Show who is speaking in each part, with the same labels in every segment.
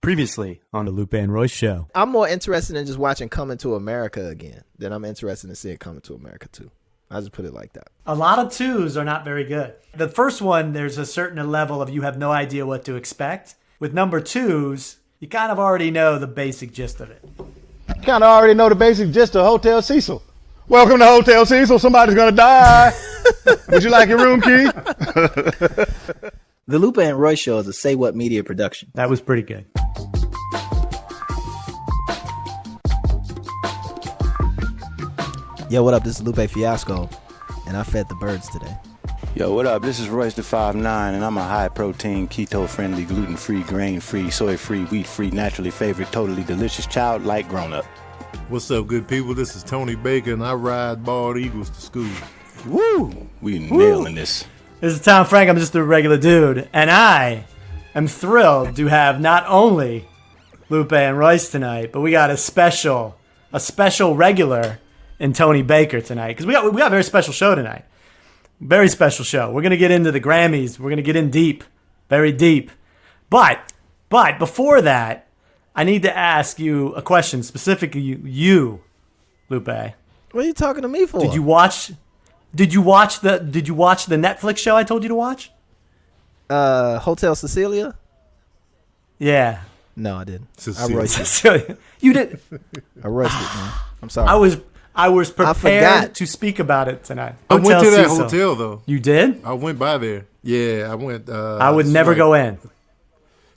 Speaker 1: Previously on the Lupe and Royce show.
Speaker 2: I'm more interested in just watching Coming to America again than I'm interested in seeing Coming to America 2. I just put it like that.
Speaker 3: A lot of 2s are not very good. The first one, there's a certain level of you have no idea what to expect. With number 2s, you kind of already know the basic gist of it.
Speaker 4: You kind of already know the basic gist of Hotel Cecil. Welcome to Hotel Cecil. Somebody's going to die. Would you like your room key?
Speaker 5: The Lupe and Royce show is a Say What Media production.
Speaker 3: That was pretty good.
Speaker 2: Yo, what up? This is Lupe Fiasco, and I fed the birds today.
Speaker 6: Yo, what up? This is Royce the 5'9", and I'm a high-protein, keto-friendly, gluten-free, grain-free, soy-free, wheat-free, naturally favored, totally delicious, childlike grown-up.
Speaker 7: What's up, good people? This is Tony Baker, and I ride bald eagles to school.
Speaker 6: Woo! We nailing this.
Speaker 3: This is Tom Frank. I'm just a regular dude, and I am thrilled to have not only Lupe and Royce tonight, but we got a special regular in Tony Baker tonight, because we got a very special show tonight. Very special show. We're going to get into the Grammys. We're going to get in deep, very deep. But before that, I need to ask you a question, specifically you, Lupe.
Speaker 2: What are you talking to me for?
Speaker 3: Did you watch the Netflix show I told you to watch?
Speaker 2: Hotel Cecilia?
Speaker 3: Yeah.
Speaker 2: No, I didn't.
Speaker 7: Cecilia.
Speaker 2: I roasted.
Speaker 3: Cecilia. You did.
Speaker 2: I roasted, man. I'm sorry.
Speaker 3: I was prepared to speak about it tonight.
Speaker 7: I went to that
Speaker 3: Cecil.
Speaker 7: hotel, though.
Speaker 3: You did?
Speaker 7: I went by there. Yeah, I went.
Speaker 3: I would never go in.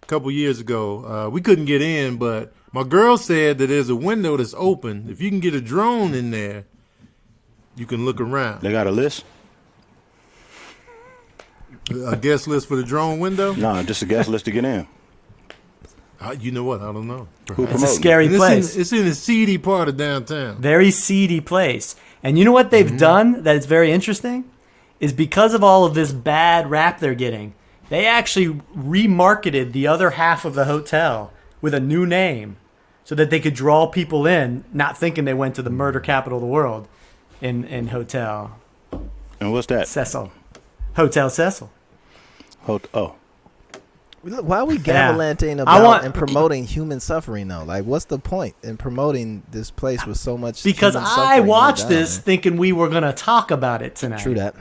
Speaker 7: A couple years ago. We couldn't get in, but my girl said that there's a window that's open. If you can get a drone in there, you can look around.
Speaker 6: They got a list?
Speaker 7: A guest list for the drone window?
Speaker 6: No, just a guest list to get in.
Speaker 7: You know what? I don't know.
Speaker 6: Who
Speaker 3: It's a
Speaker 6: promoting?
Speaker 3: scary
Speaker 7: And
Speaker 3: place.
Speaker 7: it's in the seedy part of downtown.
Speaker 3: Very seedy place. And you know what they've done that is very interesting? Is because of all of this bad rap they're getting, they actually remarketed the other half of the hotel with a new name so that they could draw people in, not thinking they went to the murder capital of the world in Hotel
Speaker 6: And what's that?
Speaker 3: Cecil. Hotel Cecil.
Speaker 6: Oh.
Speaker 2: Look, why are we gallivanting and promoting human suffering, though? Like, what's the point in promoting this place with so much
Speaker 3: Because
Speaker 2: human
Speaker 3: I
Speaker 2: suffering
Speaker 3: watched
Speaker 2: down
Speaker 3: this
Speaker 2: there?
Speaker 3: thinking we were going to talk about it tonight.
Speaker 2: True that.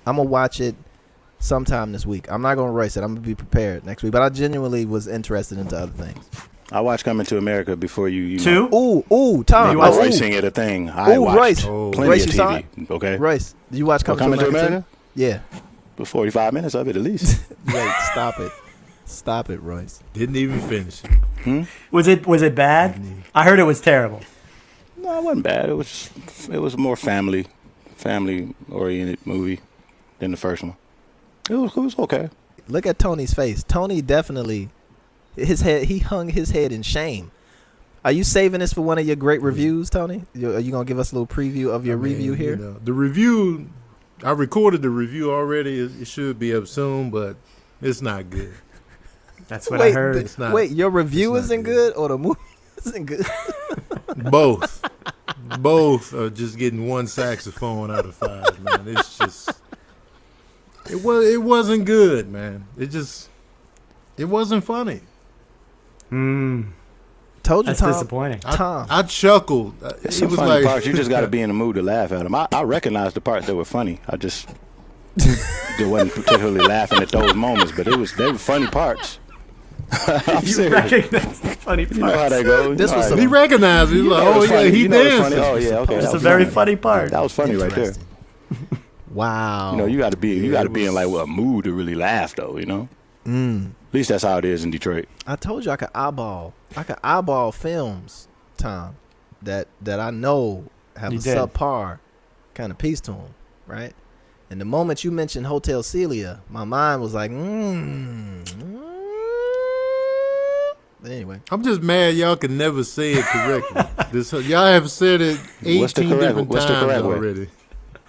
Speaker 2: I'm going to watch it sometime this week. I'm not going to race it. I'm going to be prepared next week. But I genuinely was interested into other things.
Speaker 6: I watched Coming to America before you
Speaker 3: Two?
Speaker 6: know.
Speaker 2: Ooh, Tom.
Speaker 6: You watched racing at a thing. I watched
Speaker 2: Royce.
Speaker 6: plenty
Speaker 2: Royce,
Speaker 6: of
Speaker 2: you saw
Speaker 6: TV. Okay.
Speaker 2: Royce, did you watch Coming to America? Too? Yeah.
Speaker 6: For 45 minutes of it at least.
Speaker 2: Wait, stop it. Stop it, Royce.
Speaker 7: Didn't even finish it.
Speaker 3: Was it bad? I heard it was terrible.
Speaker 6: No, it wasn't bad. It was a more family oriented movie than the first one. It was okay.
Speaker 2: Look at Tony's face. Tony definitely, he hung his head in shame. Are you saving this for one of your great reviews, Tony? Are you going to give us a little preview of your review here?
Speaker 7: You know, the review, I recorded the review already. It should be up soon, but it's not good.
Speaker 3: That's what I heard.
Speaker 2: Wait, your review isn't good or the movie isn't good?
Speaker 7: Both. Both are just getting one saxophone out of 5, man. It's just, it wasn't good, man. It wasn't funny.
Speaker 2: Told you,
Speaker 3: That's
Speaker 2: Tom.
Speaker 3: disappointing.
Speaker 2: Tom.
Speaker 7: I chuckled.
Speaker 6: It's
Speaker 7: It
Speaker 6: some
Speaker 7: was
Speaker 6: funny
Speaker 7: like,
Speaker 6: parts. You just got to be in the mood to laugh at them. I recognized the parts that were funny. I just wasn't particularly laughing at those moments, but they were funny parts. I'm
Speaker 3: You
Speaker 6: serious.
Speaker 3: recognize the funny part.
Speaker 6: You know how that goes.
Speaker 2: This was
Speaker 7: he recognized it. He was like, oh, yeah, he danced.
Speaker 6: Oh, yeah, okay.
Speaker 3: It's
Speaker 6: that
Speaker 3: a
Speaker 6: was
Speaker 3: very
Speaker 6: funny.
Speaker 3: funny part.
Speaker 6: That was funny right there.
Speaker 2: Wow.
Speaker 6: You know, you got to be in like a mood to really laugh, though. You know. At least that's how it is in Detroit.
Speaker 2: I told you I could eyeball films, Tom, that I know have
Speaker 3: You
Speaker 2: a
Speaker 3: did.
Speaker 2: subpar kind of piece to them, right? And the moment you mentioned Hotel Celia, my mind was like, But anyway,
Speaker 7: I'm just mad y'all can never say it correctly. Y'all have said it 18 different times already.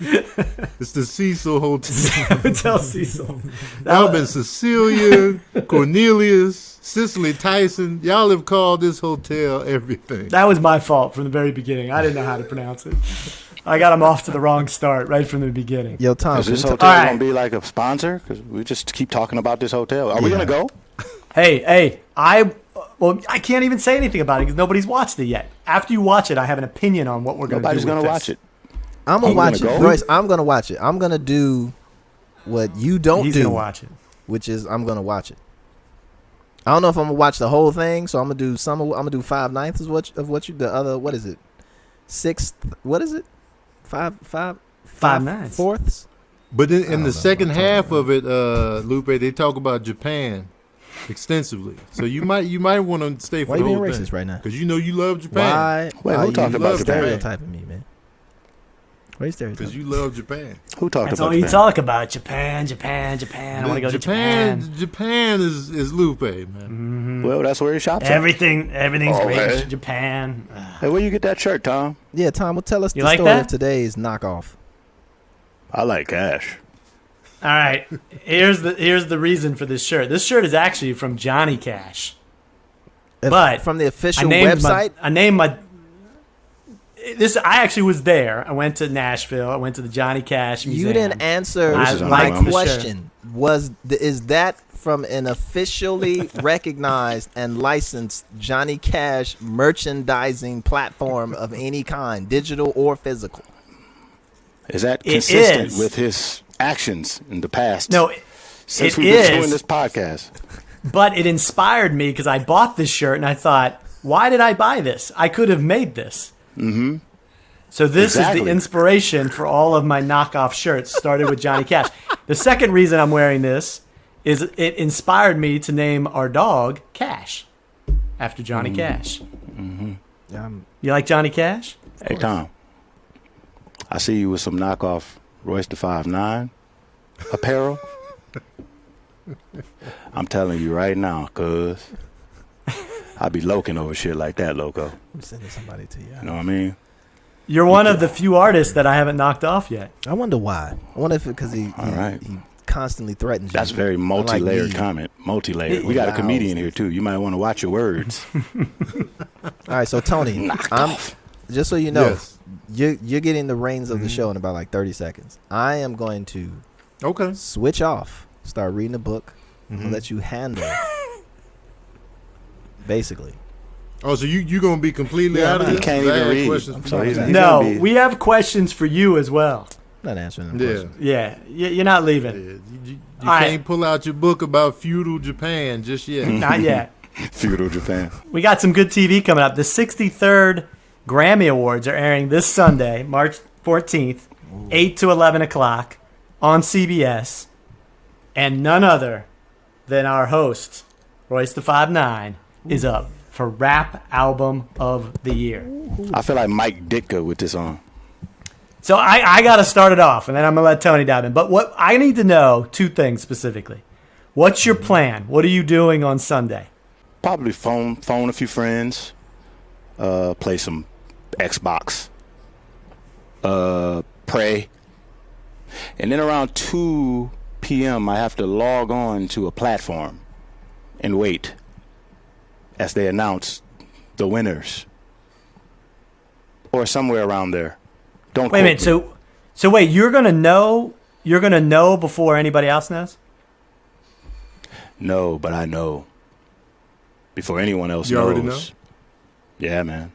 Speaker 7: It's the Cecil Hotel.
Speaker 3: Hotel Cecil.
Speaker 7: Y'all been Cecilia, Cornelius, Cicely Tyson. Y'all have called this hotel everything.
Speaker 3: That was my fault from the very beginning. I didn't know how to pronounce it. I got him off to the wrong start right from the beginning.
Speaker 2: Yo, Tom,
Speaker 6: Is this
Speaker 2: can you
Speaker 6: hotel
Speaker 3: All right.
Speaker 6: going to be like a sponsor? Because we just keep talking about this hotel. Are we going to go?
Speaker 3: Hey, Well, I can't even say anything about it because nobody's watched it yet. After you watch it, I have an opinion on what we're going to do.
Speaker 6: Nobody's
Speaker 3: going to
Speaker 6: watch it.
Speaker 2: I'm gonna watch it,
Speaker 6: go?
Speaker 2: Royce. I'm gonna watch it. I'm gonna do what you don't
Speaker 3: He's
Speaker 2: do,
Speaker 3: going to watch it.
Speaker 2: which is I'm gonna watch it. I don't know if I'm gonna watch the whole thing, so I'm gonna do some. I'm gonna do 5/9 of what you. The other, what is it? 6th. What is it?
Speaker 3: 5/9.
Speaker 2: Fourths.
Speaker 7: But in
Speaker 2: don't
Speaker 7: the
Speaker 2: know
Speaker 7: second
Speaker 2: what I'm
Speaker 7: half
Speaker 2: talking
Speaker 7: of it, Lupe, they talk about Japan extensively. So you might want to stay for
Speaker 2: Why
Speaker 7: the
Speaker 2: you being
Speaker 7: whole
Speaker 2: racist
Speaker 7: thing
Speaker 2: right now?
Speaker 7: because you know you love Japan.
Speaker 2: Why?
Speaker 6: Wait,
Speaker 2: are
Speaker 6: who
Speaker 2: you
Speaker 6: talked about Japan?
Speaker 2: stereotyping me, man? Why are you stereotyping?
Speaker 7: Because you love Japan.
Speaker 6: Who talked
Speaker 3: That's
Speaker 6: about
Speaker 3: all you
Speaker 6: Japan?
Speaker 3: talk about. Japan. I want to go to Japan.
Speaker 7: Japan is Lupe, man.
Speaker 6: Well, that's where he shops at.
Speaker 3: Everything's great
Speaker 6: Okay.
Speaker 3: in Japan.
Speaker 6: Hey, where you get that shirt, Tom?
Speaker 2: Yeah, Tom, well, tell us
Speaker 3: You
Speaker 2: the
Speaker 3: like
Speaker 2: story
Speaker 3: that?
Speaker 2: of today's knockoff.
Speaker 6: I like cash.
Speaker 3: All right, here's the reason for this shirt. This shirt is actually from Johnny Cash. But
Speaker 2: from the official
Speaker 3: I named
Speaker 2: website,
Speaker 3: I actually was there. I went to Nashville. I went to the Johnny Cash Museum.
Speaker 2: you didn't answer
Speaker 6: This is
Speaker 2: my
Speaker 6: unbelievable.
Speaker 2: question. Is that from an officially recognized and licensed Johnny Cash merchandising platform of any kind, digital or physical?
Speaker 6: Is that
Speaker 3: It
Speaker 6: consistent
Speaker 3: is.
Speaker 6: with his actions in the past?
Speaker 3: No,
Speaker 6: since
Speaker 3: it
Speaker 6: we've been
Speaker 3: is.
Speaker 6: doing this podcast.
Speaker 3: but it inspired me because I bought this shirt and I thought, why did I buy this? I could have made this. Mm-hmm. So this is
Speaker 6: Exactly.
Speaker 3: the inspiration for all of my knockoff shirts. Started with Johnny Cash. The second reason I'm wearing this is it inspired me to name our dog Cash after Johnny Cash. You like Johnny Cash?
Speaker 6: Hey, Tom. I see you with some knockoff Royce the 5'9" apparel. I'm telling you right now, cuz I be loking over shit like that, loco.
Speaker 2: I'm sending somebody to you.
Speaker 6: You know what I mean?
Speaker 3: You're one of the few artists that I haven't knocked off yet.
Speaker 2: I wonder why. I wonder if because he constantly threatens you.
Speaker 6: That's a very
Speaker 2: Unlike
Speaker 6: multi-layered
Speaker 2: me.
Speaker 6: comment. Multi-layered. We got a comedian here, too. You might want to watch your words.
Speaker 2: All right, so Tony, just so you know,
Speaker 7: Yes.
Speaker 2: you're getting the reins of the show in about like 30 seconds. I am going to
Speaker 7: Okay.
Speaker 2: switch off, start reading a book, and let you handle basically.
Speaker 7: Oh, so you gonna be completely
Speaker 2: Yeah,
Speaker 7: out of
Speaker 2: man.
Speaker 7: this?
Speaker 6: He can't
Speaker 7: I
Speaker 6: even
Speaker 7: had
Speaker 6: read.
Speaker 7: questions for
Speaker 6: So
Speaker 7: you.
Speaker 6: he's
Speaker 7: Yeah.
Speaker 3: No,
Speaker 6: gonna be-
Speaker 3: we have questions for you as well.
Speaker 2: I'm not answering them
Speaker 7: Yeah.
Speaker 2: questions.
Speaker 3: Yeah, you're not leaving.
Speaker 7: You
Speaker 3: All right.
Speaker 7: can't pull out your book about feudal Japan just yet.
Speaker 3: Not yet.
Speaker 6: Feudal Japan.
Speaker 3: We got some good TV coming up. The 63rd Grammy Awards are airing this Sunday, March 14th, 8 to 11 o'clock on CBS. And none other than our host, Royce the 5'9", is up for Rap Album of the Year.
Speaker 6: I feel like Mike Ditka with this on.
Speaker 3: So I got to start it off, and then I'm going to let Tony dive in. But what I need to know, two things specifically. What's your plan? What are you doing on Sunday?
Speaker 6: Probably phone a few friends, play some Xbox, pray, and then around 2 p.m. I have to log on to a platform and wait as they announce the winners, or somewhere around there. Don't
Speaker 3: Wait a
Speaker 6: quote
Speaker 3: minute.
Speaker 6: me.
Speaker 3: So wait, you're going to know before anybody else knows?
Speaker 6: No, but I know before anyone else
Speaker 7: You
Speaker 6: knows.
Speaker 7: already know?
Speaker 6: Yeah, man.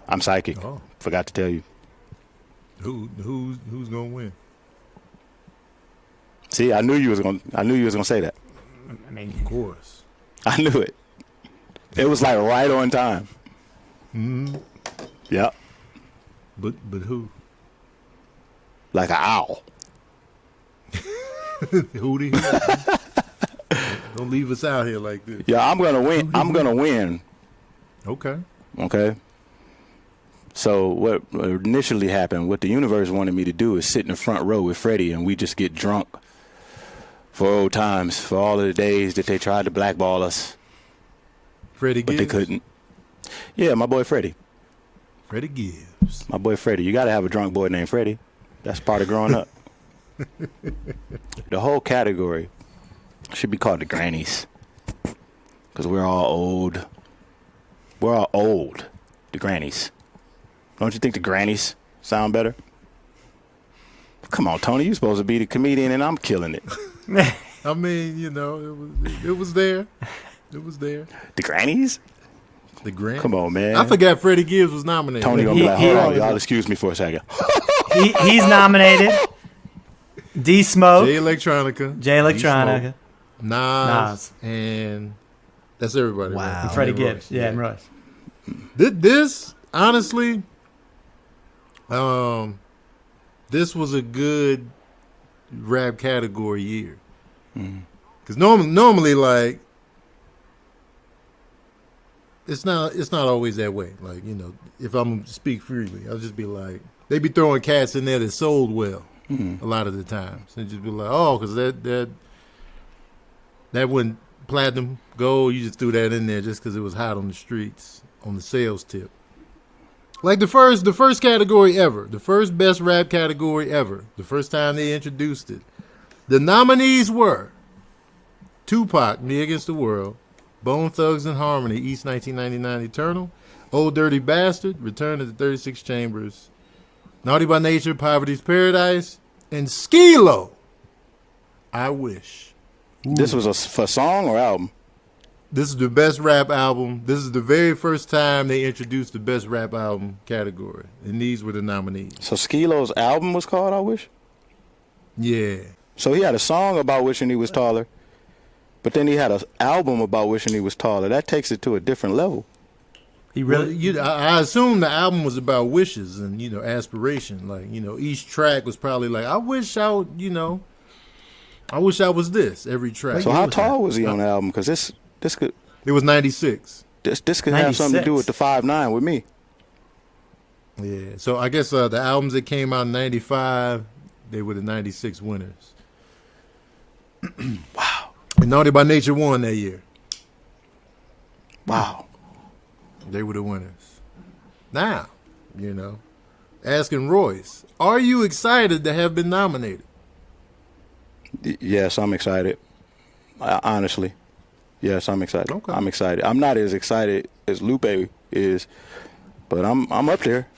Speaker 6: I'm psychic.
Speaker 7: Oh.
Speaker 6: Forgot to tell you.
Speaker 7: Who's gonna win?
Speaker 6: See, I knew you was gonna say that.
Speaker 3: I mean,
Speaker 7: Of course.
Speaker 6: I knew it. It was like right on time. Yep.
Speaker 7: But who?
Speaker 6: Like an owl.
Speaker 7: Hootie. Don't leave us out here like this.
Speaker 6: Yeah, I'm gonna win. I'm gonna win.
Speaker 7: Okay.
Speaker 6: Okay. So what initially happened, what the universe wanted me to do is sit in the front row with Freddie and we just get drunk for old times, for all of the days that they tried to blackball us,
Speaker 7: Freddie
Speaker 6: but
Speaker 7: Gibbs.
Speaker 6: they couldn't. Yeah, my boy Freddie.
Speaker 7: Freddie Gibbs.
Speaker 6: My boy Freddie. You got to have a drunk boy named Freddie. That's part of growing up. The whole category should be called the grannies because we're all old. We're all old, the grannies. Don't you think the grannies sound better? Come on, Tony. You're supposed to be the comedian and I'm killing it.
Speaker 7: I mean, it was there. It was there.
Speaker 6: The Grannies?
Speaker 7: The Grammy.
Speaker 6: Come on, man.
Speaker 7: I forgot Freddie Gibbs was nominated.
Speaker 6: Tony gonna be like, hold on, y'all excuse me for a second.
Speaker 3: He's nominated. D Smoke,
Speaker 7: J Electronica,
Speaker 3: Electronica,
Speaker 7: Nas, and that's everybody.
Speaker 2: Wow.
Speaker 7: Right?
Speaker 3: and Freddie
Speaker 7: And
Speaker 3: Gibbs.
Speaker 7: Royce.
Speaker 3: Yeah, and Royce.
Speaker 7: This honestly, this was a good rap category year. Because normally, like, it's not always that way. Like, you know, if I'm gonna speak freely, I'll just be like, they be throwing cats in there that sold well a lot of the times, and just be like, oh, because that went platinum, gold. You just threw that in there just because it was hot on the streets on the sales tip. Like the first category ever, the first best rap category ever, the first time they introduced it. The nominees were Tupac, Me Against the World, Bone Thugs and Harmony, East 1999 Eternal, Old Dirty Bastard, Return of the 36 Chambers, Naughty by Nature, Poverty's Paradise, and Skee-Lo, I Wish.
Speaker 6: This was for song or album?
Speaker 7: This is the best rap album. This is the very first time they introduced the best rap album category, and these were the nominees.
Speaker 6: So Skee-Lo's album was called I Wish?
Speaker 7: Yeah.
Speaker 6: So he had a song about wishing he was taller, but then he had an album about wishing he was taller. That takes it to a different level.
Speaker 3: He
Speaker 7: Well,
Speaker 3: really.
Speaker 7: I assume the album was about wishes and, you know, aspiration. Like, you know, each track was probably like, I wish I would, you know, I wish I was this every track.
Speaker 6: So how tall was he on the album? Because this could
Speaker 7: It was 96.
Speaker 6: this could have something to do with the 5'9" with me.
Speaker 7: Yeah. So I guess the albums that came out in 95, they were the 96 winners.
Speaker 6: Wow.
Speaker 7: And Naughty by Nature won that year.
Speaker 6: Wow.
Speaker 7: They were the winners. Now, you know, asking Royce, are you excited to have been nominated?
Speaker 6: Yes, I'm excited. Honestly. Yes, I'm excited.
Speaker 7: Okay.
Speaker 6: I'm excited. I'm not as excited as Lupe is, but I'm up there.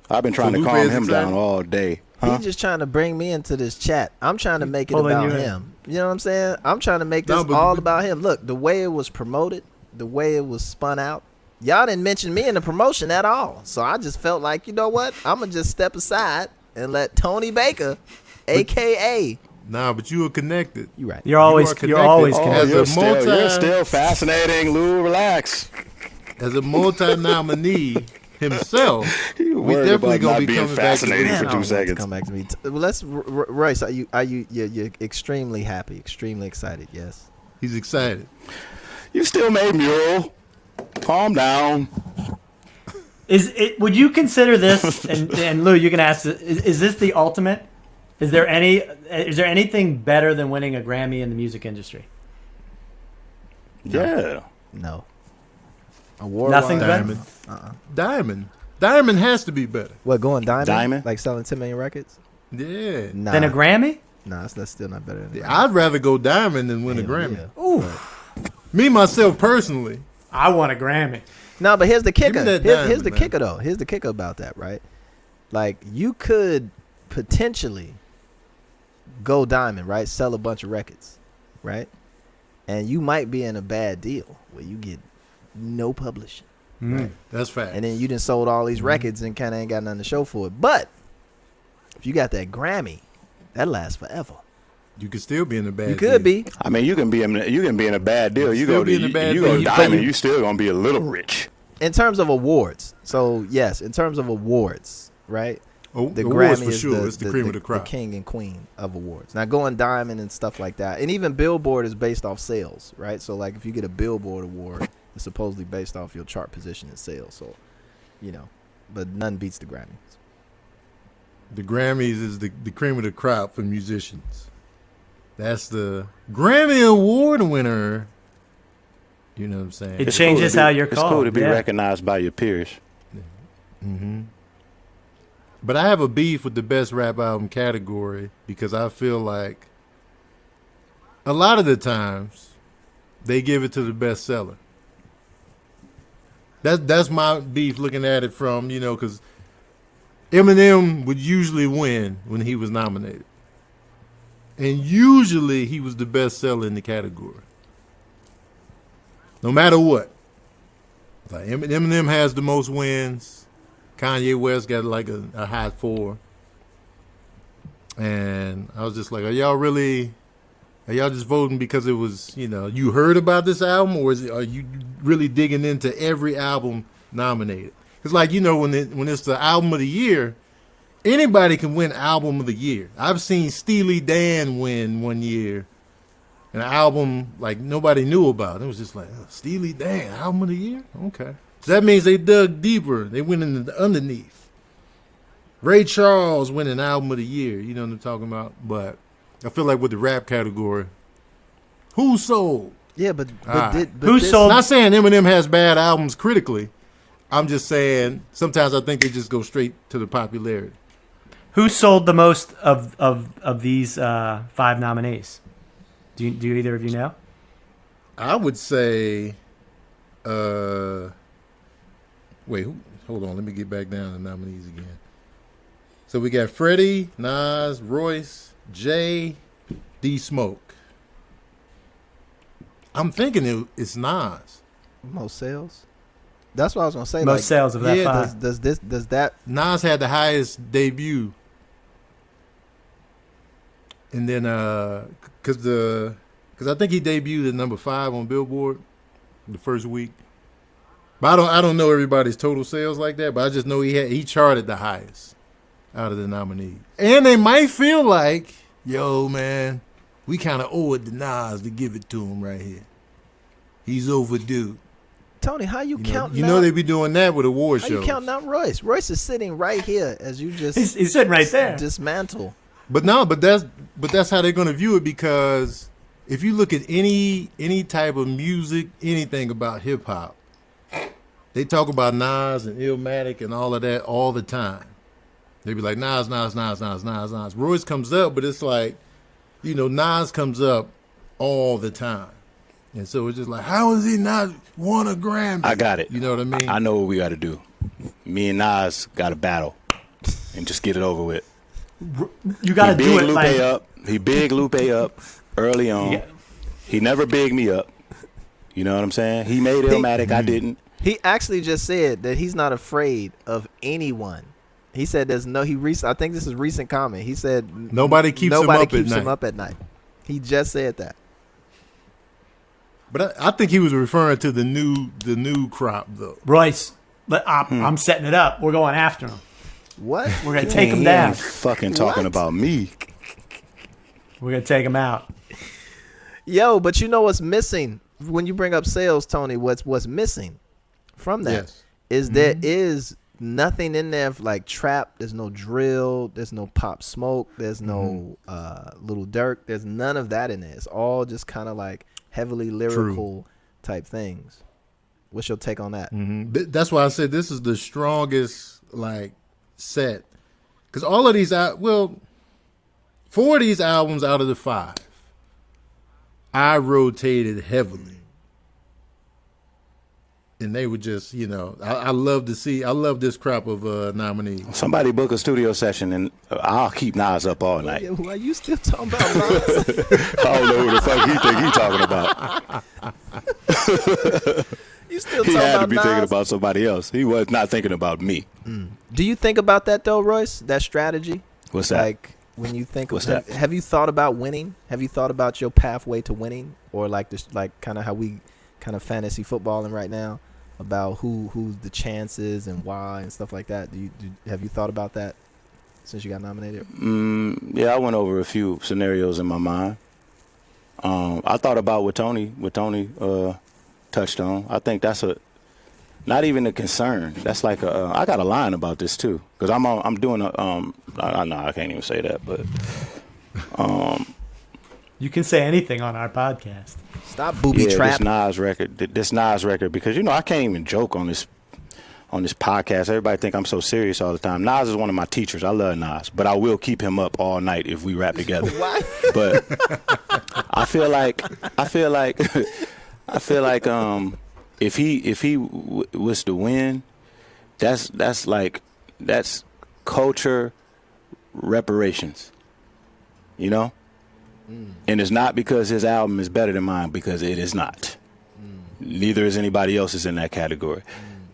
Speaker 6: I've been trying to
Speaker 7: Lupe
Speaker 6: calm
Speaker 7: is
Speaker 6: him
Speaker 7: excited?
Speaker 6: down all day. Huh?
Speaker 2: He's just trying to bring me into this chat. I'm trying to make it
Speaker 3: Pulling
Speaker 2: about
Speaker 3: you in.
Speaker 2: him. You know what I'm saying? I'm trying to make this
Speaker 7: No, but-
Speaker 2: all about him. Look, the way it was promoted, the way it was spun out, y'all didn't mention me in the promotion at all. So I just felt like, you know what? I'm going to just step aside and let Tony Baker, a.k.a.
Speaker 7: Nah, but you were connected.
Speaker 2: You right.
Speaker 3: You're always
Speaker 7: connected.
Speaker 3: you're always
Speaker 7: Oh,
Speaker 3: connected.
Speaker 6: you're
Speaker 7: As a
Speaker 6: you're still fascinating, Lou. Relax.
Speaker 7: As a multi-nominee himself,
Speaker 6: You
Speaker 7: we
Speaker 6: worried
Speaker 7: definitely
Speaker 6: about
Speaker 7: gonna
Speaker 6: not
Speaker 7: be
Speaker 6: being
Speaker 7: coming back to
Speaker 6: fascinating
Speaker 7: this.
Speaker 6: for
Speaker 2: Man, I
Speaker 6: 2
Speaker 2: don't want it to
Speaker 6: seconds.
Speaker 2: Come back to me. Well, let's Royce. You're extremely happy, extremely excited? Yes.
Speaker 7: He's excited.
Speaker 6: You still made Mural. Calm down.
Speaker 3: Would you consider this? And Lou, you can ask. Is this the ultimate? Is there anything better than winning a Grammy in the music industry?
Speaker 6: Yeah.
Speaker 2: No. Award
Speaker 3: Nothing
Speaker 7: Diamond.
Speaker 3: better.
Speaker 7: Diamond has to be better.
Speaker 2: What, going diamond?
Speaker 6: Diamond?
Speaker 2: Like selling 10 million records?
Speaker 7: Yeah.
Speaker 2: Nah.
Speaker 3: Than a Grammy?
Speaker 2: Nah, that's still not better than
Speaker 7: I'd rather go diamond than win a
Speaker 2: Hell
Speaker 7: Grammy.
Speaker 2: yeah.
Speaker 3: Ooh,
Speaker 7: Me, myself, personally.
Speaker 3: I want a Grammy.
Speaker 2: No, but here's the
Speaker 7: Give me
Speaker 2: kicker.
Speaker 7: that
Speaker 2: Here's
Speaker 7: diamond,
Speaker 2: the
Speaker 7: man.
Speaker 2: kicker, though. Here's the kicker about that, right? Like, you could potentially go diamond, right? Sell a bunch of records, right? And you might be in a bad deal where you get no publishing. Right.
Speaker 7: That's fact.
Speaker 2: And then you done sold all these records and kind of ain't got nothing to show for it. But if you got that Grammy, that lasts forever.
Speaker 7: You could still be in a bad
Speaker 2: You could
Speaker 7: deal.
Speaker 2: be.
Speaker 6: I mean, you can be in a bad deal. You
Speaker 7: Still
Speaker 6: go
Speaker 7: be in a
Speaker 6: to
Speaker 7: bad
Speaker 6: you go
Speaker 7: deal.
Speaker 6: diamond. You still gonna be a little rich.
Speaker 2: In terms of awards. So, yes, in terms of awards, right?
Speaker 7: Oh,
Speaker 2: The
Speaker 7: awards
Speaker 2: Grammy
Speaker 7: for
Speaker 2: is
Speaker 7: sure. It's the cream of the crop.
Speaker 2: king and queen of awards. Now, going diamond and stuff like that. And even Billboard is based off sales, right? So, like, if you get a Billboard award, it's supposedly based off your chart position in sales. So, you know, but none beats the Grammys.
Speaker 7: The Grammys is the cream of the crop for musicians. That's the Grammy Award winner. You know what I'm saying?
Speaker 3: It changes how you're
Speaker 6: It's
Speaker 3: called.
Speaker 6: cool to be
Speaker 3: yeah.
Speaker 6: recognized by your peers.
Speaker 7: But I have a beef with the best rap album category because I feel like a lot of the times they give it to the best seller. That's my beef looking at it from, you know, because Eminem would usually win when he was nominated. And usually he was the best seller in the category. No matter what. Like Eminem has the most wins. Kanye West got like a high 4. And I was just like, are y'all just voting because it was, you heard about this album, or are you really digging into every album nominated? Because like, when it's the album of the year, anybody can win album of the year. I've seen Steely Dan win one year. An album like nobody knew about. It was just like, Steely Dan, album of the year? Okay. So that means they dug deeper. They went into the underneath. Ray Charles winning album of the year. You know what I'm talking about? But I feel like with the rap category, who sold?
Speaker 2: Yeah, but
Speaker 3: who sold?
Speaker 7: Not saying Eminem has bad albums critically. I'm just saying sometimes I think they just go straight to the popularity.
Speaker 3: Who sold the most of these 5 nominees? Do either of you know?
Speaker 7: I would say, wait, hold on. Let me get back down to the nominees again. So we got Freddie, Nas, Royce, Jay, D Smoke. I'm thinking it's Nas.
Speaker 2: Most sales. That's what I was gonna say.
Speaker 3: Most sales of that 5.
Speaker 2: Does that
Speaker 7: Nas had the highest debut, and then because I think he debuted at number 5 on Billboard the first week. But I don't know everybody's total sales like that. But I just know he charted the highest out of the nominees. And they might feel like, yo, man, we kind of owe it to Nas to give it to him right here. He's overdue.
Speaker 2: Tony, how you counting?
Speaker 7: You know they be doing that with award
Speaker 2: how
Speaker 7: shows.
Speaker 2: How you counting out Royce? Royce is sitting right here as you just
Speaker 3: he's sitting right there.
Speaker 2: Dismantle.
Speaker 7: But that's how they're gonna view it, because if you look at any type of music, anything about hip hop, they talk about Nas and Illmatic and all of that all the time. They be like, Nas. Royce comes up, but it's like, Nas comes up all the time. And so it's just like, how is he not won a Grammy?
Speaker 6: I got it.
Speaker 7: You know what I mean?
Speaker 6: I know what we got to do. Me and Nas got to battle and just get it over with.
Speaker 3: You got to do it
Speaker 6: Lupe
Speaker 3: like...
Speaker 6: up. He big Lupe up early on. Yeah. He never bigged me up. You know what I'm saying? He made Illmatic. I didn't.
Speaker 2: He actually just said that he's not afraid of anyone. He said I think this is recent comment. He said
Speaker 7: nobody keeps him up
Speaker 2: at night. He just said that.
Speaker 7: But I think he was referring to the new crop though.
Speaker 3: Royce, but I'm setting it up. We're going after him.
Speaker 2: What?
Speaker 3: We're gonna take him down.
Speaker 6: Fucking talking about me.
Speaker 3: We're gonna take him out.
Speaker 2: Yo, but you know what's missing when you bring up sales, Tony? What's missing from that is there is nothing in there like trap. There's no drill. There's no Pop Smoke. There's no Little Durk. There's none of that in there. It's all just kind of like heavily lyrical type things. What's your take on that?
Speaker 7: Mm-hmm. That's why I said this is the strongest like set, because all of these 4 of these albums out of the 5, I rotated heavily. And they were just, I love this crop of nominees.
Speaker 6: Somebody book a studio session and I'll keep Nas up all night.
Speaker 2: Why you still talking about Nas?
Speaker 6: I don't know who the fuck he think he talking about.
Speaker 2: You still
Speaker 6: he
Speaker 2: talking
Speaker 6: had
Speaker 2: about
Speaker 6: to be
Speaker 2: Nas?
Speaker 6: thinking about somebody else. He was not thinking about me.
Speaker 2: Do you think about that though, Royce? That strategy?
Speaker 6: What's that?
Speaker 2: Like when you think
Speaker 6: What's that?
Speaker 2: Have you thought about winning? Have you thought about your pathway to winning? Or like this, like kind of how we kind of fantasy footballing right now? About who's the chances and why and stuff like that. Have you thought about that since you got nominated?
Speaker 6: Yeah, I went over a few scenarios in my mind. I thought about what Tony touched on. I think that's not even a concern. That's like I got a line about this too, because I'm doing I know I can't even say that, but
Speaker 3: you can say anything on our podcast.
Speaker 2: Stop booby trap.
Speaker 6: This Nas record, because I can't even joke on this podcast. Everybody think I'm so serious all the time. Nas is one of my teachers. I love Nas, but I will keep him up all night if we rap together.
Speaker 2: What?
Speaker 6: But I feel like if he was to win, that's culture reparations, And it's not because his album is better than mine, because it is not. Neither is anybody else's in that category.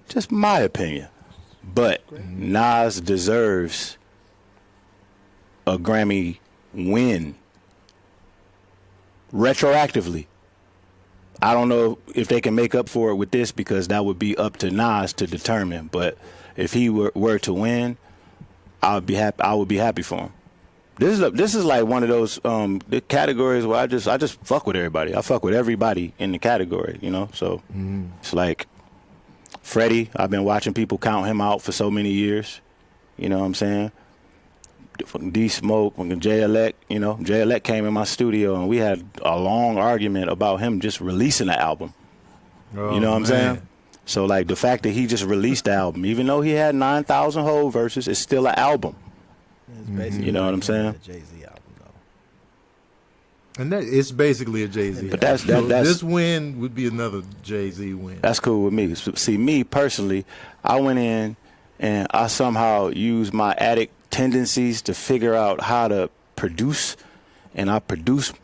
Speaker 6: Just my opinion. But Nas deserves a Grammy win retroactively. I don't know if they can make up for it with this, because that would be up to Nas to determine. But if he were to win, I would be happy for him. This is like one of those the categories where I just fuck with everybody. I fuck with everybody in the category, you know. So it's like Freddie. I've been watching people count him out for so many years. You know what I'm saying? D Smoke, when Jay Elect, you know, Jay Elect came in my studio and we had a long argument about him just releasing the album.
Speaker 7: Oh,
Speaker 6: you know what I'm
Speaker 7: man.
Speaker 6: saying? So like the fact that he just released the album, even though he had 9,000 whole verses, it's still an album.
Speaker 2: It's basically
Speaker 6: You know what I'm saying?
Speaker 2: A Jay-Z album, though.
Speaker 7: And that it's basically a Jay-Z.
Speaker 6: But that's
Speaker 7: this win would be another Jay-Z win.
Speaker 6: That's cool with me. See, me personally, I went in and I somehow used my addict tendencies to figure out how to produce, and I produced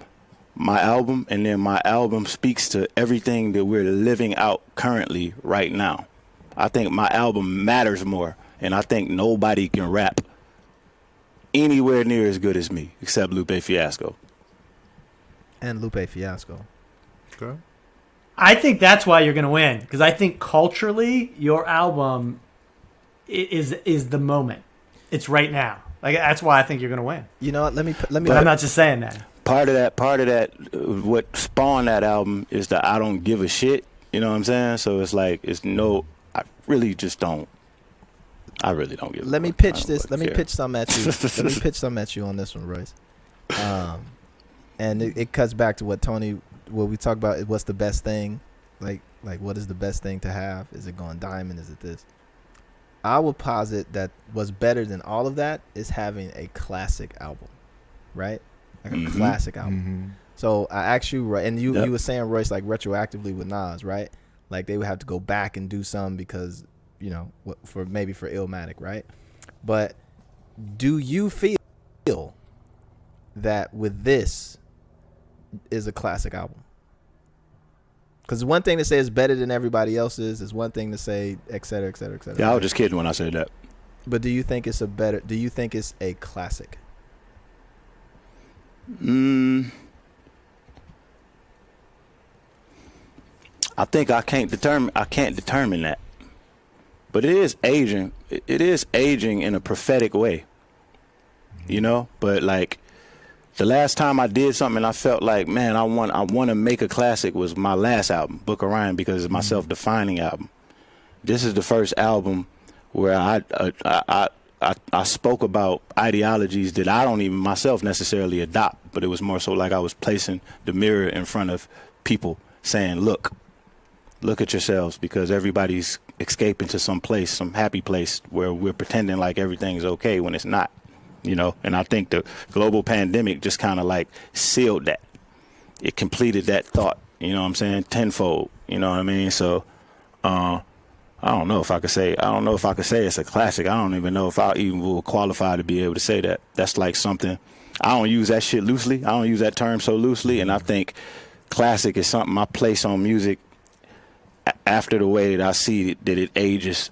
Speaker 6: my album, and then my album speaks to everything that we're living out currently right now. I think my album matters more, and I think nobody can rap anywhere near as good as me except Lupe Fiasco.
Speaker 2: And Lupe Fiasco.
Speaker 7: Okay.
Speaker 3: I think that's why you're going to win, because I think culturally your album is the moment. It's right now. Like, that's why I think you're going to win.
Speaker 2: You know what? Let me.
Speaker 3: But I'm not just saying that.
Speaker 6: Part of that, what spawned that album is that I don't give a shit. You know what I'm saying? So it's like, I really just don't. I really don't give a
Speaker 2: Let me
Speaker 6: fuck.
Speaker 2: pitch
Speaker 6: I don't
Speaker 2: this.
Speaker 6: fucking
Speaker 2: Let me
Speaker 6: care.
Speaker 2: pitch something at you. Let me pitch something at you on this one, Royce. And it cuts back to what we talk about. What's the best thing? Like what is the best thing to have? Is it going diamond? Is it this? I will posit that what's better than all of that is having a classic album, right? Like a classic album. So I asked you, right, and you were saying, Royce, like retroactively with Nas, right? Like they would have to go back and do some because, you know, for Illmatic, right? But do you feel that with this is a classic album? Because one thing to say is better than everybody else's is one thing to say, et cetera, et cetera, et cetera.
Speaker 6: Yeah, I was just kidding when I said that.
Speaker 2: But do you think it's a classic?
Speaker 6: I think I can't determine that. But it is aging. It is aging in a prophetic way. You know? But like the last time I did something and I felt like, man, I want to make a classic was my last album, Book of Ryan, because it's my self-defining album. This is the first album where I spoke about ideologies that I don't even myself necessarily adopt, but it was more so like I was placing the mirror in front of people saying, look at yourselves, because everybody's escaping to some place, some happy place where we're pretending like everything's okay when it's not. You know, and I think the global pandemic just kind of like sealed that. It completed that thought, you know what I'm saying, tenfold, you know what I mean? So, I don't know if I could say it's a classic. I don't even know if I even will qualify to be able to say that. That's like something, I don't use that shit loosely. I don't use that term so loosely. And I think classic is something I place on music after the way that I see that it ages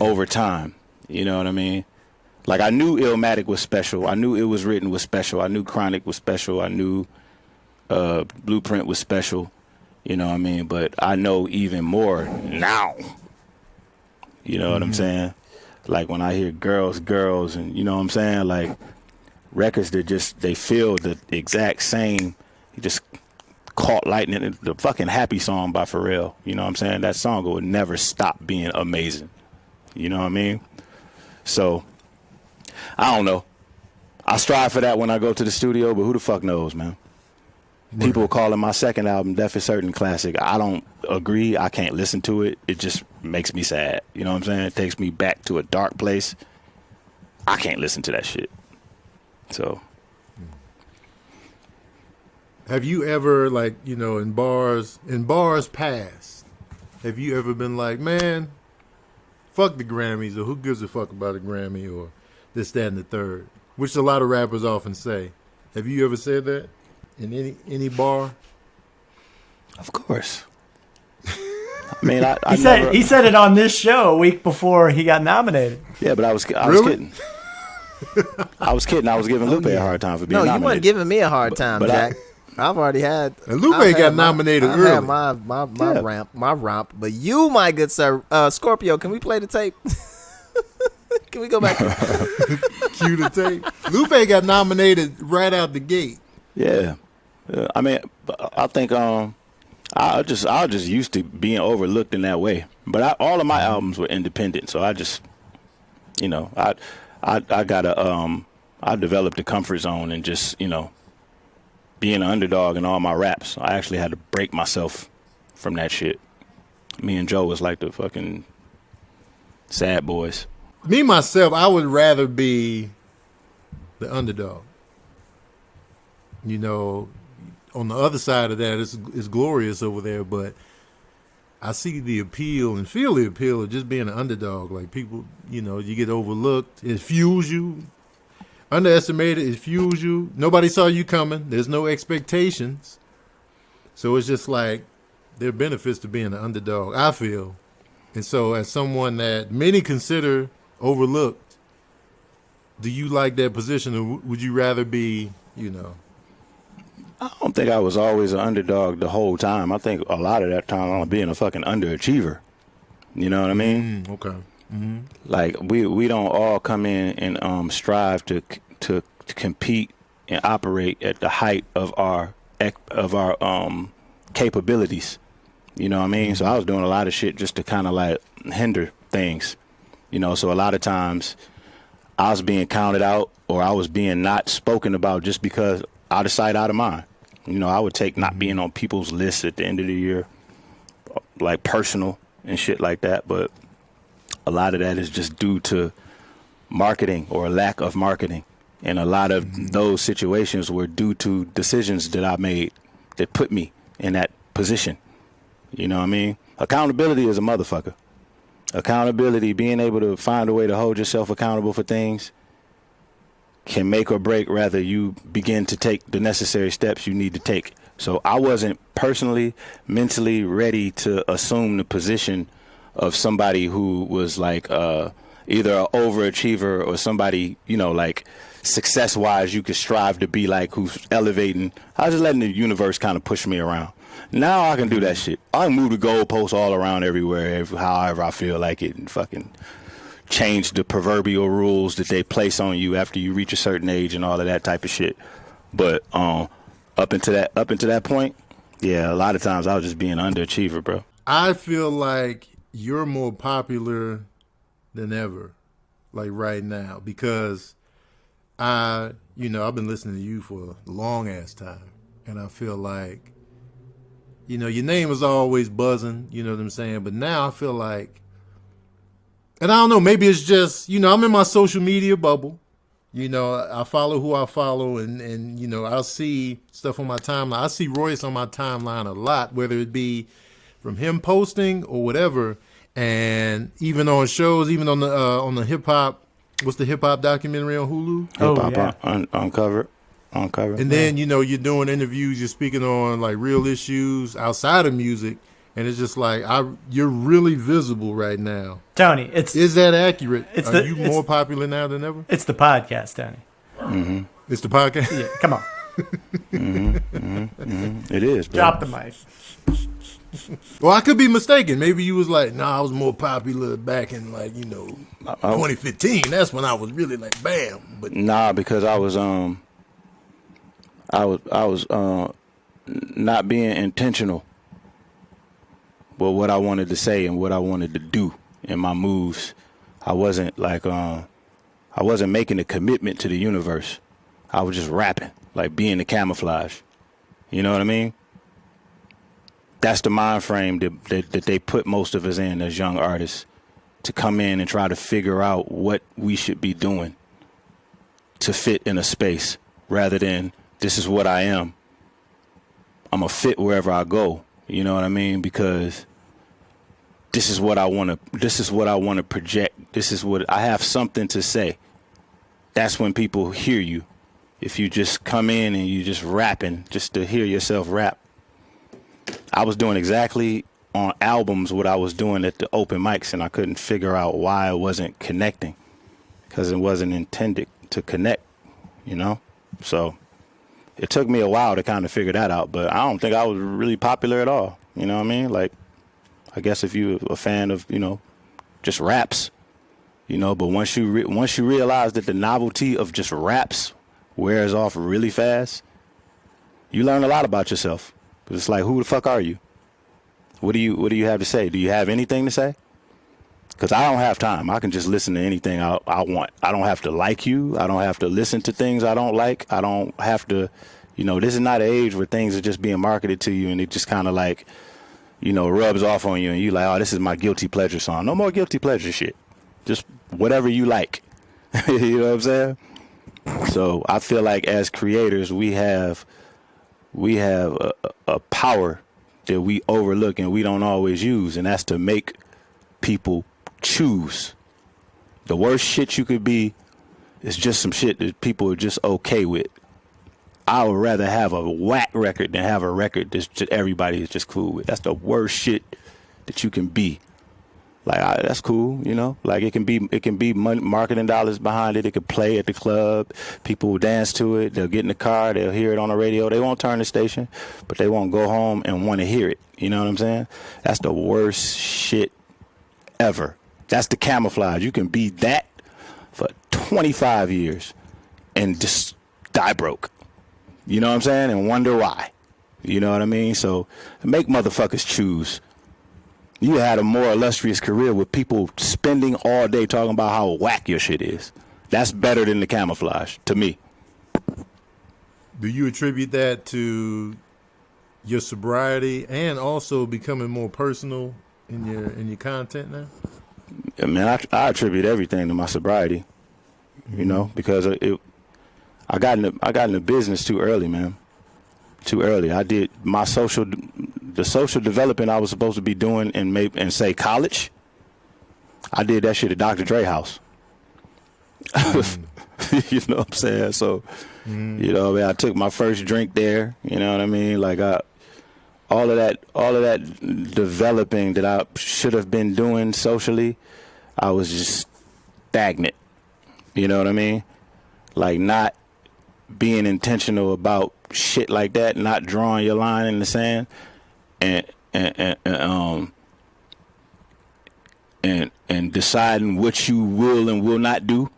Speaker 6: over time. You know what I mean? Like, I knew Illmatic was special. I knew It Was Written was special. I knew Chronic was special. I knew Blueprint was special. You know what I mean? But I know even more now. You know what I'm saying? Like, when I hear girls, and you know what I'm saying? Like, records that just, they feel the exact same. You just caught lightning. The fucking Happy song by Pharrell. You know what I'm saying? That song will never stop being amazing. You know what I mean? So, I don't know. I strive for that when I go to the studio, but who the fuck knows, man? People calling my second album Deaf is Certain classic. I don't agree. I can't listen to it. It just makes me sad. You know what I'm saying? It takes me back to a dark place. I can't listen to that shit. So.
Speaker 7: Have you ever, like, you know, in bars past, have you ever been like, man, fuck the Grammys, or who gives a fuck about a Grammy, or this, that, and the third, which a lot of rappers often say. Have you ever said that in any bar?
Speaker 6: Of course. I mean, I
Speaker 3: He said it on this show a week before he got nominated.
Speaker 6: Yeah, but I was
Speaker 7: Really?
Speaker 6: kidding. I was kidding. I was giving Lupe a hard time for being
Speaker 2: No,
Speaker 6: nominated.
Speaker 2: you weren't giving me a hard time,
Speaker 6: but
Speaker 2: Jack. I've already had.
Speaker 7: And Lupe
Speaker 2: I've
Speaker 7: got
Speaker 2: had
Speaker 7: nominated
Speaker 2: I've
Speaker 7: early.
Speaker 2: had my romp. But you, my good sir, Scorpio, can we play the tape? Can we go back?
Speaker 7: Cue the tape. Lupe got nominated right out the gate.
Speaker 6: Yeah. I mean, I think I just used to being overlooked in that way. But all of my albums were independent, so I just, you know, I gotta I developed a comfort zone and just, you know, being an underdog in all my raps. I actually had to break myself from that shit. Me and Joe was like the fucking sad boys.
Speaker 7: Me, myself, I would rather be the underdog. You know, on the other side of that, it's glorious over there, but I see the appeal and feel the appeal of just being an underdog. Like people, you know, you get overlooked. It fuels you. Underestimated, it fuels you. Nobody saw you coming. There's no expectations. So it's just like there are benefits to being an underdog, I feel. And so as someone that many consider overlooked, do you like that position, or would you rather be, you know?
Speaker 6: I don't think I was always an underdog the whole time. I think a lot of that time I'm being a fucking underachiever. You know what I mean?
Speaker 7: Okay.
Speaker 6: Like we don't all come in and strive to compete and operate at the height of our capabilities. You know what I mean? So I was doing a lot of shit just to kind of like hinder things. You know, so a lot of times I was being counted out or I was being not spoken about just because out of sight, out of mind. You know, I would take not being on people's lists at the end of the year, like personal and shit like that. But a lot of that is just due to marketing or lack of marketing. And a lot of those situations were due to decisions that I made that put me in that position. You know what I mean? Accountability is a motherfucker. Accountability, being able to find a way to hold yourself accountable for things, can make or break rather you begin to take the necessary steps you need to take. So I wasn't personally, mentally ready to assume the position of somebody who was like either an overachiever or somebody, you know, like success-wise you could strive to be like, who's elevating. I was just letting the universe kind of push me around. Now I can do that shit. I can move the goalposts all around everywhere, however I feel like it, and fucking change the proverbial rules that they place on you after you reach a certain age and all of that type of shit. But up into that point, yeah, a lot of times I was just being an underachiever, bro.
Speaker 7: I feel like you're more popular than ever, like right now, because I've been listening to you for a long ass time, and I feel like, you know, your name is always buzzing, you know what I'm saying? But now I feel like, and I don't know, maybe it's just, you know, I'm in my social media bubble. You know, I follow who I follow, and you know, I'll see stuff on my timeline. I see Royce on my timeline a lot, whether it be from him posting or whatever. And even on shows, even on the hip hop, what's the hip hop documentary on Hulu?
Speaker 6: Hip hop Uncovered.
Speaker 7: And then, you know, you're doing interviews, you're speaking on like real issues outside of music, and it's just like you're really visible right now.
Speaker 3: Tony,
Speaker 7: is that accurate? Are you more popular now than ever?
Speaker 3: It's the podcast, Tony.
Speaker 6: Mm-hmm.
Speaker 7: It's the podcast?
Speaker 3: Yeah, come on.
Speaker 6: It is, bro.
Speaker 3: Drop the mic.
Speaker 7: Well, I could be mistaken. Maybe you was like, nah, I was more popular back in like, you know, 2015. That's when I was really like, bam. But
Speaker 6: nah, because I was not being intentional with what I wanted to say and what I wanted to do in my moves. I wasn't like I wasn't making a commitment to the universe. I was just rapping, like being the camouflage. You know what I mean? That's the mind frame that they put most of us in as young artists, to come in and try to figure out what we should be doing to fit in a space, rather than this is what I am. I'm going to fit wherever I go. You know what I mean? Because this is what I want to project. This is what I have something to say. That's when people hear you. If you just come in and you just rapping just to hear yourself rap. I was doing exactly on albums what I was doing at the open mics, and I couldn't figure out why I wasn't connecting, because it wasn't intended to connect, you know? So it took me a while to kind of figure that out, but I don't think I was really popular at all. You know what I mean? Like, I guess if you're a fan of, you know, just raps, you know, but once you realize that the novelty of just raps wears off really fast, you learn a lot about yourself. But it's like, who the fuck are you? What do you have to say? Do you have anything to say? Because I don't have time. I can just listen to anything I want. I don't have to like you. I don't have to listen to things I don't like. I don't have to, you know, this is not an age where things are just being marketed to you and it just kind of like, you know, rubs off on you and you like, oh, this is my guilty pleasure song. No more guilty pleasure shit. Just whatever you like. You know what I'm saying? So I feel like as creators, we have a power that we overlook and we don't always use, and that's to make people choose. The worst shit you could be is just some shit that people are just okay with. I would rather have a whack record than have a record that everybody is just cool with. That's the worst shit that you can be. Like, that's cool, you know. Like, it can be money, marketing dollars behind it. It could play at the club. People will dance to it. They'll get in the car. They'll hear it on the radio. They won't turn the station, but they won't go home and want to hear it. You know what I'm saying? That's the worst shit ever. That's the camouflage. You can be that for 25 years and just die broke. You know what I'm saying? And wonder why. You know what I mean? So make motherfuckers choose. You had a more illustrious career with people spending all day talking about how whack your shit is. That's better than the camouflage, to me.
Speaker 7: Do you attribute that to your sobriety and also becoming more personal in your content now?
Speaker 6: Yeah, man, I attribute everything to my sobriety. You know, because I got into business too early, man. Too early. I did my social development I was supposed to be doing in say college. I did that shit at Dr. Dre house. You know what I'm saying? So, you know, I took my first drink there. You know what I mean? Like all of that developing that I should have been doing socially, I was just stagnant. You know what I mean? Like not being intentional about shit like that, not drawing your line in the sand, and deciding what you will and will not do.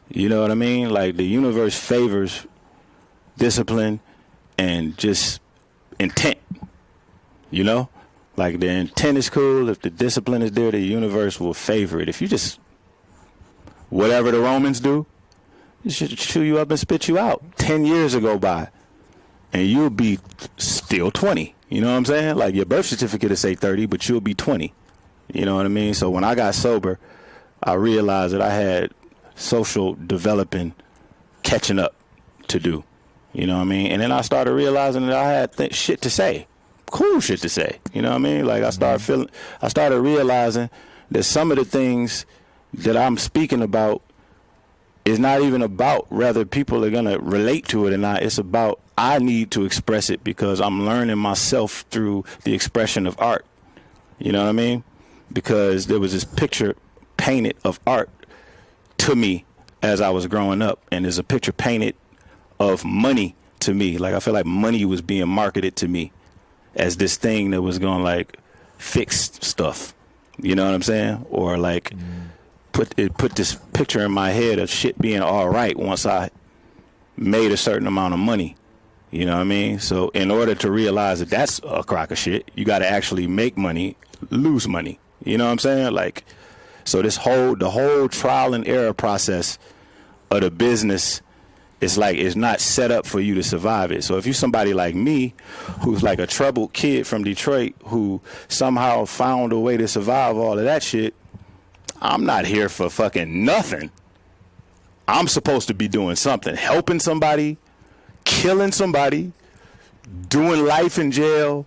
Speaker 6: You know what I mean? Like the universe favors discipline and just intent. You know, like the intent is cool. If the discipline is there, the universe will favor it. If you just whatever the Romans do, it should chew you up and spit you out. 10 years go by, and you'll be still 20. You know what I'm saying? Like your birth certificate will say 30, but you'll be 20. You know what I mean? So when I got sober, I realized that I had social developing, catching up to do. You know what I mean? And then I started realizing that I had shit to say, cool shit to say. You know what I mean? Like I started realizing that some of the things that I'm speaking about is not even about whether people are going to relate to it or not. It's about I need to express it because I'm learning myself through the expression of art. You know what I mean? Because there was this picture painted of art to me as I was growing up, and there's a picture painted of money to me. Like I feel like money was being marketed to me as this thing that was going to like fix stuff. You know what I'm saying? Or like put this picture in my head of shit being all right once I made a certain amount of money. You know what I mean? So in order to realize that that's a crock of shit, you got to actually make money, lose money. You know what I'm saying? Like, so the whole trial and error process of the business is like, it's not set up for you to survive it. So if you're somebody like me, who's like a troubled kid from Detroit, who somehow found a way to survive all of that shit, I'm not here for fucking nothing. I'm supposed to be doing something, helping somebody, killing somebody, doing life in jail,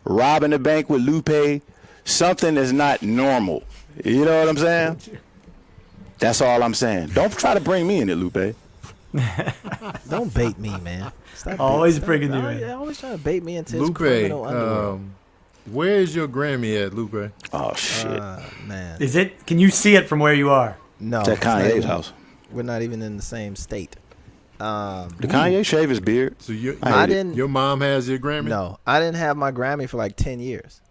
Speaker 6: robbing a bank with Lupe, something that's not normal. You know what I'm saying? That's all I'm saying. Don't try to bring me in it, Lupe.
Speaker 2: Don't bait me, man. Stop
Speaker 3: Always
Speaker 2: baiting-
Speaker 3: bringing
Speaker 2: stop-
Speaker 3: you in.
Speaker 2: Always trying to bait me into his
Speaker 7: Lupe,
Speaker 2: criminal underworld.
Speaker 7: Where is your Grammy at, Lupe?
Speaker 6: Oh shit!
Speaker 2: Man.
Speaker 3: Is it? Can you see it from where you are?
Speaker 2: No.
Speaker 6: It's at
Speaker 2: it's not
Speaker 6: Kanye's
Speaker 2: even-
Speaker 6: house.
Speaker 2: We're not even in the same state.
Speaker 6: Did Kanye shave his beard?
Speaker 7: So
Speaker 2: I didn't.
Speaker 7: your mom has your Grammy?
Speaker 2: No, I didn't have my Grammy for like 10 years.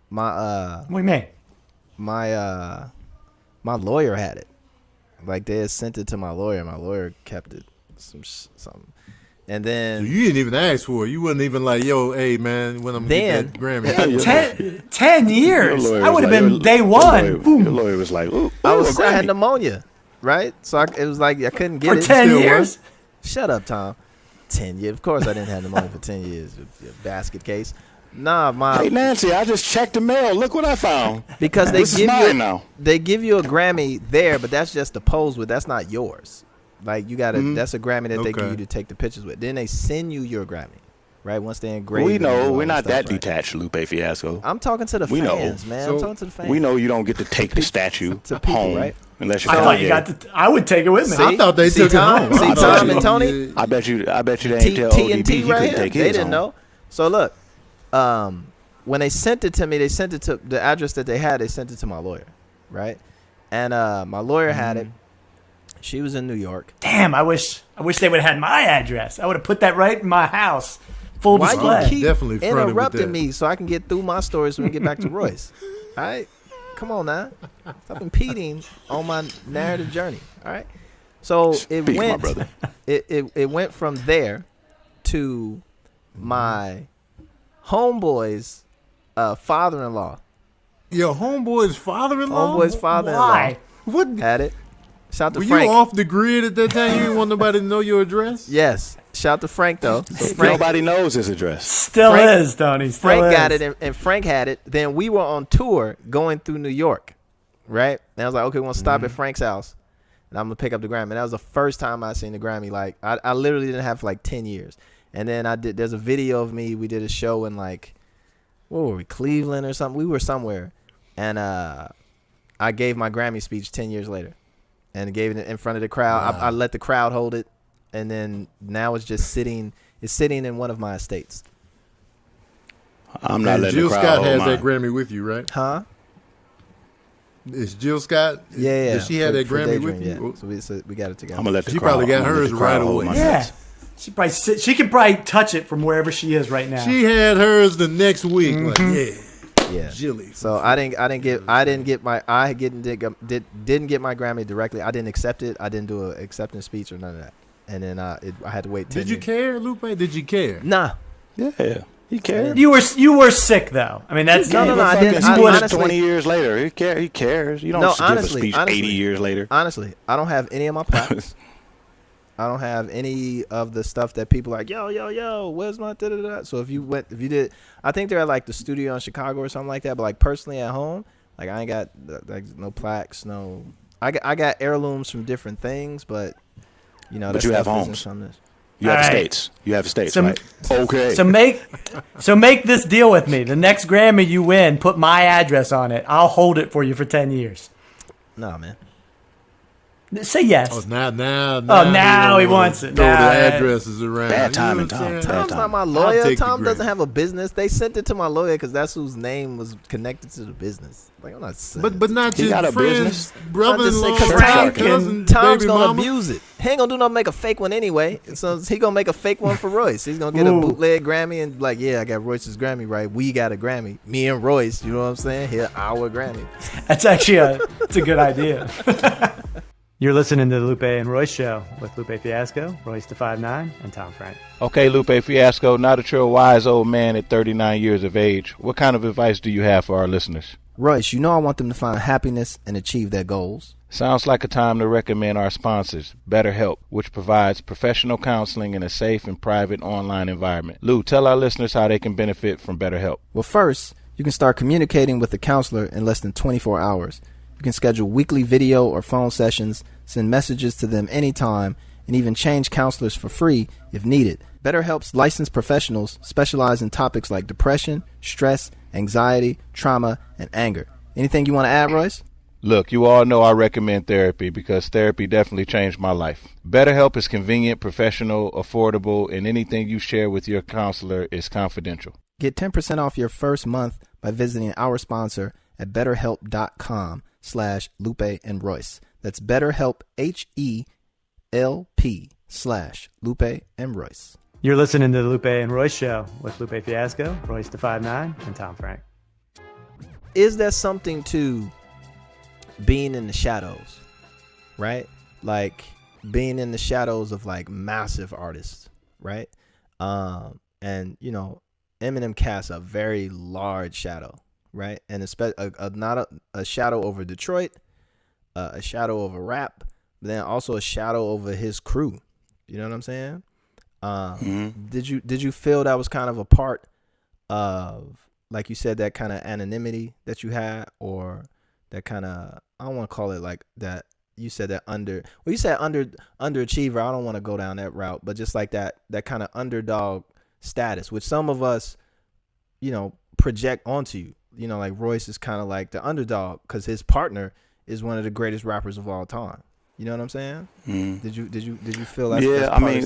Speaker 2: My
Speaker 3: What do you mean?
Speaker 2: my lawyer had it. Like they had sent it to my lawyer. My lawyer kept it. Something. And
Speaker 7: So
Speaker 2: then
Speaker 7: you didn't even ask for it. You wasn't even like, yo, hey, man, when I'm
Speaker 2: Then-
Speaker 7: get that Grammy.
Speaker 3: 10 years.
Speaker 6: Your lawyer
Speaker 3: I
Speaker 6: was
Speaker 3: would have
Speaker 6: like-
Speaker 3: been day one.
Speaker 6: Your
Speaker 3: Boom.
Speaker 6: lawyer was like, ooh,
Speaker 2: I
Speaker 6: ooh, a
Speaker 2: had
Speaker 6: Grammy.
Speaker 2: pneumonia, right? So it was like I couldn't get
Speaker 3: For
Speaker 2: it.
Speaker 3: 10
Speaker 7: Still
Speaker 3: years?
Speaker 2: Shut up, Tom. 10 years. Of course I didn't have pneumonia for 10 years. You basket case. Nah,
Speaker 6: Hey Nancy, I just checked the mail. Look what I found.
Speaker 2: because they
Speaker 6: This is
Speaker 2: give
Speaker 6: mine
Speaker 2: you
Speaker 6: now.
Speaker 2: they give you a Grammy there, but that's just to pose with. That's not yours. Like you gotta. That's a Grammy that they give
Speaker 7: Okay.
Speaker 2: you to take the pictures with. Then they send you your Grammy, right? Once they engrave.
Speaker 6: We
Speaker 2: it and do
Speaker 6: know
Speaker 2: all
Speaker 6: we're
Speaker 2: the
Speaker 6: not
Speaker 2: stuff,
Speaker 6: that
Speaker 2: right?
Speaker 6: detached, Lupe Fiasco.
Speaker 2: I'm talking to the
Speaker 6: We know.
Speaker 2: fans, man.
Speaker 7: So-
Speaker 2: I'm talking to the fans.
Speaker 6: We know you don't get to take the statue
Speaker 2: To people,
Speaker 6: home
Speaker 2: right?
Speaker 6: unless you're
Speaker 3: I thought you
Speaker 6: Kanye.
Speaker 3: got to. I would take it with me.
Speaker 2: See?
Speaker 7: I thought they
Speaker 2: See
Speaker 7: took
Speaker 2: Tom?
Speaker 7: it home.
Speaker 2: See
Speaker 7: I thought
Speaker 2: Tom
Speaker 7: you-
Speaker 2: and Tony?
Speaker 6: I bet you they ain't tell ODB
Speaker 2: TNT
Speaker 6: he
Speaker 2: right
Speaker 6: couldn't
Speaker 2: here.
Speaker 6: take
Speaker 2: They
Speaker 6: his
Speaker 2: didn't
Speaker 6: home.
Speaker 2: know. So look, when they sent it to me, they sent it to the address that they had. They sent it to my lawyer, right? And my lawyer had it. She was in New York.
Speaker 3: Damn, I wish they would have had my address. I would have put that right in my house. Full
Speaker 2: Why
Speaker 3: display.
Speaker 2: you keep
Speaker 7: Definitely fronted with
Speaker 2: interrupting
Speaker 7: that.
Speaker 2: me so I can get through my stories when we get back to Royce? All right, come on now, stop impeding on my narrative journey. All right, so it
Speaker 6: Speak, my
Speaker 2: went.
Speaker 6: brother.
Speaker 2: It went from there to my homeboy's father-in-law.
Speaker 7: Your homeboy's father-in-law?
Speaker 2: Homeboy's father-in-law
Speaker 3: Why?
Speaker 7: What?
Speaker 2: had it. Shout to
Speaker 7: Were
Speaker 2: Frank.
Speaker 7: you off the grid at that time? You didn't want nobody to know your address?
Speaker 2: Yes, shout to Frank though. So Frank,
Speaker 6: Nobody knows his address.
Speaker 3: Still
Speaker 2: Frank-
Speaker 3: is, Tony. Still
Speaker 2: Frank
Speaker 3: is.
Speaker 2: got it, and Frank had it. Then we were on tour going through New York, right? And I was like, okay, we're gonna stop at Frank's house, and I'm gonna pick up the Grammy. And that was the first time I seen the Grammy. Like I literally didn't have for like 10 years. And then I did. There's a video of me. We did a show in like, what were we, Cleveland or something? We were somewhere, and I gave my Grammy speech 10 years later, and gave it in front of the crowd. I let the crowd hold it, and then now it's just sitting. It's sitting in one of my estates.
Speaker 6: I'm not
Speaker 7: And
Speaker 6: letting
Speaker 7: Jill
Speaker 6: the crowd
Speaker 7: Scott
Speaker 6: hold
Speaker 7: has
Speaker 6: mine.
Speaker 7: that Grammy with you, right?
Speaker 2: Huh?
Speaker 7: Is Jill Scott?
Speaker 2: Yeah.
Speaker 7: Does she have
Speaker 2: For-
Speaker 7: that
Speaker 2: for
Speaker 7: Grammy
Speaker 2: Daydream,
Speaker 7: with you?
Speaker 2: Yeah. So we got it together.
Speaker 6: I'm gonna let the
Speaker 7: She
Speaker 6: crowd.
Speaker 7: probably got
Speaker 6: I'm gonna let
Speaker 7: hers
Speaker 6: the crowd
Speaker 7: right
Speaker 6: hold
Speaker 7: away.
Speaker 6: my
Speaker 3: Yeah.
Speaker 6: nuts.
Speaker 3: She could probably touch it from wherever she is right now.
Speaker 7: She had hers the next week. Like,
Speaker 2: Yeah.
Speaker 7: Jilly.
Speaker 2: So I didn't get my Grammy directly. I didn't accept it. I didn't do an acceptance speech or none of that. And then I had to wait 10
Speaker 7: Did you
Speaker 2: years.
Speaker 7: care, Lupe? Did you care?
Speaker 2: Nah.
Speaker 6: Yeah, he cared.
Speaker 3: You were sick though. I mean that's
Speaker 2: No, I
Speaker 6: Fucking
Speaker 2: didn't.
Speaker 6: speech
Speaker 2: Honestly-
Speaker 6: 20 years later, he cares. You don't
Speaker 2: No,
Speaker 6: give
Speaker 2: honestly,
Speaker 6: a speech
Speaker 2: honestly.
Speaker 6: 80 years later.
Speaker 2: Honestly, I don't have any of my plaques. I don't have any of the stuff that people are like, yo, where's my da-da-da? So if you did, I think they're at like the studio in Chicago or something like that. But like personally at home, like I ain't got like no plaques, no. I got heirlooms from different things, but you know.
Speaker 6: But
Speaker 2: that
Speaker 6: you have
Speaker 2: stuff isn't
Speaker 6: homes.
Speaker 2: something that's-
Speaker 6: You have
Speaker 3: All right.
Speaker 6: estates. You have estates,
Speaker 3: So-
Speaker 6: right? Okay.
Speaker 3: So make this deal with me. The next Grammy you win, put my address on it. I'll hold it for you for 10 years.
Speaker 2: No, man.
Speaker 3: Say yes.
Speaker 7: Oh, now
Speaker 3: he wants it.
Speaker 7: Throw
Speaker 3: Now-
Speaker 7: the addresses around.
Speaker 6: Bad
Speaker 7: You know
Speaker 6: timing,
Speaker 7: what I'm
Speaker 6: Tom.
Speaker 7: saying?
Speaker 6: Bad
Speaker 2: Tom's
Speaker 6: time.
Speaker 2: not my
Speaker 7: I'll
Speaker 2: lawyer.
Speaker 7: take the
Speaker 2: Tom doesn't
Speaker 7: Grammy.
Speaker 2: have a business. They sent it to my lawyer because that's whose name was connected to the business. Like I'm not saying.
Speaker 7: But not
Speaker 6: He
Speaker 7: your
Speaker 6: got a
Speaker 7: friend's
Speaker 6: business.
Speaker 7: brother-in-law,
Speaker 2: Because
Speaker 3: Frank
Speaker 7: cousin,
Speaker 2: Tom's
Speaker 7: baby
Speaker 2: gonna
Speaker 7: mama.
Speaker 2: abuse it. He ain't gonna do nothing make a fake one anyway. So he gonna make a fake one for Royce. He's gonna get
Speaker 3: Ooh.
Speaker 2: a bootleg Grammy and like, yeah, I got Royce's Grammy, right? We got a Grammy. Me and Royce, you know what I'm saying? Here, our Grammy.
Speaker 3: That's actually it's a good idea. You're listening to the Lupe and Royce Show with Lupe Fiasco, Royce the 5'9", and Tom Frank.
Speaker 6: Okay, Lupe Fiasco, now that you're a wise old man at 39 years of age, what kind of advice do you have for our listeners?
Speaker 2: Royce, you know I want them to find happiness and achieve their goals.
Speaker 6: Sounds like a time to recommend our sponsors, BetterHelp, which provides professional counseling in a safe and private online environment. Lou, tell our listeners how they can benefit from BetterHelp.
Speaker 2: Well, first, you can start communicating with the counselor in less than 24 hours. You can schedule weekly video or phone sessions, send messages to them anytime, and even change counselors for free if needed. BetterHelp's licensed professionals specialize in topics like depression, stress, anxiety, trauma, and anger. Anything you want to add, Royce?
Speaker 6: Look, you all know I recommend therapy because therapy definitely changed my life. BetterHelp is convenient, professional, affordable, and anything you share with your counselor is confidential.
Speaker 2: Get 10% off your first month by visiting our sponsor at betterhelp.com/Lupe and Royce. That's BetterHelp, HELP/Lupe and Royce.
Speaker 3: You're listening to the Lupe and Royce Show with Lupe Fiasco, Royce the 5'9", and Tom Frank.
Speaker 2: Is there something to being in the shadows, right? Like being in the shadows of like massive artists, right? And you know, Eminem casts a very large shadow, right? And especially not a shadow over Detroit, a shadow over rap, but then also a shadow over his crew. You know what I'm saying? Did you feel that was kind of a part of, like you said, that kind of anonymity that you had, or that kind of, I don't want to call it like that. You said that underachiever. I don't want to go down that route, but just like that kind of underdog status, which some of us, you know, project onto you. You know, like Royce is kind of like the underdog because his partner is one of the greatest rappers of all time. You know what I'm saying? Did you feel that?
Speaker 6: Yeah, I mean,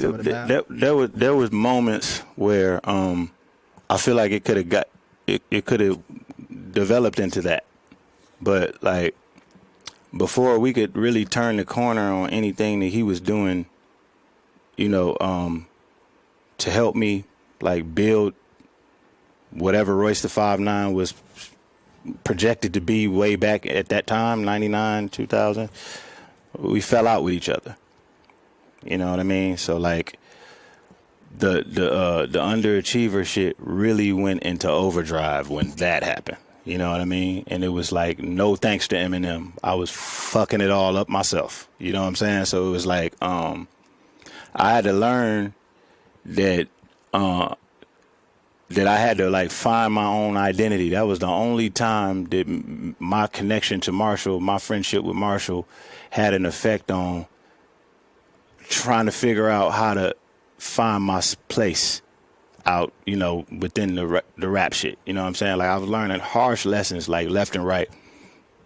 Speaker 6: there was moments where I feel like it could have developed into that, but like before we could really turn the corner on anything that he was doing, you know, to help me like build whatever Royce the 5'9" was projected to be way back at that time, 99, 2000, we fell out with each other. You know what I mean? So like the underachiever shit really went into overdrive when that happened. You know what I mean? And it was like, no thanks to Eminem. I was fucking it all up myself. You know what I'm saying? So it was like, I had to learn that that I had to like find my own identity. That was the only time that my connection to Marshall, my friendship with Marshall, had an effect on trying to figure out how to find my place out, you know, within the rap shit. You know what I'm saying? Like I was learning harsh lessons, like left and right.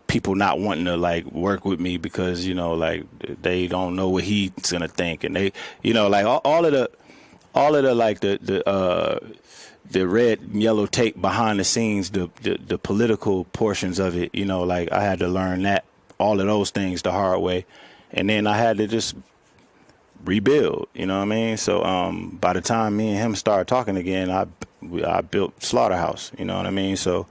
Speaker 6: People not wanting to like work with me because, you know, like they don't know what he's gonna think, and they, you know, like all of the like the red and yellow tape behind the scenes, the political portions of it, you know, like I had to learn that, all of those things the hard way. And then I had to just rebuild, you know what I mean? So by the time me and him started talking again, I built Slaughterhouse, you know what I mean? So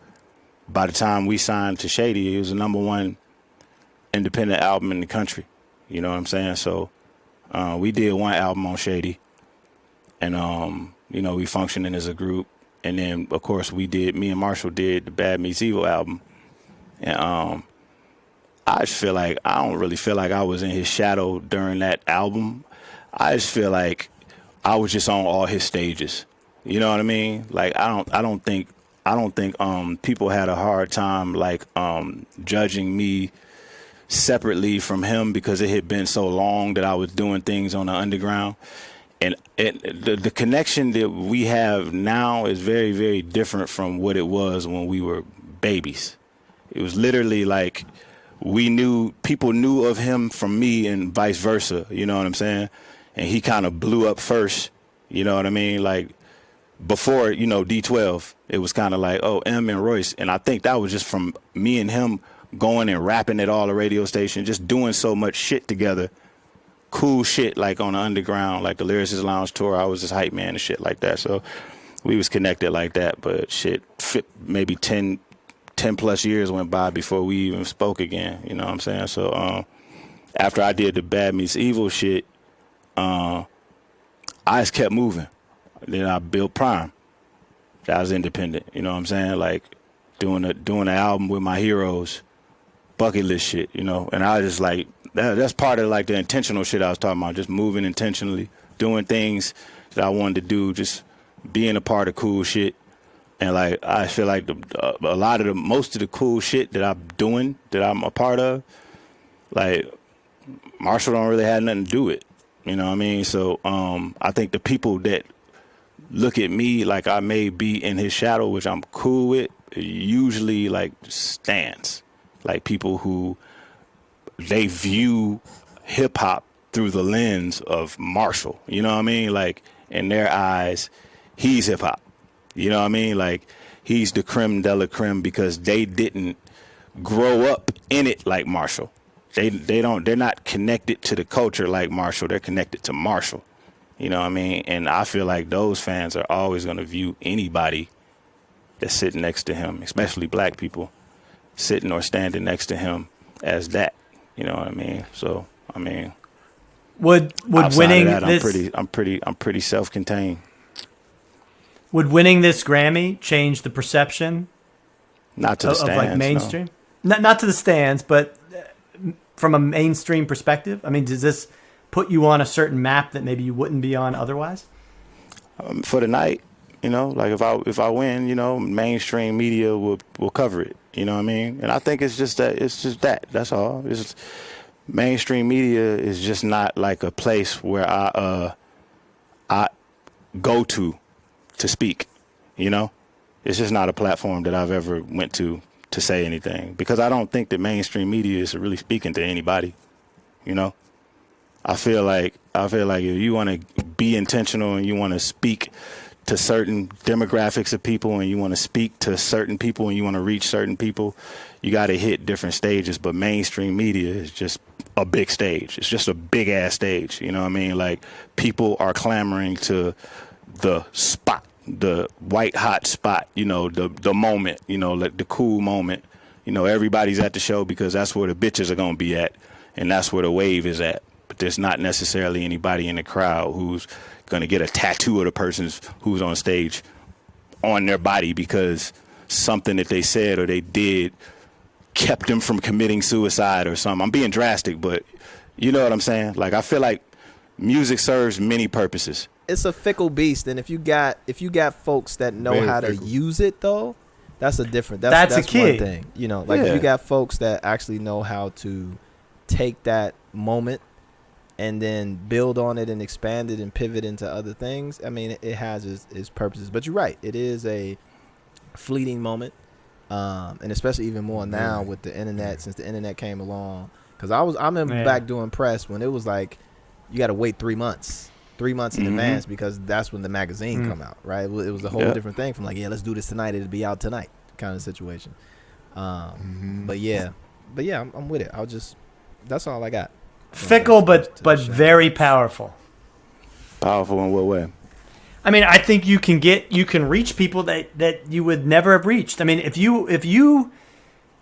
Speaker 6: by the time we signed to Shady, it was the #1 independent album in the country, you know what I'm saying? So we did one album on Shady, and you know, we functioning as a group. And then, of course, me and Marshall did the Bad Meets Evil album. And I just feel like, I don't really feel like I was in his shadow during that album. I just feel like I was just on all his stages. You know what I mean? Like, I don't think people had a hard time, like, judging me separately from him because it had been so long that I was doing things on the underground. And the connection that we have now is very, very different from what it was when we were babies. It was literally like people knew of him from me and vice versa. You know what I'm saying? And he kind of blew up first. You know what I mean? Like before, you know, D12, it was kind of like, oh, M and Royce. And I think that was just from me and him going and rapping at all the radio stations, just doing so much shit together. Cool shit, like on the underground, like the Lyricist Lounge tour. I was just hype man and shit like that. So we was connected like that. But shit, maybe 10 plus years went by before we even spoke again. You know what I'm saying? So after I did the Bad Meets Evil shit, I just kept moving. Then I built Prime. I was independent. You know what I'm saying? Like doing an album with my heroes, bucket list shit. You know, and I just like. That's part of like the intentional shit I was talking about, just moving intentionally, doing things that I wanted to do, just being a part of cool shit. And like, I feel like most of the cool shit that I'm doing, that I'm a part of, like Marshall don't really have nothing to do with it. You know what I mean? So I think the people that look at me like I may be in his shadow, which I'm cool with, usually like stands, like people who, they view hip hop through the lens of Marshall. You know what I mean? Like in their eyes, he's hip hop. You know what I mean? Like, he's the creme de la creme because they didn't grow up in it like Marshall. They're not connected to the culture like Marshall. They're connected to Marshall. You know what I mean? And I feel like those fans are always going to view anybody that's sitting next to him, especially black people, sitting or standing next to him as that. You know what I mean? So, I mean,
Speaker 3: would winning
Speaker 6: that,
Speaker 3: this
Speaker 6: I'm pretty self-contained.
Speaker 3: Would winning this Grammy change the perception
Speaker 6: Not to the stands,
Speaker 3: of like mainstream? No. Not to the stands, but from a mainstream perspective. I mean, does this put you on a certain map that maybe you wouldn't be on otherwise?
Speaker 6: For the night, you know, like if I win, you know, mainstream media will cover it. You know what I mean? And I think it's just that. That's all. It's just, mainstream media is just not like a place where I go to speak. You know, it's just not a platform that I've ever went to say anything, because I don't think that mainstream media is really speaking to anybody. You know, I feel like if you want to be intentional and you want to speak to certain demographics of people and you want to speak to certain people and you want to reach certain people, you got to hit different stages. But mainstream media is just a big stage. It's just a big ass stage. You know what I mean? Like, people are clamoring to the spot, the white hot spot, you know, the moment, you know, like the cool moment. You know, everybody's at the show because that's where the bitches are going to be at, and that's where the wave is at. But there's not necessarily anybody in the crowd who's going to get a tattoo of the person who's on stage on their body because something that they said or they did kept them from committing suicide or something. I'm being drastic, but you know what I'm saying? Like, I feel like music serves many purposes.
Speaker 2: It's a fickle beast, and if you got folks that know
Speaker 7: Very
Speaker 2: how
Speaker 7: fickle.
Speaker 2: to use it, though, that's a different.
Speaker 3: That's a key.
Speaker 2: One thing, you know. Like,
Speaker 6: Yeah.
Speaker 2: if you got folks that actually know how to take that moment and then build on it and expand it and pivot into other things. I mean, it has its purposes. But you're right, it is a fleeting moment, and especially even more now with the internet, since the internet came along. Because I remember back doing press when it was like you got to wait 3 months. 3 months in advance, because that's when the magazine come out, right? It was a whole different thing from like, yeah, let's do this tonight, it'll be out tonight kind of situation. But yeah, I'm with it. That's all I got.
Speaker 3: Fickle, but very powerful.
Speaker 6: Powerful in what way?
Speaker 3: I mean, I think you can reach people that you would never have reached. I mean, if you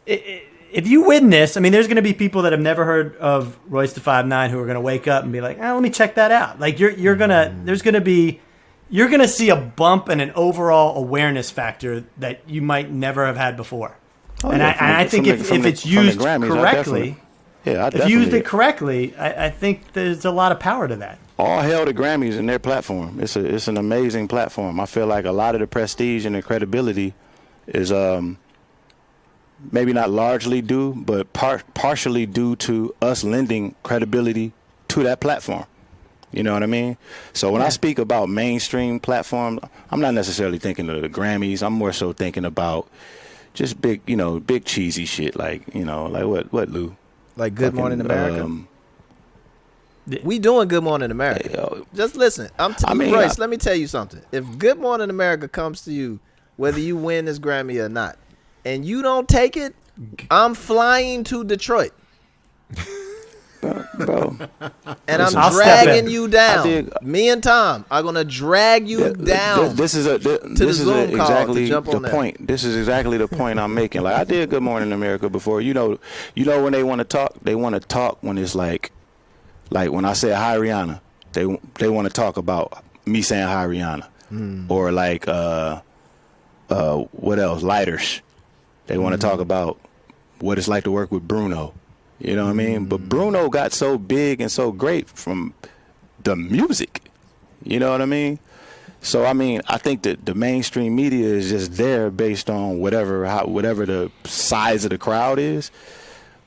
Speaker 3: win this, I mean, there's going to be people that have never heard of Royce the 5'9" who are going to wake up and be like, let me check that out. Like, you're going to see a bump and an overall awareness factor that you might never have had before. I think if it's used correctly, if you used it correctly, I think there's a lot of power to that.
Speaker 6: All hail the Grammys and their platform. It's an amazing platform. I feel like a lot of the prestige and the credibility is maybe not largely due, but partially due to us lending credibility to that platform. You know what I mean? So when I speak about mainstream platforms, I'm not necessarily thinking of the Grammys. I'm more so thinking about just big cheesy shit, like what, Lou?
Speaker 2: Like Good Morning America. We doing Good Morning America. Just listen. Royce, let me tell you something. If Good Morning America comes to you, whether you win this Grammy or not, and you don't take it, I'm flying to Detroit.
Speaker 6: Bro.
Speaker 2: And I'm dragging you down. Me and Tom are gonna drag you down.
Speaker 6: This is exactly the point. This is exactly the point I'm making. Like, I did Good Morning America before. You know when they want to talk when it's like when I say hi Rihanna, they want to talk about me saying hi Rihanna, or like what else? Lighters. They want to talk about what it's like to work with Bruno. You know what I mean? But Bruno got so big and so great from the music. You know what I mean? So, I mean, I think that the mainstream media is just there based on whatever the size of the crowd is.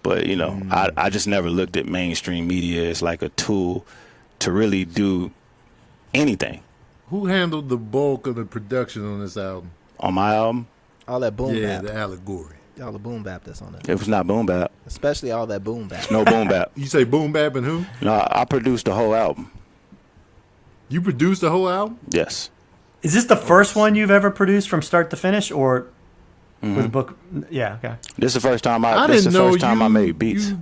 Speaker 6: But, you know, I just never looked at mainstream media as like a tool to really do anything.
Speaker 7: Who handled the bulk of the production on this album?
Speaker 6: On my album?
Speaker 2: All that boom
Speaker 7: Yeah,
Speaker 2: bap.
Speaker 7: the allegory.
Speaker 2: All the boom bap that's on it.
Speaker 6: It was not boom bap.
Speaker 2: Especially all that boom bap.
Speaker 6: No boom bap.
Speaker 7: You say boom bap and who?
Speaker 6: No, I produced the whole album.
Speaker 7: You produced the whole album?
Speaker 6: Yes.
Speaker 3: Is this the first one you've ever produced from start to finish, or with a book? Yeah, okay.
Speaker 6: This is the first time
Speaker 7: I
Speaker 6: this is
Speaker 7: didn't
Speaker 6: the
Speaker 7: know
Speaker 6: first time I made beats.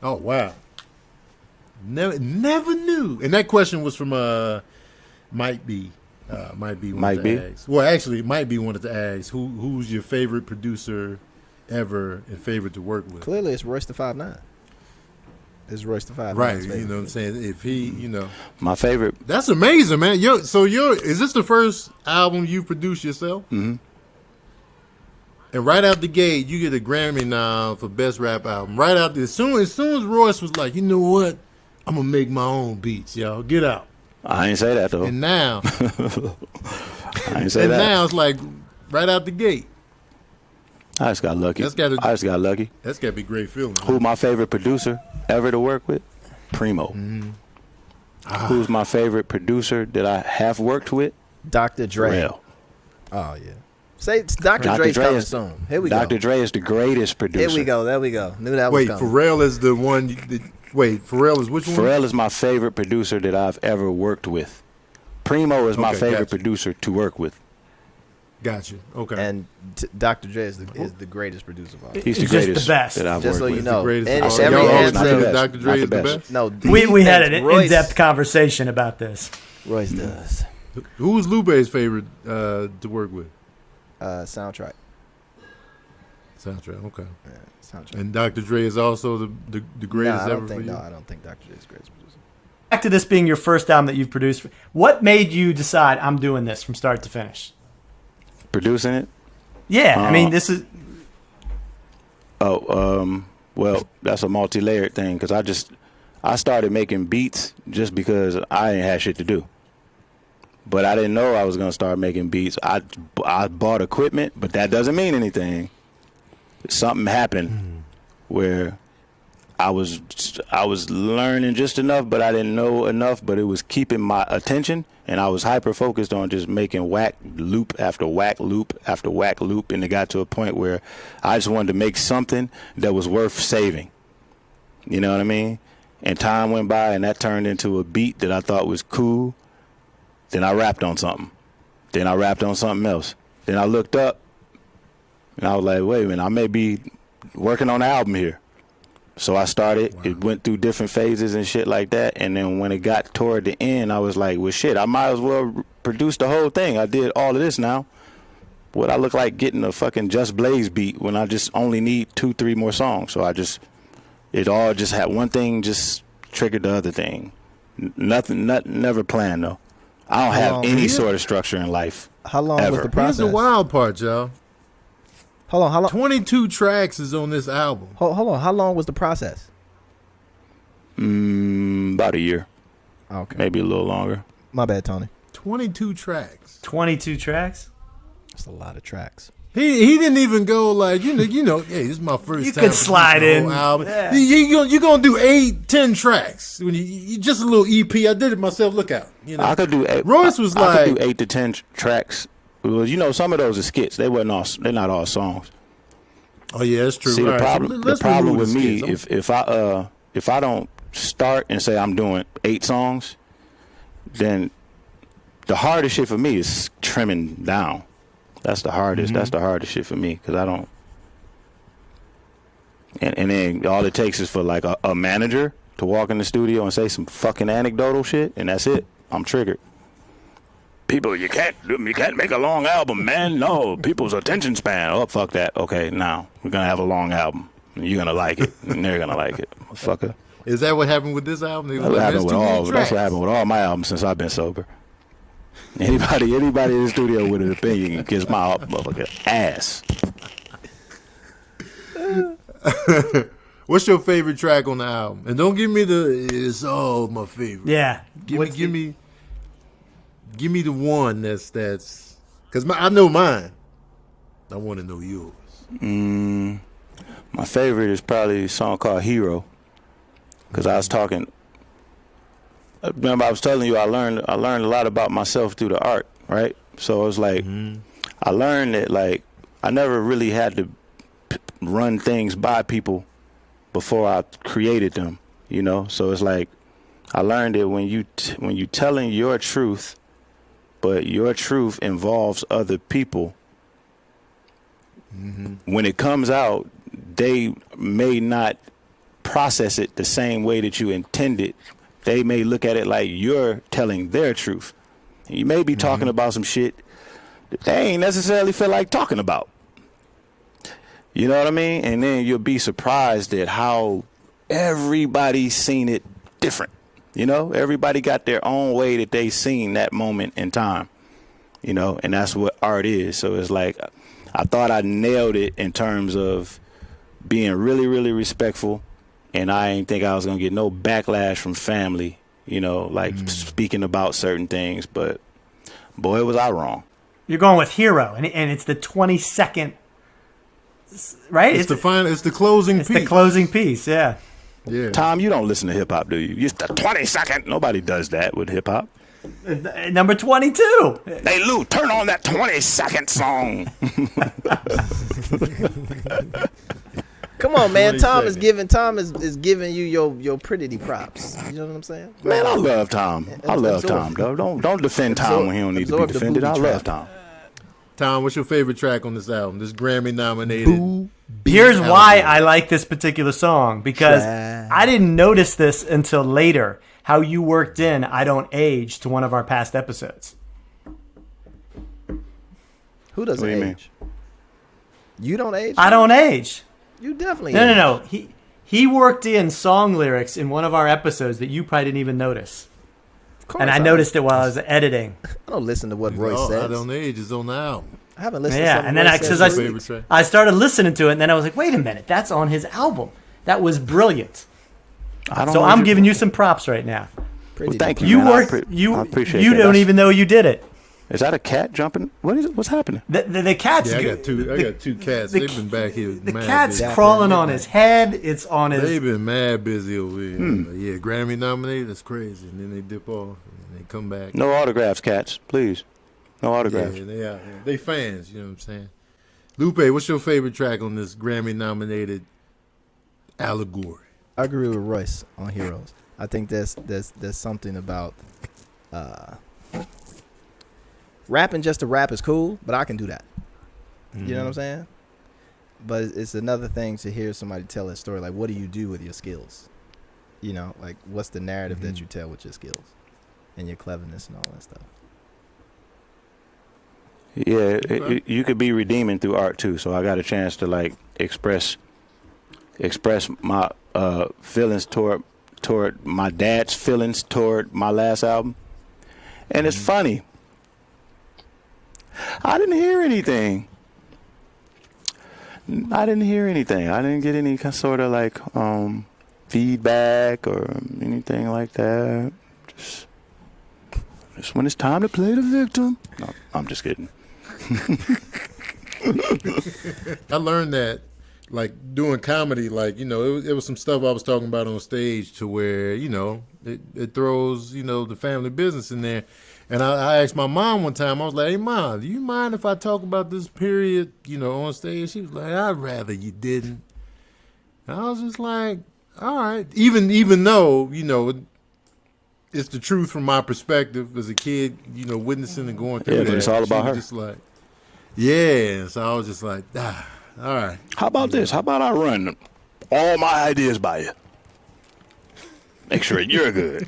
Speaker 7: Oh wow. Never knew. And that question was from might be wanted to ask. Well, actually, might be wanted to ask who's your favorite producer ever and favorite to work with.
Speaker 2: Clearly, it's Royce the 5'9". It's Royce the 5'9".
Speaker 7: Right, you know what I'm saying? If he,
Speaker 6: My favorite.
Speaker 7: that's amazing, man. Is this the first album you produced yourself?
Speaker 6: Mm-hmm.
Speaker 7: And right out the gate, you get a Grammy now for Best Rap Album. Right out there, as soon as Royce was like, you know what, I'm gonna make my own beats, y'all. Get out.
Speaker 6: I ain't say that though.
Speaker 7: And now,
Speaker 6: I ain't say that.
Speaker 7: now it's like right out the gate.
Speaker 6: I just got lucky. I just got lucky.
Speaker 7: That's gotta be a great feeling.
Speaker 6: Who my favorite producer ever to work with? Primo. Who's my favorite producer that I have worked with?
Speaker 2: Dr. Dre.
Speaker 6: Pharrell.
Speaker 2: Oh yeah. Say it's Dr. Dre's coming soon. Here we go.
Speaker 6: Dr. Dre is the greatest producer.
Speaker 2: Here we go. There we go. Knew that
Speaker 7: Wait,
Speaker 2: was coming.
Speaker 7: Pharrell is the one. Pharrell is which one?
Speaker 6: Pharrell is my favorite producer that I've ever worked with. Primo is my favorite producer to work with.
Speaker 7: Gotcha. Okay.
Speaker 2: And Dr. Dre is the greatest producer of all time.
Speaker 6: He's the
Speaker 3: He's
Speaker 6: greatest
Speaker 3: just the best.
Speaker 6: that I've
Speaker 2: Just
Speaker 6: worked
Speaker 2: so you
Speaker 6: with.
Speaker 2: know.
Speaker 7: greatest
Speaker 2: And
Speaker 7: of all.
Speaker 2: every
Speaker 7: Y'all always
Speaker 2: answer-
Speaker 7: think Dr. Dre
Speaker 6: Not
Speaker 7: is
Speaker 6: the
Speaker 7: the
Speaker 6: best.
Speaker 7: best.
Speaker 2: No,
Speaker 3: We had an
Speaker 2: Royce-
Speaker 3: in-depth conversation about this.
Speaker 2: Royce does.
Speaker 7: Who was Lupe's favorite to work with?
Speaker 2: Soundtrack.
Speaker 7: Soundtrack. Okay.
Speaker 2: Yeah, soundtrack.
Speaker 7: And Dr. Dre is also the greatest
Speaker 2: I
Speaker 7: ever
Speaker 2: don't think.
Speaker 7: for you.
Speaker 2: No, I don't think Dr. Dre is the greatest producer.
Speaker 3: Back to this being your first album that you've produced. What made you decide I'm doing this from start to finish?
Speaker 6: Producing it?
Speaker 3: Yeah, I mean, this is.
Speaker 6: Well, that's a multi-layered thing because I started making beats just because I didn't have shit to do. But I didn't know I was gonna start making beats. I bought equipment, but that doesn't mean anything. Something happened where I was learning just enough, but I didn't know enough. But it was keeping my attention, and I was hyper focused on just making whack loop after whack loop after whack loop, and it got to a point where I just wanted to make something that was worth saving. You know what I mean? And time went by, and that turned into a beat that I thought was cool. Then I rapped on something. Then I rapped on something else. Then I looked up, and I was like, wait a minute, I may be working on an album here. So I started. Wow. It went through different phases and shit like that. And then when it got toward the end, I was like, well, shit, I might as well produce the whole thing. I did all of this now. What I look like getting a fucking Just Blaze beat when I just only need 2-3 more songs. So it all just had one thing just triggered the other thing. Nothing, never planned though. I don't have any sort of structure in life.
Speaker 2: How long
Speaker 6: ever.
Speaker 2: was the process?
Speaker 7: Here's the wild part, y'all.
Speaker 2: Hold on, how long?
Speaker 7: 22 tracks is on this album.
Speaker 2: Hold on, how long was the process?
Speaker 6: About a year.
Speaker 2: Okay.
Speaker 6: Maybe a little longer.
Speaker 2: My bad, Tony.
Speaker 7: 22 tracks.
Speaker 3: 22 tracks?
Speaker 2: That's a lot of tracks.
Speaker 7: He didn't even go like, hey, this is my first
Speaker 3: You
Speaker 7: time.
Speaker 3: could slide in.
Speaker 7: Album.
Speaker 3: Yeah.
Speaker 7: You're going to do 8-10 tracks. When you just a little EP. I did it myself. Look out. You know.
Speaker 6: I could do 8.
Speaker 7: Royce was
Speaker 6: I could do 8 to 10 tracks. Well, some of those are skits. They're not all songs.
Speaker 7: Oh yeah, that's true.
Speaker 6: See, the problem with me,
Speaker 7: skits.
Speaker 6: if I don't start and say I'm doing 8 songs, then the hardest shit for me is trimming down. That's the hardest. Mm-hmm. That's the hardest shit for me because I don't. And then all it takes is for like a manager to walk in the studio and say some fucking anecdotal shit, and that's it. I'm triggered. People, you can't make a long album, man. No, people's attention span. Oh, fuck that. Okay, now we're gonna have a long album. And you're gonna like it, and they're gonna like it, motherfucker.
Speaker 7: Is that what happened with this album?
Speaker 6: That's what happened with all my albums since I've been sober. Anybody in the studio with an opinion gets my motherfucking ass.
Speaker 7: What's your favorite track on the album? And don't give me it's all my favorite.
Speaker 3: Yeah.
Speaker 7: Give me the one that's because I know mine. I want to know yours.
Speaker 6: My favorite is probably a song called Hero. Because I was talking. Remember, I was telling you I learned a lot about myself through the art, right? So it was like I learned that like I never really had to run things by people before I created them, So it's like I learned that when you telling your truth but your truth involves other people. When it comes out, they may not process it the same way that you intended. They may look at it like you're telling their truth. You may be talking about some shit that they ain't necessarily feel like talking about. You know what I mean? And then you'll be surprised at how everybody's seen it different. You know, everybody got their own way that they seen that moment in time. You know, and that's what art is. So it's like, I thought I nailed it in terms of being really, really respectful. And I ain't think I was going to get no backlash from family, you know, like speaking about certain things. But boy, was I wrong.
Speaker 3: You're going with Hero, and it's the 22nd, right?
Speaker 7: It's the closing piece.
Speaker 3: It's the closing piece, yeah.
Speaker 7: Yeah.
Speaker 6: Tom, you don't listen to hip hop, do you? It's the 22nd. Nobody does that with hip hop.
Speaker 3: Number 22.
Speaker 6: Hey, Lou, turn on that 22nd song.
Speaker 2: Come on, man.
Speaker 7: 20
Speaker 2: Tom is
Speaker 7: seconds.
Speaker 2: giving you your pretty props. You know what I'm saying?
Speaker 6: Man, I love Tom. I love Tom, though. Don't defend Tom when he don't need to be defended. I love Tom.
Speaker 7: Tom, what's your favorite track on this album? This Grammy nominated.
Speaker 3: Here's why I like this particular song, because I didn't notice this until later, how you worked in I Don't Age to one of our past episodes.
Speaker 2: Who doesn't
Speaker 6: What do you
Speaker 2: age? You don't age?
Speaker 3: I Don't Age.
Speaker 2: You definitely
Speaker 3: No. He worked in song lyrics in one of our episodes that you probably didn't even notice.
Speaker 2: Of course
Speaker 3: And I noticed it while I was editing.
Speaker 2: I don't listen to what Royce says.
Speaker 7: I Don't Age is on the album.
Speaker 2: I haven't listened to
Speaker 3: Yeah,
Speaker 2: something
Speaker 3: and then
Speaker 2: Royce says
Speaker 3: because
Speaker 2: in weeks.
Speaker 3: I started listening to it, and then I was like, wait a minute, that's on his album. That was brilliant. So I'm giving you some props right now.
Speaker 2: Pretty
Speaker 6: Thank you.
Speaker 3: You
Speaker 6: man.
Speaker 3: worked.
Speaker 6: I
Speaker 3: You
Speaker 6: appreciate
Speaker 3: you
Speaker 6: that.
Speaker 3: don't even know you did it.
Speaker 6: Is that a cat jumping? What is it? What's happening?
Speaker 3: The cat's.
Speaker 7: Yeah, I got two cats. They've been back here.
Speaker 3: The
Speaker 7: mad
Speaker 3: cat's
Speaker 7: busy.
Speaker 3: crawling on his head. It's on his.
Speaker 7: They've been mad busy over here. Yeah, Grammy nominated. That's crazy. And then they dip off and they come back.
Speaker 6: No autographs, cats, please. No autographs.
Speaker 7: Yeah, they out here. They fans. You know what I'm saying? Lupe, what's your favorite track on this Grammy nominated Allegory?
Speaker 2: I agree with Royce on Heroes. I think there's something about rapping just to rap is cool, but I can do that. You know what I'm saying? But it's another thing to hear somebody tell a story. Like, what do you do with your skills? You know, like, what's the narrative that you tell with your skills and your cleverness and all that stuff?
Speaker 6: Yeah, you could be redeeming through art too. So I got a chance to like express my feelings toward my dad's feelings toward my last album, and it's funny. I didn't hear anything. I didn't get any sort of like feedback or anything like that. Just when it's time to play the victim. No, I'm just kidding.
Speaker 7: I learned that, like, doing comedy, like, you know, it was some stuff I was talking about on stage to where, you know, it throws, you know, the family business in there. And I asked my mom one time, I was like, hey, Mom, do you mind if I talk about this period, you know, on stage? She was like, I'd rather you didn't. And I was just like, all right. Even though, you know, it's the truth from my perspective as a kid, you know, witnessing and going through
Speaker 6: Yeah,
Speaker 7: that.
Speaker 6: but it's all about her.
Speaker 7: Just like, yeah. So I was just like, all right.
Speaker 6: How about this? How about I run all my ideas by you? Make sure you're good.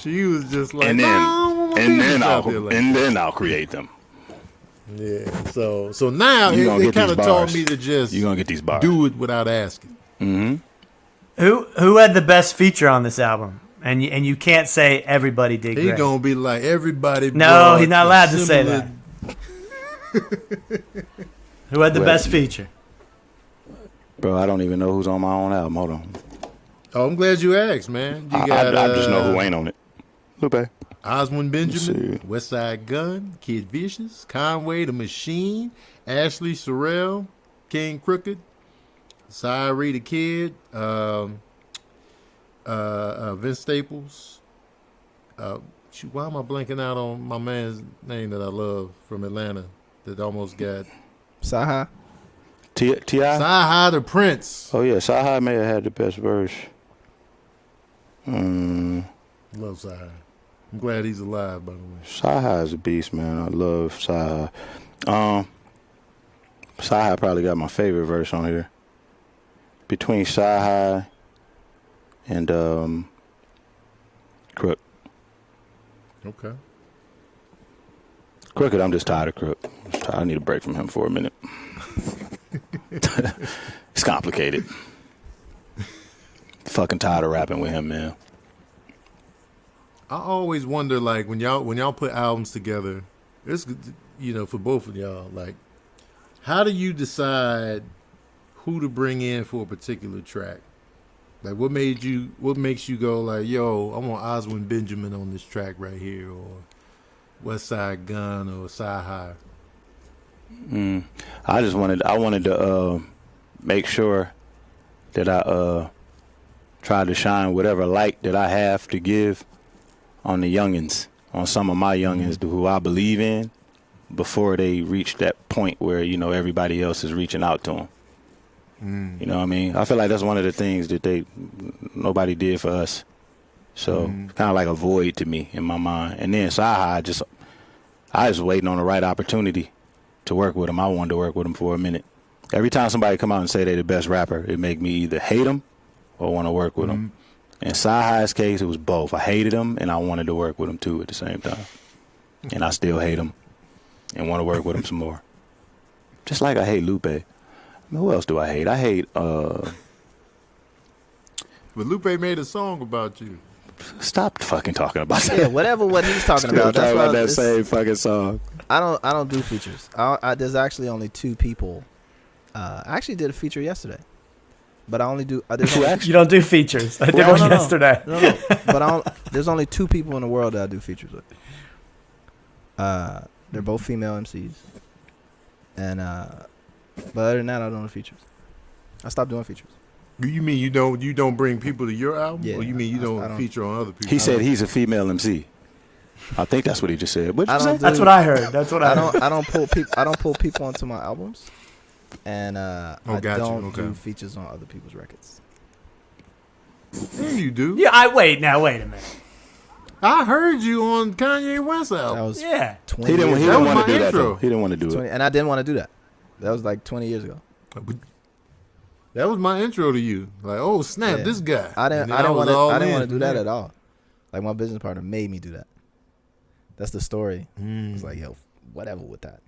Speaker 7: She was just like,
Speaker 6: and then I'll
Speaker 7: that.
Speaker 6: create them.
Speaker 7: Yeah. So now
Speaker 6: You gonna
Speaker 7: it
Speaker 6: get
Speaker 7: kind
Speaker 6: these
Speaker 7: of taught
Speaker 6: bars.
Speaker 7: me to just
Speaker 6: You're gonna get these bars.
Speaker 7: do it without asking.
Speaker 3: Who had the best feature on this album? And you can't say everybody did
Speaker 7: He
Speaker 3: great.
Speaker 7: gonna be like everybody.
Speaker 3: No,
Speaker 7: brought
Speaker 3: he's not
Speaker 7: the
Speaker 3: allowed to say
Speaker 7: similar-
Speaker 3: that. Who had the
Speaker 6: Well,
Speaker 3: best feature?
Speaker 6: Bro, I don't even know who's on my own album. Hold on.
Speaker 7: Oh, I'm glad you asked, man. You got
Speaker 6: I just know who ain't on it. Lupe.
Speaker 7: Oswald Benjamin,
Speaker 6: see.
Speaker 7: Westside Gun, Kid Vicious, Conway the Machine, Ashley Sorrell, King Crooked, Cyree the Kid, Vince Staples. Shoot, why am I blanking out on my man's name that I love from Atlanta that almost got
Speaker 2: Saha?
Speaker 6: T.I.?
Speaker 7: Saha the Prince.
Speaker 6: Oh, yeah. Saha may have had the best verse.
Speaker 7: Love Saha. I'm glad he's alive, by the way.
Speaker 6: Sci-Hi is a beast, man. I love Sci-Hi. Sci-Hi probably got my favorite verse on here. Between Sci-Hi and Crook.
Speaker 7: Okay.
Speaker 6: Crooked, I'm just tired of Crook. I need a break from him for a minute. It's complicated. Fucking tired of rapping with him, man.
Speaker 7: I always wonder, like, when y'all put albums together, it's, for both of y'all, like, how do you decide who to bring in for a particular track? Like, what makes you go like, yo, I want Oswald Benjamin on this track right here, or West Side Gun, or Sci-Hi?
Speaker 6: I wanted to make sure that I tried to shine whatever light that I have to give on the youngins, on some of my youngins who I believe in, before they reach that point where, everybody else is reaching out to them. You know what I mean? I feel like that's one of the things that nobody did for us. So kind of like a void to me in my mind. And then Sci-Hi, I was waiting on the right opportunity to work with him. I wanted to work with him for a minute. Every time somebody come out and say they're the best rapper, it make me either hate them or want to work with them. In Sci-Hi's case, it was both. I hated him and I wanted to work with him too at the same time. And I still hate him and want to work with him some more. Just like I hate Lupe. Who else do I hate? I hate,
Speaker 7: But Lupe made a song about you.
Speaker 6: Stop fucking talking about that.
Speaker 2: Yeah, what he's talking
Speaker 6: Still
Speaker 2: about. That's
Speaker 6: talking
Speaker 2: why
Speaker 6: about that same fucking song.
Speaker 2: I don't do features. There's actually only 2 people. I actually did a feature yesterday, but I only do.
Speaker 3: You don't do features. I did one yesterday.
Speaker 2: No. But there's only 2 people in the world that I do features with. They're both female MCs, and but other than that, I don't do features. I stopped doing features.
Speaker 7: You mean you don't bring people to your album,
Speaker 2: Yeah,
Speaker 7: or you mean you don't feature on other people?
Speaker 6: He said he's a female MC. I think that's what he just said. What'd you say?
Speaker 3: That's what I heard. That's what I heard.
Speaker 2: I don't pull people onto my albums, and I don't do features on other people's records.
Speaker 7: Yeah, you do.
Speaker 3: Yeah, wait a minute.
Speaker 7: I heard you on Kanye West album.
Speaker 2: That was 20
Speaker 6: He didn't
Speaker 2: years ago.
Speaker 6: want to do that,
Speaker 7: intro.
Speaker 6: though. He didn't want to do it.
Speaker 2: And I didn't want to do that. That was like 20 years ago.
Speaker 7: That was my intro to you. Like, oh snap,
Speaker 2: Yeah.
Speaker 7: this guy.
Speaker 2: I didn't want to do that at all. Like, my business partner made me do that. That's the story. It's like, yo, whatever with that.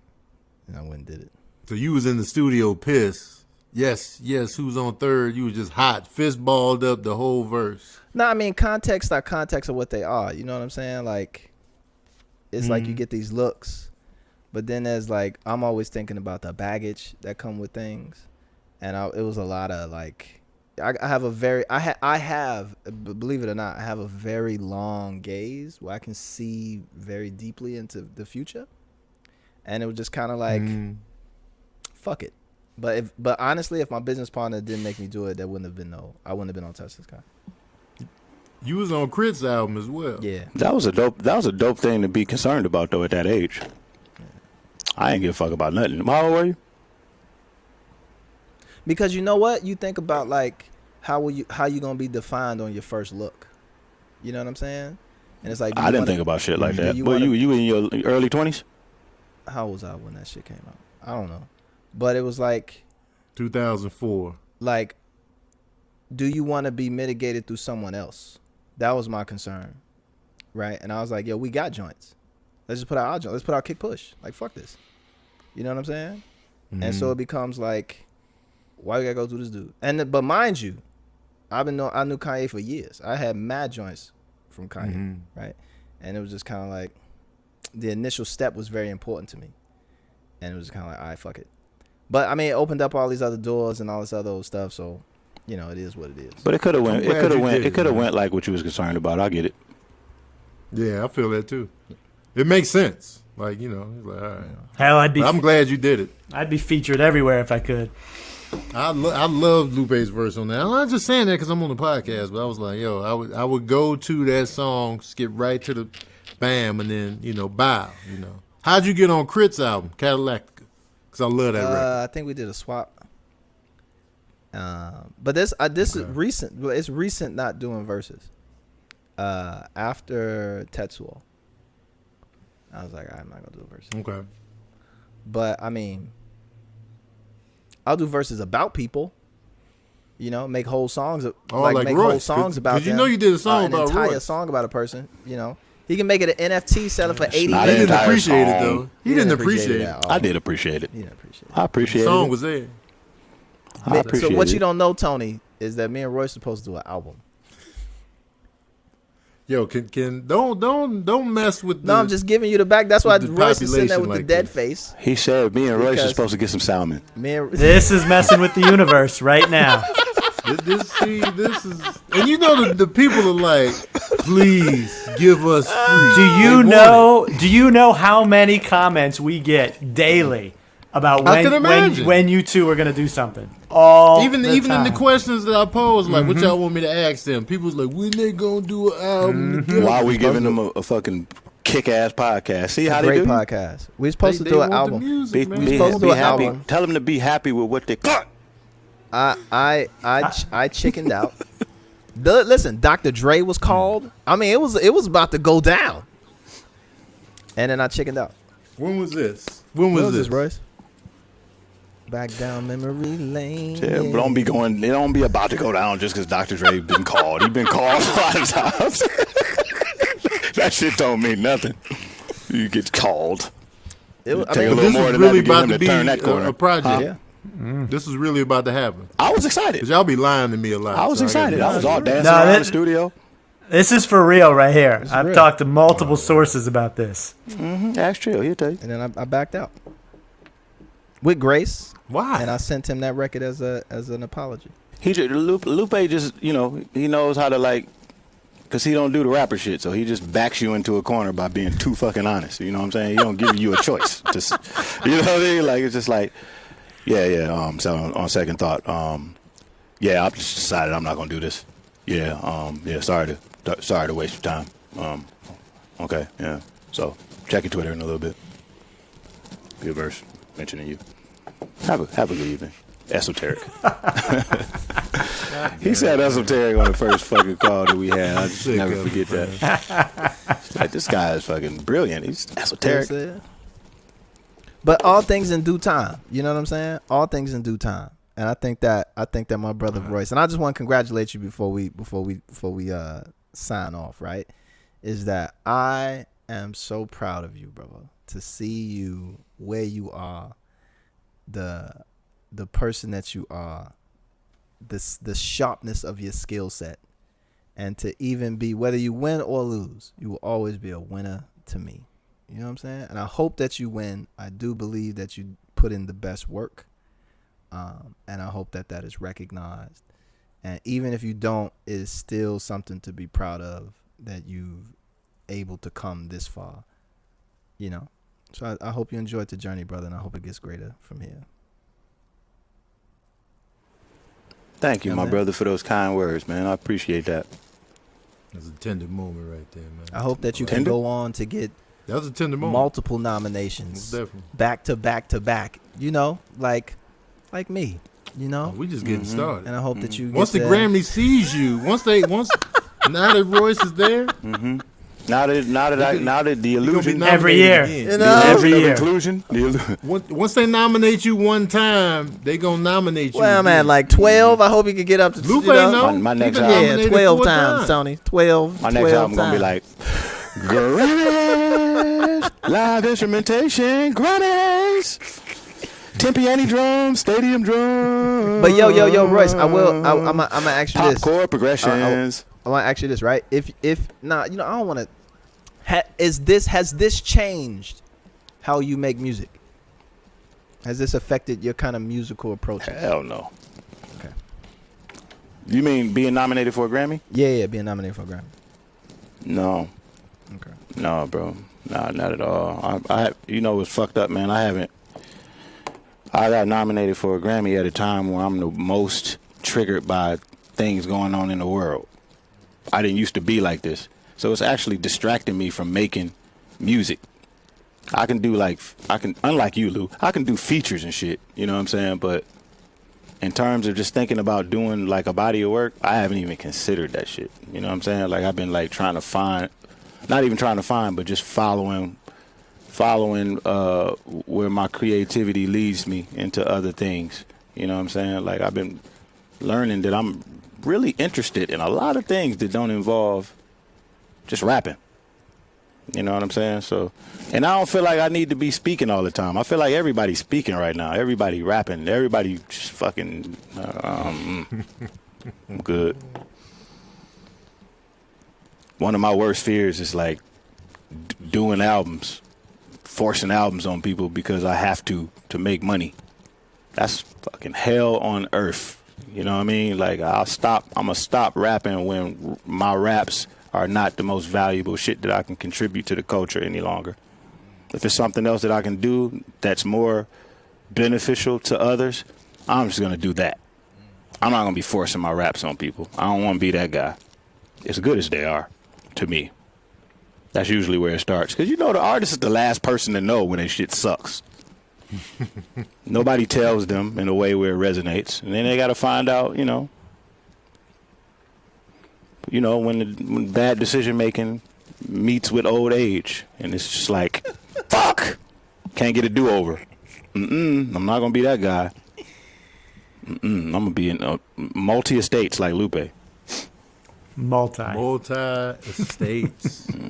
Speaker 2: And I went and did it.
Speaker 7: So you was in the studio pissed. Yes, who's on third? You was just hot, fist balled up the whole verse.
Speaker 2: No, I mean, context of what they are. You know what I'm saying? Like, it's like you get these looks, but then there's like, I'm always thinking about the baggage that come with things. And it was a lot of like, I have believe it or not, I have a very long gaze where I can see very deeply into the future. And it was just kind of like, fuck it. But honestly, if my business partner didn't make me do it, I wouldn't have been on Touch This Guy.
Speaker 7: You was on Crit's album as well.
Speaker 2: Yeah.
Speaker 6: That was a dope thing to be concerned about though at that age. I ain't give a fuck about nothing. How old were you?
Speaker 2: Because you know what? You think about like how you gonna be defined on your first look. You know what I'm saying? And it's like
Speaker 6: I didn't think about shit like that. But you in your early 20s?
Speaker 2: How was I when that shit came out? I don't know. But it was like
Speaker 7: 2004.
Speaker 2: Like, do you want to be mitigated through someone else? That was my concern, right? And I was like, yo, we got joints. Let's just put out our joint. Let's put out Kick Push. Like, fuck this. You know what I'm saying? And so it becomes like, why we gotta go through this dude? But mind you, I knew Kanye for years. I had mad joints from Kanye, right? And it was just kind of like, the initial step was very important to me. And it was kind of like, all right, fuck it. But I mean, it opened up all these other doors and all this other old stuff. So, you know, it is what it is.
Speaker 6: But it could have went. It could have went like what you was concerned about. I get it.
Speaker 7: Yeah, I feel that too. It makes sense. Like, you know, it's like, all right.
Speaker 3: Hell,
Speaker 7: I'm glad you did it.
Speaker 3: I'd be featured everywhere if I could.
Speaker 7: I love Lupe's verse on that. I'm not just saying that because I'm on the podcast, but I was like, yo, I would go to that song, skip right to the bam, and then, you know, bow. You know, how'd you get on Crit's album, Cadillac? Because I love that record.
Speaker 2: I think we did a swap. But this is recent. It's recent not doing verses. after Tetsuo, I was like, all right, I'm not gonna do a verse.
Speaker 7: Okay.
Speaker 2: But I mean, I'll do verses about people. You know, make whole songs, like make
Speaker 7: Royce,
Speaker 2: whole songs about them.
Speaker 7: Because you know you did a song
Speaker 2: an
Speaker 7: about
Speaker 2: entire
Speaker 7: Royce.
Speaker 2: song about a person. You know, he can make it an NFT, sell it for 80.
Speaker 7: He
Speaker 6: Not
Speaker 7: didn't
Speaker 6: entire
Speaker 7: appreciate it
Speaker 6: song.
Speaker 7: though. He didn't appreciate it.
Speaker 2: at all.
Speaker 6: I did appreciate it.
Speaker 2: He didn't appreciate
Speaker 6: I
Speaker 2: it.
Speaker 6: appreciate
Speaker 7: The song
Speaker 6: it.
Speaker 7: was there.
Speaker 6: I appreciate
Speaker 2: So what
Speaker 6: it.
Speaker 2: you don't know, Tony, is that me and Royce supposed to do an album.
Speaker 7: Yo, don't mess with.
Speaker 2: No, I'm just giving you the back. That's why
Speaker 7: the
Speaker 2: Royce is sitting there with
Speaker 7: population
Speaker 2: the
Speaker 7: like
Speaker 2: dead
Speaker 7: this.
Speaker 2: face.
Speaker 6: He said me and Royce are
Speaker 2: Because-
Speaker 6: supposed to get some salmon.
Speaker 2: Me and
Speaker 3: This is messing with the universe right now.
Speaker 7: This is, and you know the people are like, please give us free.
Speaker 3: Do you know how many comments we get daily about
Speaker 7: I can imagine.
Speaker 3: when you two are gonna do something? All
Speaker 7: Even
Speaker 3: the
Speaker 7: in
Speaker 3: time.
Speaker 7: the questions that I pose, like, what y'all want me to ask them? People's like, when they gonna do an album together?
Speaker 6: Why are we giving them a fucking kick-ass podcast? See how they
Speaker 2: great
Speaker 6: do?
Speaker 2: podcast. We're supposed to do an
Speaker 7: want the
Speaker 2: album.
Speaker 7: music, man.
Speaker 6: Be
Speaker 2: supposed to do an
Speaker 6: happy.
Speaker 2: album.
Speaker 6: Tell them to be happy with what they got.
Speaker 2: I chickened out. Listen, Dr. Dre was called. I mean, it was about to go down, and then I chickened out.
Speaker 7: When was this? When was this?
Speaker 2: Royce? Back down memory lane.
Speaker 6: Yeah, but don't be going. It don't be about to go down just because Dr. Dre been called. He been called a lot of times. That shit don't mean nothing. You get called.
Speaker 2: It was,
Speaker 6: Take
Speaker 2: I
Speaker 6: a
Speaker 2: mean,
Speaker 6: little
Speaker 7: This
Speaker 6: more
Speaker 7: is
Speaker 6: than
Speaker 7: really
Speaker 6: that to get
Speaker 7: about
Speaker 6: him
Speaker 7: to
Speaker 6: to
Speaker 7: be
Speaker 6: turn that corner.
Speaker 7: a project.
Speaker 2: yeah.
Speaker 7: This is really about to happen.
Speaker 6: I was excited.
Speaker 7: Because y'all be lying to me a lot.
Speaker 6: I was
Speaker 7: so gotta
Speaker 6: excited.
Speaker 7: be
Speaker 6: I was all
Speaker 7: honest.
Speaker 6: dancing
Speaker 3: No,
Speaker 6: around
Speaker 3: that-
Speaker 6: the studio.
Speaker 3: This is for real right here. I've
Speaker 2: real.
Speaker 3: talked to multiple sources about this.
Speaker 6: Ask Trill. He'll tell you.
Speaker 2: And then I backed out with Grace,
Speaker 7: Why?
Speaker 2: and I sent him that record as an apology.
Speaker 6: He just, Lupe just, you know, he knows how to like, because he don't do the rapper shit, so he just backs you into a corner by being too fucking honest. You know what I'm saying? He don't give you a choice. Just, you know what I mean? Like, it's just like, yeah. So on second thought, yeah, I just decided I'm not gonna do this. Yeah, sorry to waste your time. Okay, yeah. So check your Twitter in a little bit. Good verse mentioning you. Have a good evening. Esoteric. He said esoteric on the first fucking call that we had. I just
Speaker 7: Sick
Speaker 6: never
Speaker 7: of
Speaker 6: forget
Speaker 7: it,
Speaker 6: that. It's like, this guy is fucking brilliant. He's esoteric.
Speaker 2: But all things in due time. You know what I'm saying? All things in due time. And I think that my brother Royce, and I just want to congratulate you before we sign off, right? Is that I am so proud of you, brother, to see you where you are, the person that you are, the sharpness of your skill set, and to even be, whether you win or lose, you will always be a winner to me. You know what I'm saying? And I hope that you win. I do believe that you put in the best work. And I hope that is recognized. And even if you don't, it's still something to be proud of that you've able to come this far. You know? So I hope you enjoyed the journey, brother, and I hope it gets greater from here.
Speaker 6: Thank you,
Speaker 2: Yeah,
Speaker 6: my
Speaker 2: man.
Speaker 6: brother, for those kind words, man. I appreciate that.
Speaker 7: That's a tender moment right there, man.
Speaker 2: I hope that you can
Speaker 6: Tender?
Speaker 2: go on to get
Speaker 7: That was a tender moment.
Speaker 2: multiple nominations.
Speaker 7: Most definitely.
Speaker 2: Back to back to back. You know, like me. You know?
Speaker 7: We just getting started.
Speaker 2: And I hope that you
Speaker 7: Once
Speaker 2: get
Speaker 7: the
Speaker 2: to-
Speaker 7: Grammy sees you, now that Royce is there,
Speaker 6: Now that the
Speaker 7: you're gonna be
Speaker 6: illusion,
Speaker 3: Every
Speaker 7: nominated
Speaker 3: year.
Speaker 7: again.
Speaker 2: You know?
Speaker 3: Every
Speaker 6: of
Speaker 3: year.
Speaker 6: inclusion,
Speaker 7: Once they nominate you one time, they gonna nominate you.
Speaker 2: Well, man,
Speaker 7: again.
Speaker 2: like 12. I hope you can get up to
Speaker 7: Lupe
Speaker 2: you know?
Speaker 7: know.
Speaker 6: My
Speaker 7: He
Speaker 6: next
Speaker 7: been
Speaker 6: album-
Speaker 2: Yeah,
Speaker 7: nominated
Speaker 2: 12
Speaker 7: 4
Speaker 2: times, Tony. 12.
Speaker 6: my next
Speaker 2: 12
Speaker 6: album gonna be
Speaker 2: times.
Speaker 6: like Grammys, live instrumentation, Grammys, Timpiani drums, stadium drums.
Speaker 2: But yo, Royce, I'm gonna ask you
Speaker 6: pop
Speaker 2: this.
Speaker 6: chord progressions.
Speaker 2: I want to ask you this, right? If nah, you know, I don't want to. Has this changed how you make music? Has this affected your kind of musical approach?
Speaker 6: Hell no.
Speaker 2: Okay.
Speaker 6: You mean being nominated for a Grammy?
Speaker 2: Yeah, being nominated for a Grammy.
Speaker 6: No.
Speaker 2: Okay.
Speaker 6: No, bro. Nah, not at all. I you know what's fucked up, man. I got nominated for a Grammy at a time where I'm the most triggered by things going on in the world. I didn't used to be like this. So it's actually distracting me from making music. Unlike you, Lou, I can do features and shit, you know what I'm saying? But in terms of just thinking about doing like a body of work, I haven't even considered that shit. You know what I'm saying? Like I've been like trying to find, not even trying to find, but just following where my creativity leads me into other things. You know what I'm saying? Like I've been learning that I'm really interested in a lot of things that don't involve just rapping. You know what I'm saying? So, and I don't feel like I need to be speaking all the time. I feel like everybody's speaking right now. Everybody rapping. Everybody just fucking. I'm good. One of my worst fears is like doing albums, forcing albums on people because I have to make money. That's fucking hell on earth. You know what I mean? Like I'm gonna stop rapping when my raps are not the most valuable shit that I can contribute to the culture any longer. If it's something else that I can do that's more beneficial to others, I'm just gonna do that. I'm not gonna be forcing my raps on people. I don't want to be that guy. As good as they are, to me. That's usually where it starts. Because you know the artist is the last person to know when their shit sucks. Nobody tells them in a way where it resonates. And then they got to find out, when bad decision making meets with old age. And it's just like, fuck! Can't get a do-over. I'm not going to be that guy. I'm going to be in multi-estates like Lupe.
Speaker 7: Multi-estates.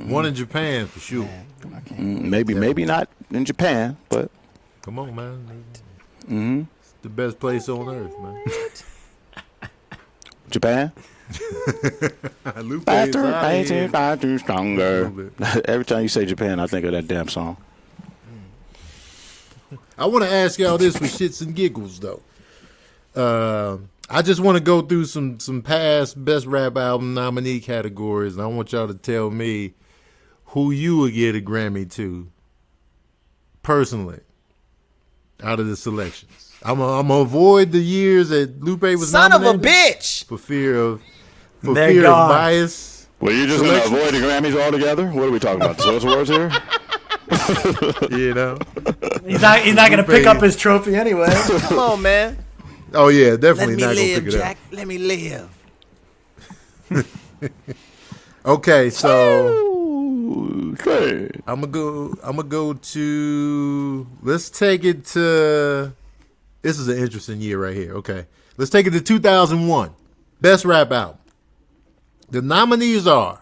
Speaker 7: One in Japan for sure.
Speaker 6: Maybe not in Japan, but
Speaker 7: come on, man. It's the best place on earth, man.
Speaker 6: Japan.
Speaker 7: Lupe
Speaker 6: Faster,
Speaker 7: is
Speaker 6: faster, faster, stronger. Every time you say Japan, I think of that damn song.
Speaker 7: I want to ask y'all this for shits and giggles, though. I just want to go through some past best rap album nominee categories, and I want y'all to tell me who you would get a Grammy to, personally, out of the selections. I'm gonna avoid the years that Lupe was
Speaker 2: Son of
Speaker 7: nominated
Speaker 2: a bitch!
Speaker 7: for fear of
Speaker 3: They're gone.
Speaker 7: bias.
Speaker 6: Well, you're just going to avoid the Grammys altogether? What are we talking about? The Source Awards here?
Speaker 7: You know,
Speaker 3: He's not going to pick up his trophy anyway.
Speaker 2: Come on, man.
Speaker 7: oh yeah, definitely
Speaker 2: Let me
Speaker 7: not gonna
Speaker 2: live,
Speaker 7: pick it
Speaker 2: Jack. Let me live.
Speaker 7: up. Okay, so
Speaker 6: Okay.
Speaker 7: I'm gonna go to. Let's take it to. This is an interesting year right here. Okay, let's take it to 2001, best rap album. The nominees are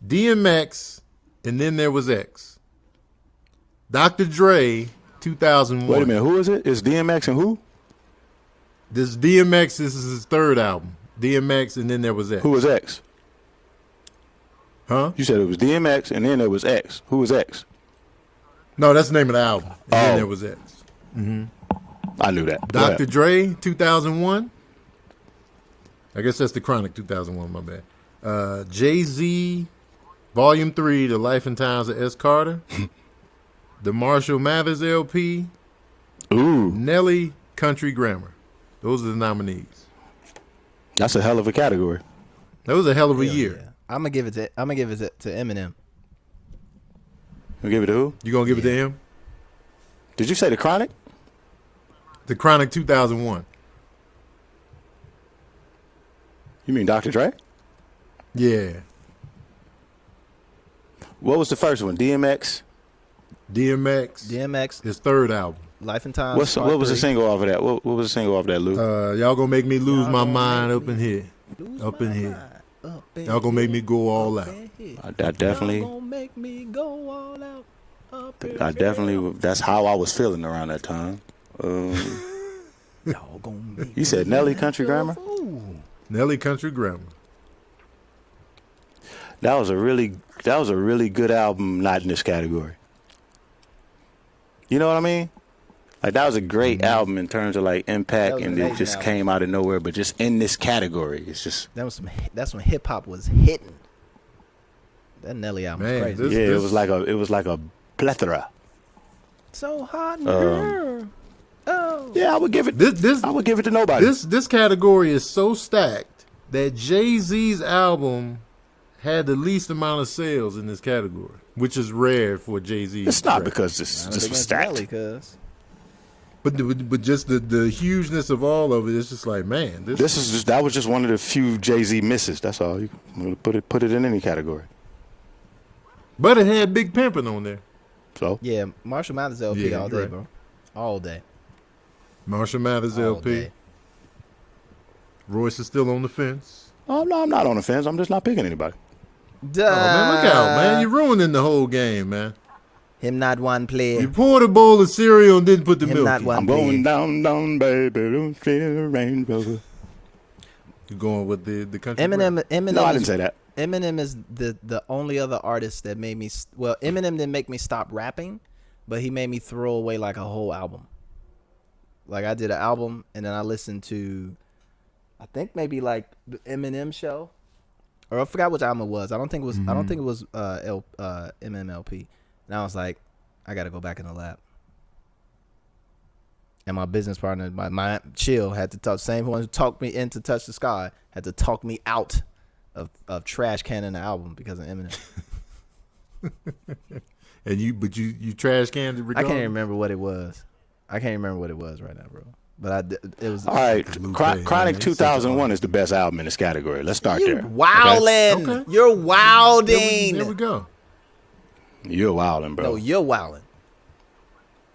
Speaker 7: DMX, and then there was X. Dr. Dre, 2001.
Speaker 6: Wait a minute. Who is it? It's DMX and who?
Speaker 7: This is DMX. This is his third album. DMX, and then there was X.
Speaker 6: Who was X?
Speaker 7: Huh?
Speaker 6: You said it was DMX and then there was X. Who was X?
Speaker 7: No, that's the name of the album. And then there was X.
Speaker 6: I knew that.
Speaker 7: Dr. Dre, 2001. I guess that's the Chronic 2001, my bad. Jay-Z, Volume 3, The Life and Times of S. Carter. The Marshall Mathers LP.
Speaker 6: Ooh.
Speaker 7: Nelly, Country Grammar. Those are the nominees.
Speaker 6: That's a hell of a category.
Speaker 7: That was a hell of a year.
Speaker 2: Yeah. I'm gonna give it to Eminem.
Speaker 6: You give it to who?
Speaker 7: You gonna give it to him?
Speaker 6: Did you say the Chronic?
Speaker 7: The Chronic 2001.
Speaker 6: You mean Dr. Dre?
Speaker 7: Yeah.
Speaker 6: What was the first one? DMX?
Speaker 7: DMX. His third album.
Speaker 2: Life and Times.
Speaker 6: What was the single off of that? What was the single off of that, Luke?
Speaker 7: Y'all gonna make me lose my mind up in here. Up in here. Y'all gonna make me go all out.
Speaker 6: I definitely.
Speaker 2: Y'all gonna make me go all out.
Speaker 6: I definitely. That's how I was feeling around that time.
Speaker 2: Y'all gonna make
Speaker 6: You said Nelly Country Grammar?
Speaker 7: Nelly Country Grammar.
Speaker 6: That was a really good album, not in this category. You know what I mean? Like that was a great album in terms of like impact, and it just came out of nowhere. But just in this category, it's just
Speaker 2: that's when hip hop was hitting. That Nelly album was crazy.
Speaker 6: It was like a plethora.
Speaker 2: So hot in here. Oh.
Speaker 6: Yeah, I would give it. I would give it to nobody.
Speaker 7: This category is so stacked that Jay-Z's album had the least amount of sales in this category, which is rare for Jay-Z.
Speaker 6: It's not because this was stacked.
Speaker 7: But just the hugeness of all of it, it's just like, man,
Speaker 6: that was just one of the few Jay-Z misses. That's all. You put it in any category.
Speaker 7: But it had Big Pimpin' on there.
Speaker 6: So
Speaker 2: Yeah, Marshall Mathers LP
Speaker 7: Yeah,
Speaker 2: all day,
Speaker 7: right.
Speaker 2: bro. All day.
Speaker 7: Marshall Mathers
Speaker 2: All
Speaker 7: LP.
Speaker 2: day.
Speaker 7: Royce is still on the fence.
Speaker 6: oh no, I'm not on the fence. I'm just not picking anybody.
Speaker 2: Duh.
Speaker 7: Oh man, look out, man! You're ruining the whole game, man.
Speaker 2: Him not one player.
Speaker 7: You poured a bowl of cereal and didn't put the
Speaker 2: Him
Speaker 7: milk
Speaker 2: not
Speaker 7: in.
Speaker 2: one
Speaker 6: I'm
Speaker 2: player.
Speaker 6: going down, baby, don't see the Range Rover.
Speaker 7: You're going with the country.
Speaker 2: Eminem.
Speaker 7: rap.
Speaker 2: Eminem.
Speaker 6: No, I didn't
Speaker 2: is-
Speaker 6: say that.
Speaker 2: Eminem is the only other artist that made me. Well, Eminem didn't make me stop rapping, but he made me throw away like a whole album. Like I did an album and then I listened to, I think maybe like the Eminem show, or I forgot which album it was. I don't think it was. I don't think it was Eminem LP. And I was like, I got to go back in the lab. And my business partner, my chill, had to talk. Same one who talked me into Touch the Sky had to talk me out of trash canning the album because of Eminem.
Speaker 7: And you trash canned it
Speaker 2: I
Speaker 7: regardless.
Speaker 2: can't even remember what it was. I can't remember what it was right now, bro. But it was.
Speaker 6: All right,
Speaker 7: Lupe,
Speaker 6: Chronic
Speaker 7: man,
Speaker 6: 2001 is the best album in this category. Let's start
Speaker 2: You
Speaker 6: there.
Speaker 2: wildin'.
Speaker 7: Okay.
Speaker 2: You're wilding.
Speaker 7: There we go.
Speaker 6: You're wilding, bro.
Speaker 2: No, you're wildin'.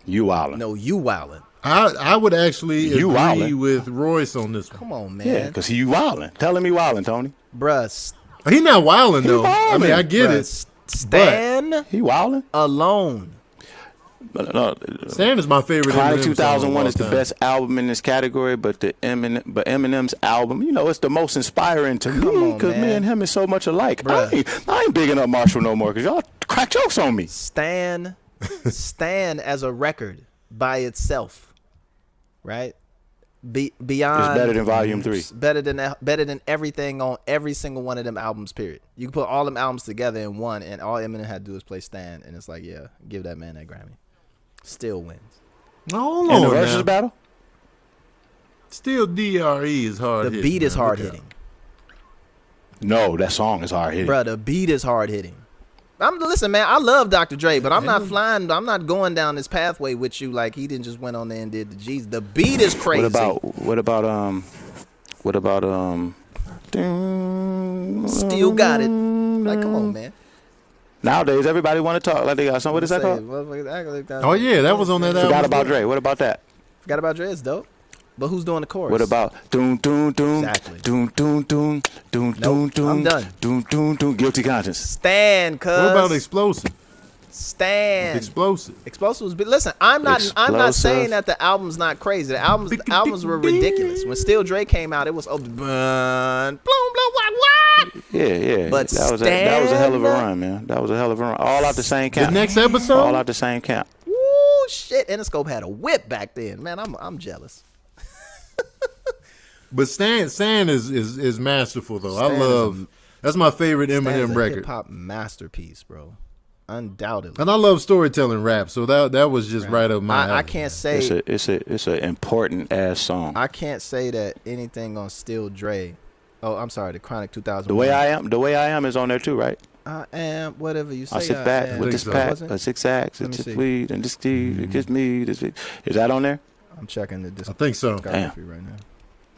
Speaker 6: You wilding.
Speaker 2: No, you wildin'.
Speaker 7: I would actually
Speaker 6: You
Speaker 7: agree
Speaker 6: wildin'.
Speaker 7: with Royce on this one.
Speaker 2: Come on, man.
Speaker 6: Yeah, because you wilding. Tell him he wilding, Tony.
Speaker 2: Bruh.
Speaker 7: He not wilding though. I mean,
Speaker 6: wildin',
Speaker 7: I get it.
Speaker 2: Stan
Speaker 6: He wilding.
Speaker 2: alone.
Speaker 6: No,
Speaker 7: Stan is my favorite.
Speaker 6: Chronic
Speaker 7: Eminem song of
Speaker 6: 2001
Speaker 7: all
Speaker 6: is the
Speaker 7: time.
Speaker 6: best album in this category, but Eminem's album, it's the most inspiring to me
Speaker 2: on,
Speaker 6: because me
Speaker 2: man.
Speaker 6: and him is so much alike.
Speaker 2: Bruh.
Speaker 6: I ain't bigging up Marshall no more because y'all crack jokes on me.
Speaker 2: Stan as a record by itself, right? Beyond
Speaker 6: It's better than Volume 3.
Speaker 2: better than everything on every single one of them albums. Period. You can put all them albums together in one, and all Eminem had to do is play Stan, and it's like, yeah, give that man that Grammy. Still wins.
Speaker 7: Hold
Speaker 6: In the
Speaker 7: on
Speaker 6: versus
Speaker 7: now.
Speaker 6: battle?
Speaker 7: Still, DRE is hard.
Speaker 2: The
Speaker 7: hitting,
Speaker 2: beat is
Speaker 7: man.
Speaker 2: hard
Speaker 7: Look out.
Speaker 2: hitting,
Speaker 6: No, that song is hard hitting.
Speaker 2: bro. The beat is hard hitting. Listen, man. I love Dr. Dre, but I'm not flying. I'm not going down this pathway with you like he didn't just went on there and did the G's. The beat is crazy.
Speaker 6: What about
Speaker 2: Still got it. Like, come on, man.
Speaker 6: Nowadays everybody want to talk like they got something. What is that called?
Speaker 7: Oh yeah, that was on that album.
Speaker 6: Forgot about Dre. What about that?
Speaker 2: Forgot about Dre. It's dope. But who's doing the chorus?
Speaker 6: What about doom doom doom
Speaker 2: Exactly.
Speaker 6: doom doom doom doom doom
Speaker 2: Nope,
Speaker 6: doom
Speaker 2: I'm done.
Speaker 6: doom doom doom Guilty Conscience?
Speaker 2: Stan? Cuz
Speaker 7: What about Explosive?
Speaker 2: Stan?
Speaker 7: Explosive.
Speaker 2: Explosives. But listen, I'm not
Speaker 6: Explosive.
Speaker 2: saying that the album's not crazy. The albums were ridiculous. When Still Dre came out, it was bloom bloom what?
Speaker 6: Yeah.
Speaker 2: But
Speaker 6: that was a hell of a
Speaker 2: Stan-
Speaker 6: run, man. That was a hell of a run. All out the same
Speaker 7: The
Speaker 6: count.
Speaker 7: next episode.
Speaker 6: All out the same count.
Speaker 2: Woo, shit. Interscope had a whip back then. Man, I'm jealous.
Speaker 7: But Stan is masterful though.
Speaker 2: Stan
Speaker 7: I
Speaker 2: is
Speaker 7: love. That's my favorite
Speaker 2: Stan's
Speaker 7: Eminem
Speaker 2: a
Speaker 7: record.
Speaker 2: hip hop masterpiece, bro. Undoubtedly.
Speaker 7: And I love storytelling rap, so that was just right up my alley.
Speaker 2: I can't say
Speaker 6: It's a important ass song.
Speaker 2: I can't say that anything on Still Dre. Oh, I'm sorry, the Chronic 2001.
Speaker 6: The way I am is on there too, right?
Speaker 2: I am whatever you say.
Speaker 6: I sit back
Speaker 2: am.
Speaker 6: with
Speaker 7: think
Speaker 6: this
Speaker 7: so.
Speaker 6: pack
Speaker 2: Wasn't?
Speaker 6: of 6 sacks,
Speaker 2: Let me
Speaker 6: it's
Speaker 2: see.
Speaker 6: just weed and this tea, it gets me. Is that on there?
Speaker 2: I'm checking the
Speaker 7: I think so.
Speaker 2: discography right now.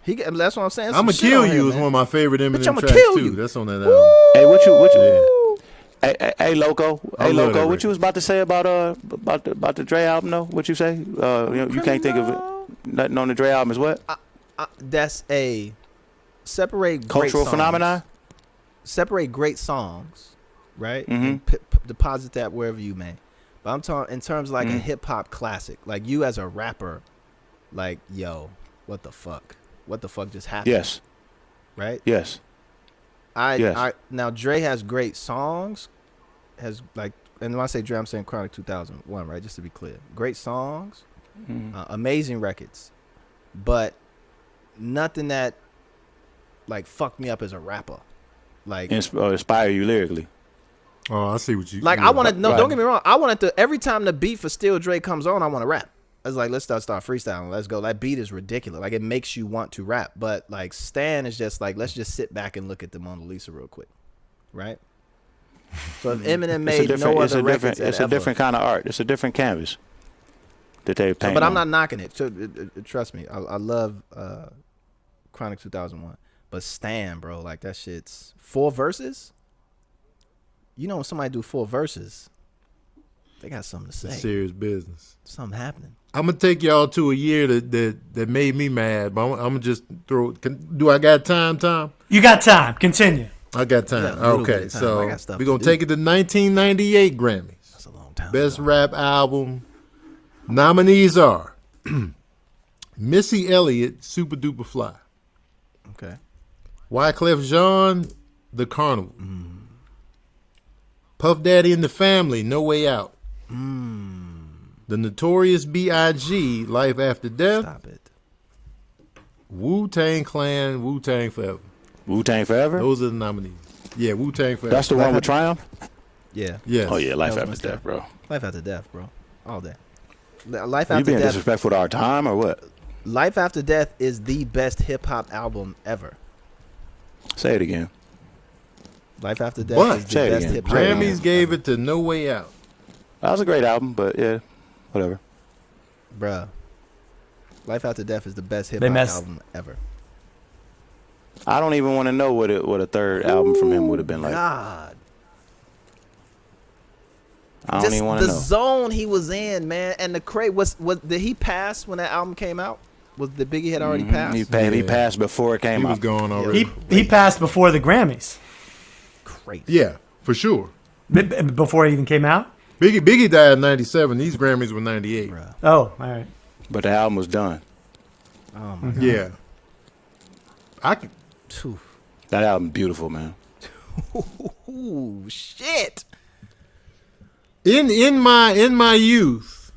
Speaker 2: That's what I'm saying.
Speaker 7: I'ma Kill You is one of my favorite Eminem
Speaker 2: I'ma
Speaker 7: tracks
Speaker 2: kill
Speaker 7: too.
Speaker 2: you.
Speaker 7: That's on that album.
Speaker 6: Hey, what you?
Speaker 7: Yeah.
Speaker 6: Hey, Loco.
Speaker 7: I
Speaker 6: Hey,
Speaker 7: love
Speaker 6: Loco.
Speaker 7: that
Speaker 6: What you was about to say about the Dre album though? What you say? You can't think of it. Nothing on the Dre album is what?
Speaker 2: That's a separate
Speaker 6: Cultural
Speaker 2: great songs.
Speaker 6: phenomenon.
Speaker 2: Separate great songs, right?
Speaker 6: Mhm.
Speaker 2: And deposit that wherever you may. But I'm talking in terms of like a hip hop classic. Like you as a rapper, like yo, what the fuck? What the fuck just happened?
Speaker 6: Yes.
Speaker 2: Right.
Speaker 6: Yes.
Speaker 2: I now Dre has great songs, has like, and when I say Dre, I'm saying Chronic 2001, right? Just to be clear, great songs, amazing records, but nothing that like fucked me up as a rapper, like
Speaker 6: Inspire you lyrically.
Speaker 7: Oh, I see what you.
Speaker 2: like
Speaker 7: yeah.
Speaker 2: I want to no,
Speaker 6: right.
Speaker 2: don't get me wrong, I wanted to every time the beat for Still Dre comes on, I want to rap. I was like, let's start freestyling. Let's go. That beat is ridiculous. Like it makes you want to rap. But like Stan is just like, let's just sit back and look at the Mona Lisa real quick, right? So if Eminem made no other records,
Speaker 6: it's a different kind of art. It's a different canvas. that they paint.
Speaker 2: But I'm
Speaker 6: on.
Speaker 2: not knocking it. So trust me, I love Chronic 2001. But Stan, bro, like that shit's 4 verses. You know when somebody do 4 verses, they got something to say.
Speaker 7: Serious business.
Speaker 2: Something happening.
Speaker 7: I'm gonna take y'all to a year that made me mad, but I'm gonna just throw. Do I got time, Tom?
Speaker 3: You got time. Continue.
Speaker 7: I got time.
Speaker 2: Yeah, a little bit
Speaker 7: Okay,
Speaker 2: of time. I
Speaker 7: so
Speaker 2: got stuff
Speaker 7: we're
Speaker 2: to
Speaker 7: gonna
Speaker 2: do.
Speaker 7: take it to 1998 Grammys.
Speaker 2: That's a long time.
Speaker 7: Best
Speaker 2: ago.
Speaker 7: rap album. Nominees are Missy Elliott, Super Duper Fly.
Speaker 2: Okay.
Speaker 7: Wyclef Jean, The Carnival. Puff Daddy and the Family, No Way Out. The Notorious B.I.G., Life After Death.
Speaker 2: Stop it.
Speaker 7: Wu-Tang Clan, Wu-Tang Forever.
Speaker 6: Wu-Tang Forever.
Speaker 7: Those are the nominees. Yeah, Wu-Tang Forever.
Speaker 6: That's the one with Triumph.
Speaker 2: Yeah.
Speaker 7: Yes.
Speaker 6: Oh yeah, Life
Speaker 2: That
Speaker 6: After
Speaker 2: was
Speaker 6: Death, bro.
Speaker 2: Life After Death, bro. All day. Life
Speaker 6: You
Speaker 2: After
Speaker 6: being
Speaker 2: Death.
Speaker 6: disrespectful to our time or what?
Speaker 2: Life After Death is the best hip hop album ever.
Speaker 6: Say it again.
Speaker 2: Life After Death
Speaker 7: But-
Speaker 2: is the
Speaker 6: Say it
Speaker 2: best
Speaker 6: again.
Speaker 2: hip hop.
Speaker 7: Grammys gave it to No Way Out.
Speaker 6: That was a great album, but yeah, whatever.
Speaker 2: Bruh. Life After Death is the best hip
Speaker 3: They
Speaker 2: hop
Speaker 3: messed-
Speaker 2: album ever.
Speaker 6: I don't even want to know what a third album from him would have been like.
Speaker 2: God.
Speaker 6: I don't
Speaker 2: Just
Speaker 6: even want
Speaker 2: the
Speaker 6: to know.
Speaker 2: zone he was in, man, and the crate was did he pass when that album came out? Was the Biggie had already passed?
Speaker 6: He
Speaker 7: Yeah.
Speaker 6: passed before it
Speaker 7: He
Speaker 6: came
Speaker 7: was
Speaker 6: out.
Speaker 7: gone already.
Speaker 3: He passed before the Grammys.
Speaker 2: Crazy.
Speaker 7: Yeah, for sure.
Speaker 3: Before he even came out.
Speaker 7: Biggie died in 97. These Grammys were 98.
Speaker 2: Bruh.
Speaker 3: Oh, all right.
Speaker 6: But the album was done.
Speaker 2: Oh my God.
Speaker 7: Yeah. I can,
Speaker 2: Phew.
Speaker 6: That album beautiful, man.
Speaker 2: Ooh, shit.
Speaker 7: in my youth,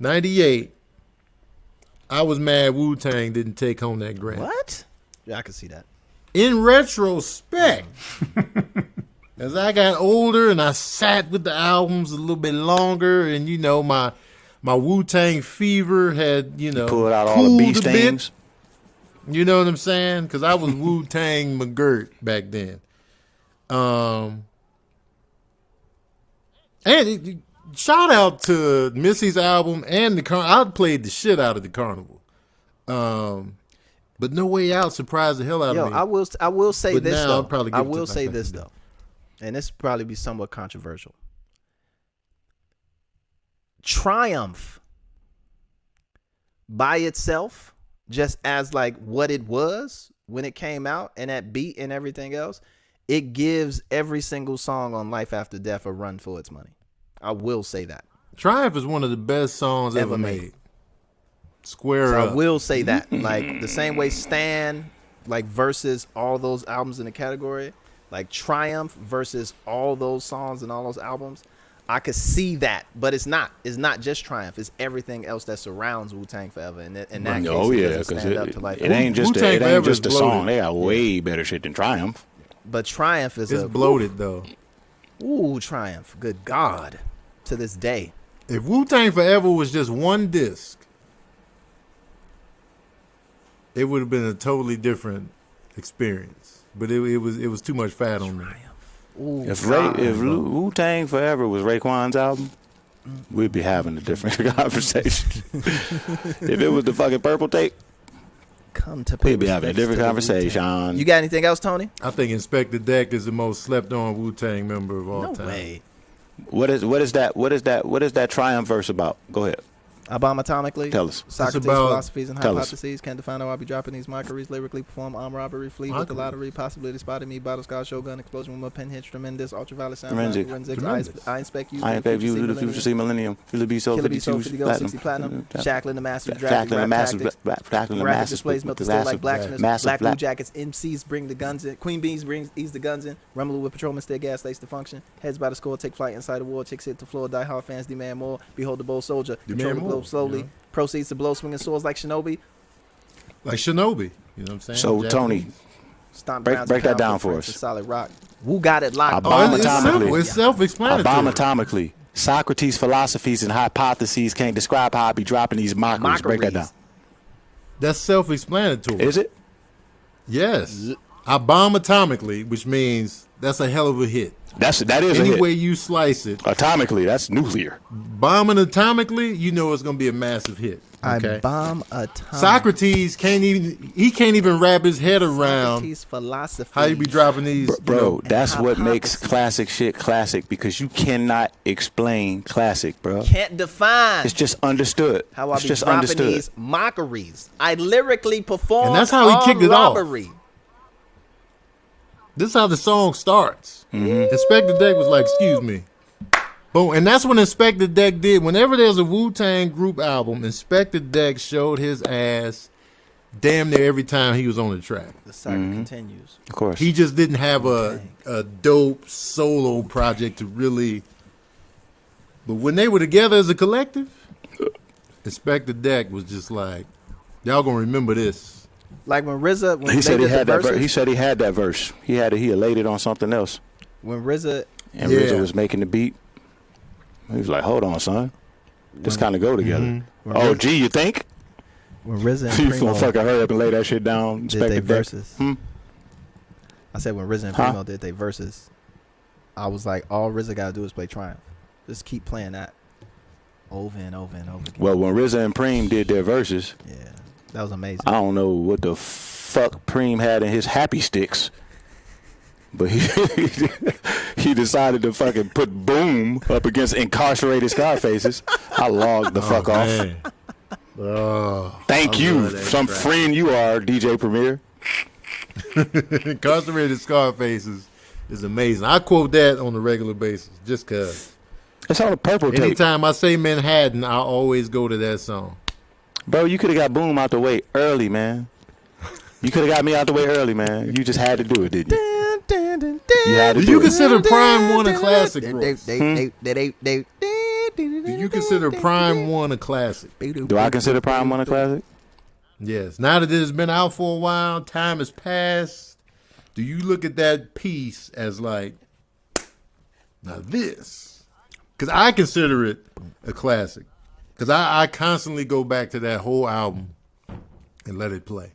Speaker 7: 98, I was mad Wu-Tang didn't take home that Grammy.
Speaker 2: What? Yeah, I can see that.
Speaker 7: In retrospect, as I got older and I sat with the albums a little bit longer, and you know my Wu-Tang fever had
Speaker 6: Pulled out all the
Speaker 7: cooled
Speaker 6: bee
Speaker 7: a bit.
Speaker 6: stings.
Speaker 7: You know what I'm saying? Because I was Wu-Tang McGirt back then. Shout out to Missy's album and I played the shit out of the Carnival. But No Way Out surprised the hell out
Speaker 2: Yo,
Speaker 7: of me.
Speaker 2: I will say
Speaker 7: But
Speaker 2: this
Speaker 7: now
Speaker 2: though.
Speaker 7: I'll probably give
Speaker 2: I
Speaker 7: it to
Speaker 2: will say
Speaker 7: Life
Speaker 2: this
Speaker 7: After
Speaker 2: though, and this will probably be somewhat controversial. Triumph by itself, just as like what it was when it came out, and that beat and everything else, it gives every single song on Life After Death a run for its money. I will say that.
Speaker 7: Triumph is one of the best songs ever made. Square
Speaker 2: So
Speaker 7: up.
Speaker 2: I will say that. Like the same way Stan, like versus all those albums in the category, like Triumph versus all those songs and all those albums, I could see that. But it's not. It's not just Triumph. It's everything else that surrounds Wu-Tang Forever. And in that case,
Speaker 6: Oh
Speaker 2: it
Speaker 6: yeah,
Speaker 2: doesn't
Speaker 6: because
Speaker 2: stand up to Life
Speaker 6: it
Speaker 2: After
Speaker 6: ain't
Speaker 2: Death.
Speaker 6: just
Speaker 7: Wu-Tang
Speaker 6: it ain't
Speaker 7: Forever
Speaker 6: just
Speaker 7: is
Speaker 6: a song.
Speaker 7: bloated.
Speaker 6: They got way better shit than Triumph.
Speaker 2: But Triumph is
Speaker 7: It's
Speaker 2: a
Speaker 7: bloated though.
Speaker 2: Ooh, Triumph. Good God. To this day.
Speaker 7: If Wu-Tang Forever was just one disc, it would have been a totally different experience. But it was too much fat on me.
Speaker 2: Ooh,
Speaker 6: If
Speaker 2: God.
Speaker 6: Wu-Tang Forever was Raekwon's album, we'd be having a different conversation. If it was the fucking Purple Tape,
Speaker 2: Come to pay
Speaker 6: we'd be having a
Speaker 2: respects
Speaker 6: different
Speaker 2: to the
Speaker 6: conversation.
Speaker 2: Wu-Tang. You got anything else, Tony?
Speaker 7: I think Inspectah Deck is the most slept on Wu-Tang member of all
Speaker 2: No
Speaker 7: time.
Speaker 2: way.
Speaker 6: What is that Triumph verse about? Go ahead.
Speaker 2: I bomb atomically.
Speaker 6: Tell us.
Speaker 2: Socrates'
Speaker 7: It's about-
Speaker 2: philosophies and
Speaker 6: tell us.
Speaker 2: hypotheses. Can't define how I be dropping these mockeries. Lyrically perform armed robbery. Flee with the
Speaker 7: Mockery.
Speaker 2: lottery. Possibility spotted me. Bottle scar shogun. Explosion with my pen hits. Tremendous. Ultraviolet sound.
Speaker 6: Forensic.
Speaker 7: Tremendous.
Speaker 2: I inspect you.
Speaker 6: I ain't you to the future, see millennium. Feel be so
Speaker 2: Killer
Speaker 6: 50
Speaker 2: be so 50 gold, 60 platinum. Shackling the master.
Speaker 6: Shackling the massive, shackling the
Speaker 2: Graphic
Speaker 6: massive,
Speaker 2: displays melt the still like blacksmiths.
Speaker 6: massive
Speaker 2: Black blue jackets. MCs bring the guns in. Queen bees ease the guns in. Rumble with patrolmen stay gas lace the function. Heads by the score take flight inside the war. Chicks hit the floor. Die hard fans demand more. Behold the bold soldier. Control
Speaker 7: Demand
Speaker 2: the
Speaker 7: more,
Speaker 2: globe slowly.
Speaker 7: yeah.
Speaker 2: Proceeds to blow swinging swords like shinobi.
Speaker 7: Like Shinobi. You know what I'm saying?
Speaker 6: So
Speaker 7: Japanese.
Speaker 6: Tony,
Speaker 2: Stomp
Speaker 6: Break-
Speaker 2: grounds
Speaker 6: break
Speaker 2: and
Speaker 6: that
Speaker 2: pound
Speaker 6: down for
Speaker 2: footprints
Speaker 6: us.
Speaker 2: of solid rock. Wu got it locked.
Speaker 6: I
Speaker 7: Oh,
Speaker 6: bomb
Speaker 7: it's
Speaker 6: atomically.
Speaker 7: simple. It's self-explanatory.
Speaker 6: I bomb atomically. Socrates' philosophies and hypotheses can't describe how I be dropping these mockeries. Break that down.
Speaker 2: Mockeries.
Speaker 7: That's self-explanatory.
Speaker 6: Is it?
Speaker 7: Yes. I bomb atomically, which means that's a hell of a hit.
Speaker 6: That is
Speaker 7: Any
Speaker 6: a hit.
Speaker 7: way you slice it,
Speaker 6: Atomically, that's nuclear.
Speaker 7: bombing atomically, you know it's gonna be a massive hit. Okay.
Speaker 2: I bomb atomic.
Speaker 7: Socrates can't even wrap his head around
Speaker 2: Socrates philosophy.
Speaker 7: how you be dropping these.
Speaker 6: Bro, that's what makes
Speaker 2: hypocrisy.
Speaker 6: classic shit classic, because you cannot explain classic, bro.
Speaker 2: Can't define
Speaker 6: It's just understood.
Speaker 2: how I
Speaker 6: It's
Speaker 2: be
Speaker 6: just
Speaker 2: dropping
Speaker 6: understood.
Speaker 2: these mockeries. I lyrically perform.
Speaker 7: And that's how he kicked it off.
Speaker 2: robbery.
Speaker 7: This is how the song starts.
Speaker 6: Mm-hmm.
Speaker 7: Inspectah Deck was like, "Excuse me." Boom, and that's what Inspectah Deck did. Whenever there's a Wu-Tang group album, Inspectah Deck showed his ass damn near every time he was on the track.
Speaker 2: The saga continues.
Speaker 6: Of course.
Speaker 7: He just didn't have a dope solo project to really. But when they were together as a collective, Inspectah Deck was just like, y'all gonna remember this.
Speaker 2: Like when RZA, when
Speaker 6: He
Speaker 2: they
Speaker 6: said he
Speaker 2: did
Speaker 6: had
Speaker 2: the
Speaker 6: that.
Speaker 2: verses,
Speaker 6: He said he had that verse. He laid it on something else,
Speaker 2: when RZA,
Speaker 6: and
Speaker 7: Yeah.
Speaker 6: RZA was making the beat. He was like, "Hold on, son, this kind of go together."
Speaker 2: When
Speaker 6: Oh,
Speaker 2: RZA
Speaker 6: gee, you think?
Speaker 2: when RZA and
Speaker 6: You
Speaker 2: Primo
Speaker 6: gonna fucking hurry up and lay that shit down?
Speaker 2: did they
Speaker 6: Inspectah Deck.
Speaker 2: verses.
Speaker 6: Hmm?
Speaker 2: I said when RZA and
Speaker 6: Huh?
Speaker 2: Primo did they verses, I was like, all RZA gotta do is play Triumph. Just keep playing that over and over and over again.
Speaker 6: Well, when RZA and Preem did their verses,
Speaker 2: Yeah, that was amazing.
Speaker 6: I don't know what the fuck Preem had in his happy sticks, but he decided to fucking put Boom up against incarcerated Scarfaces. I logged the fuck off.
Speaker 7: Man. Oh,
Speaker 6: Thank
Speaker 7: I
Speaker 6: you,
Speaker 7: love that
Speaker 6: some
Speaker 7: track.
Speaker 6: friend you are, DJ Premier.
Speaker 7: Incarcerated Scarfaces is amazing. I quote that on a regular basis just because.
Speaker 6: It's on a purple tape,
Speaker 7: Anytime I say Manhattan, I always go to that song.
Speaker 6: bro. You could have got Boom out the way early, man. You could have got me out the way early, man. You just had to do it, didn't you? You had to
Speaker 7: Do
Speaker 6: do
Speaker 7: you
Speaker 6: it.
Speaker 7: consider Prime 1 a classic, Royce?
Speaker 2: Do
Speaker 7: Do you consider Prime 1 a classic?
Speaker 6: Do I consider Prime 1 a classic?
Speaker 7: Yes. Now that it has been out for a while, time has passed. Do you look at that piece as like, now this? Because I consider it a classic. Because I constantly go back to that whole album and let it play.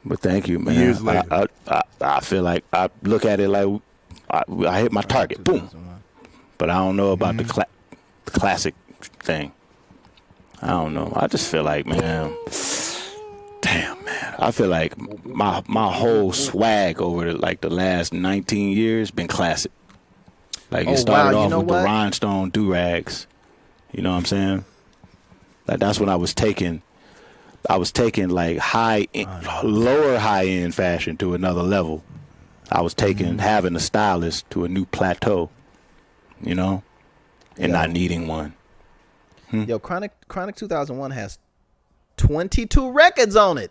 Speaker 6: But thank you, man.
Speaker 7: Years later.
Speaker 6: I feel like I look at it like I hit my target, boom. But I don't know about the classic thing. I don't know. I just feel like, man, damn, man. I feel like my whole swag over the last 19 years been classic. Like it started off with the rhinestone do-rags. You know what I'm saying? Like that's when I was taking like lower high end fashion to another level. I was taking having a stylist to a new plateau, you know, and not needing one.
Speaker 2: Yo, Chronic 2001 has 22 records on it.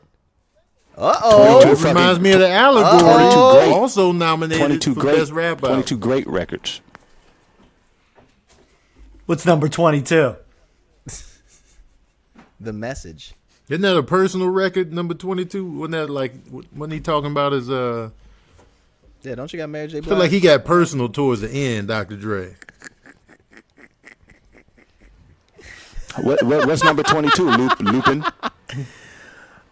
Speaker 2: Uh-oh.
Speaker 7: It reminds me of the Allegory.
Speaker 6: 22 great-
Speaker 7: Also nominated
Speaker 6: 22
Speaker 7: for
Speaker 6: great,
Speaker 7: Best Rap Album.
Speaker 6: 22 great records.
Speaker 3: What's number 22?
Speaker 2: The Message.
Speaker 7: Isn't that a personal record, number 22? Wasn't that like, wasn't he talking about his,
Speaker 2: Yeah, don't you got Mary J.
Speaker 7: I
Speaker 2: Blige?
Speaker 7: feel like he got personal towards the end, Dr. Dre.
Speaker 6: What's number 22? Lupin.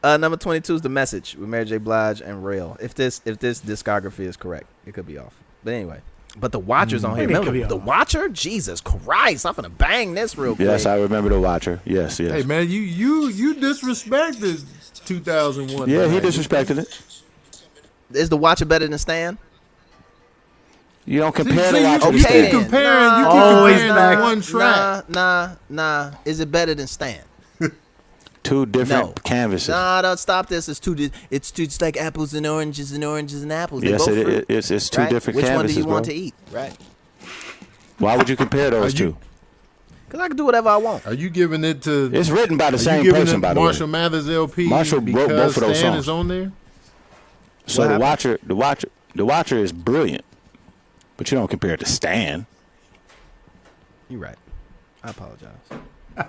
Speaker 2: Number 22 is The Message with Mary J. Blige and Rail. If this discography is correct, it could be off. But anyway, but The Watcher's on here.
Speaker 3: Maybe it could
Speaker 2: Remember
Speaker 3: be
Speaker 2: The
Speaker 3: off.
Speaker 2: Watcher? Jesus Christ, I'm finna bang this real quick.
Speaker 6: Yes, I remember The Watcher. Yes.
Speaker 7: Hey, man, you disrespected 2001.
Speaker 6: Yeah, he
Speaker 7: tonight.
Speaker 6: disrespected it.
Speaker 2: Is The Watcher better than Stan?
Speaker 6: You don't
Speaker 7: See,
Speaker 6: compare
Speaker 7: you
Speaker 6: The Watcher to
Speaker 2: okay
Speaker 7: keep
Speaker 6: Stan.
Speaker 2: then.
Speaker 7: comparing, you keep
Speaker 3: Always
Speaker 7: comparing
Speaker 3: back.
Speaker 7: one track.
Speaker 2: Nah. Is it better than Stan?
Speaker 6: Two different
Speaker 2: No.
Speaker 6: canvases.
Speaker 2: Nah, don't stop this. It's like apples and oranges and oranges and apples. They
Speaker 6: Yes,
Speaker 2: both fruit,
Speaker 6: it's two
Speaker 2: right?
Speaker 6: different
Speaker 2: Which
Speaker 6: canvases,
Speaker 2: one do you want
Speaker 6: bro.
Speaker 2: to eat? Right?
Speaker 6: Why would you compare those
Speaker 7: Are you-
Speaker 6: two?
Speaker 2: Because I can do whatever I want.
Speaker 7: Are you giving it to?
Speaker 6: It's written by the
Speaker 7: Are you
Speaker 6: same
Speaker 7: giving
Speaker 6: person,
Speaker 7: it
Speaker 6: by the
Speaker 7: Marshall
Speaker 6: way.
Speaker 7: Mathers LP
Speaker 6: Marshall wrote
Speaker 7: because
Speaker 6: both of those
Speaker 7: Stan
Speaker 6: songs.
Speaker 7: is on there?
Speaker 6: So
Speaker 2: What
Speaker 6: the Watcher is brilliant, but you don't compare it to Stan.
Speaker 2: You're right. I apologize.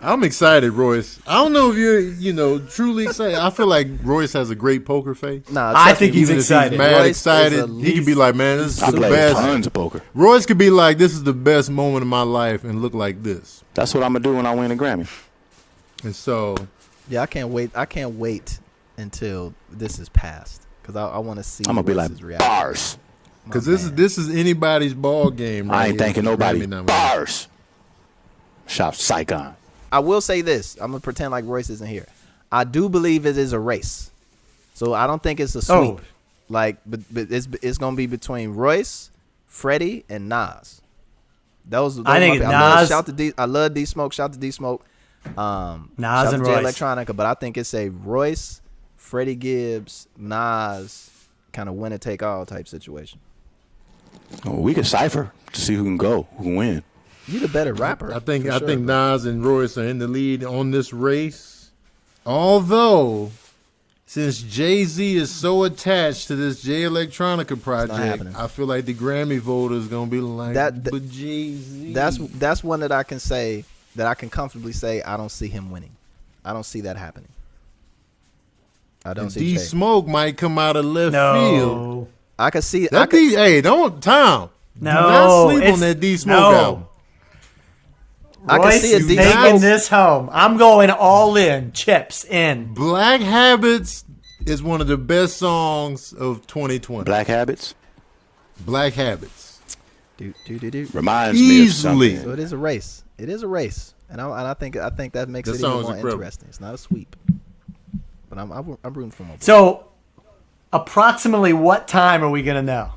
Speaker 7: I'm excited, Royce. I don't know if you're, truly excited. I feel like Royce has a great poker face.
Speaker 2: Nah,
Speaker 3: I
Speaker 2: trust
Speaker 3: think
Speaker 2: me,
Speaker 3: he's
Speaker 7: Even
Speaker 3: excited.
Speaker 7: if he's mad
Speaker 2: Royce is
Speaker 7: excited,
Speaker 2: a
Speaker 7: he could be like, man, this is
Speaker 6: I
Speaker 7: the
Speaker 6: played
Speaker 7: best.
Speaker 6: tons of poker.
Speaker 7: Royce could be like, this is the best moment of my life and look like this.
Speaker 6: That's what I'm gonna do when I win a Grammy.
Speaker 7: And so,
Speaker 2: Yeah, I can't wait. I can't wait until this is passed. because I want to see.
Speaker 6: I'm gonna be like
Speaker 2: Royce's reaction.
Speaker 6: bars.
Speaker 7: Because this is anybody's ball game. Right
Speaker 6: I ain't
Speaker 7: here
Speaker 6: thanking
Speaker 7: with
Speaker 6: nobody.
Speaker 7: Grammy nominations.
Speaker 6: Bars. Shout Saigon.
Speaker 2: I will say this. I'm gonna pretend like Royce isn't here. I do believe it is a race, so I don't think it's a sweep. Like, but it's gonna be between Royce, Freddie, and Nas. Those
Speaker 3: I think
Speaker 2: Nas.
Speaker 3: Nas.
Speaker 2: I love D Smoke. Shout to D Smoke.
Speaker 3: Nas
Speaker 2: shout
Speaker 3: and
Speaker 2: to Jay
Speaker 3: Royce.
Speaker 2: Electronica, but I think it's a Royce, Freddie Gibbs, Nas kind of winner take all type situation.
Speaker 6: Oh, we could cipher to see who can go, who can win.
Speaker 2: You the better rapper.
Speaker 7: I think
Speaker 2: for sure,
Speaker 7: Nas and Royce are in the lead on this race. Although, since Jay-Z is so attached to this Jay Electronica project,
Speaker 2: happening.
Speaker 7: I feel like the Grammy voters gonna be like, but Jay-Z.
Speaker 2: That's one that I can say that I can comfortably say I don't see him winning. I don't see that happening. I don't see
Speaker 7: D
Speaker 2: Jay.
Speaker 7: Smoke might come out of left field.
Speaker 2: I can see.
Speaker 7: That hey, don't Tom.
Speaker 3: No,
Speaker 7: do not sleep
Speaker 3: it's-
Speaker 7: on that D Smoke
Speaker 3: no.
Speaker 7: album.
Speaker 2: I can
Speaker 3: Royce
Speaker 2: see a
Speaker 3: is
Speaker 2: D
Speaker 3: taking
Speaker 2: Smoke.
Speaker 3: this home. I'm going all in, chips in.
Speaker 7: Black Habits is one of the best songs of 2020.
Speaker 6: Black Habits
Speaker 2: Do.
Speaker 7: Black Habits.
Speaker 6: reminds
Speaker 7: Easily.
Speaker 6: me of
Speaker 2: So
Speaker 6: something.
Speaker 2: it is a race. It is a race, and I think that makes
Speaker 7: That
Speaker 2: it even
Speaker 7: song's
Speaker 2: more
Speaker 7: incredible.
Speaker 2: interesting. It's not a sweep, but I'm rooting for my boy.
Speaker 3: So, approximately what time are we gonna know?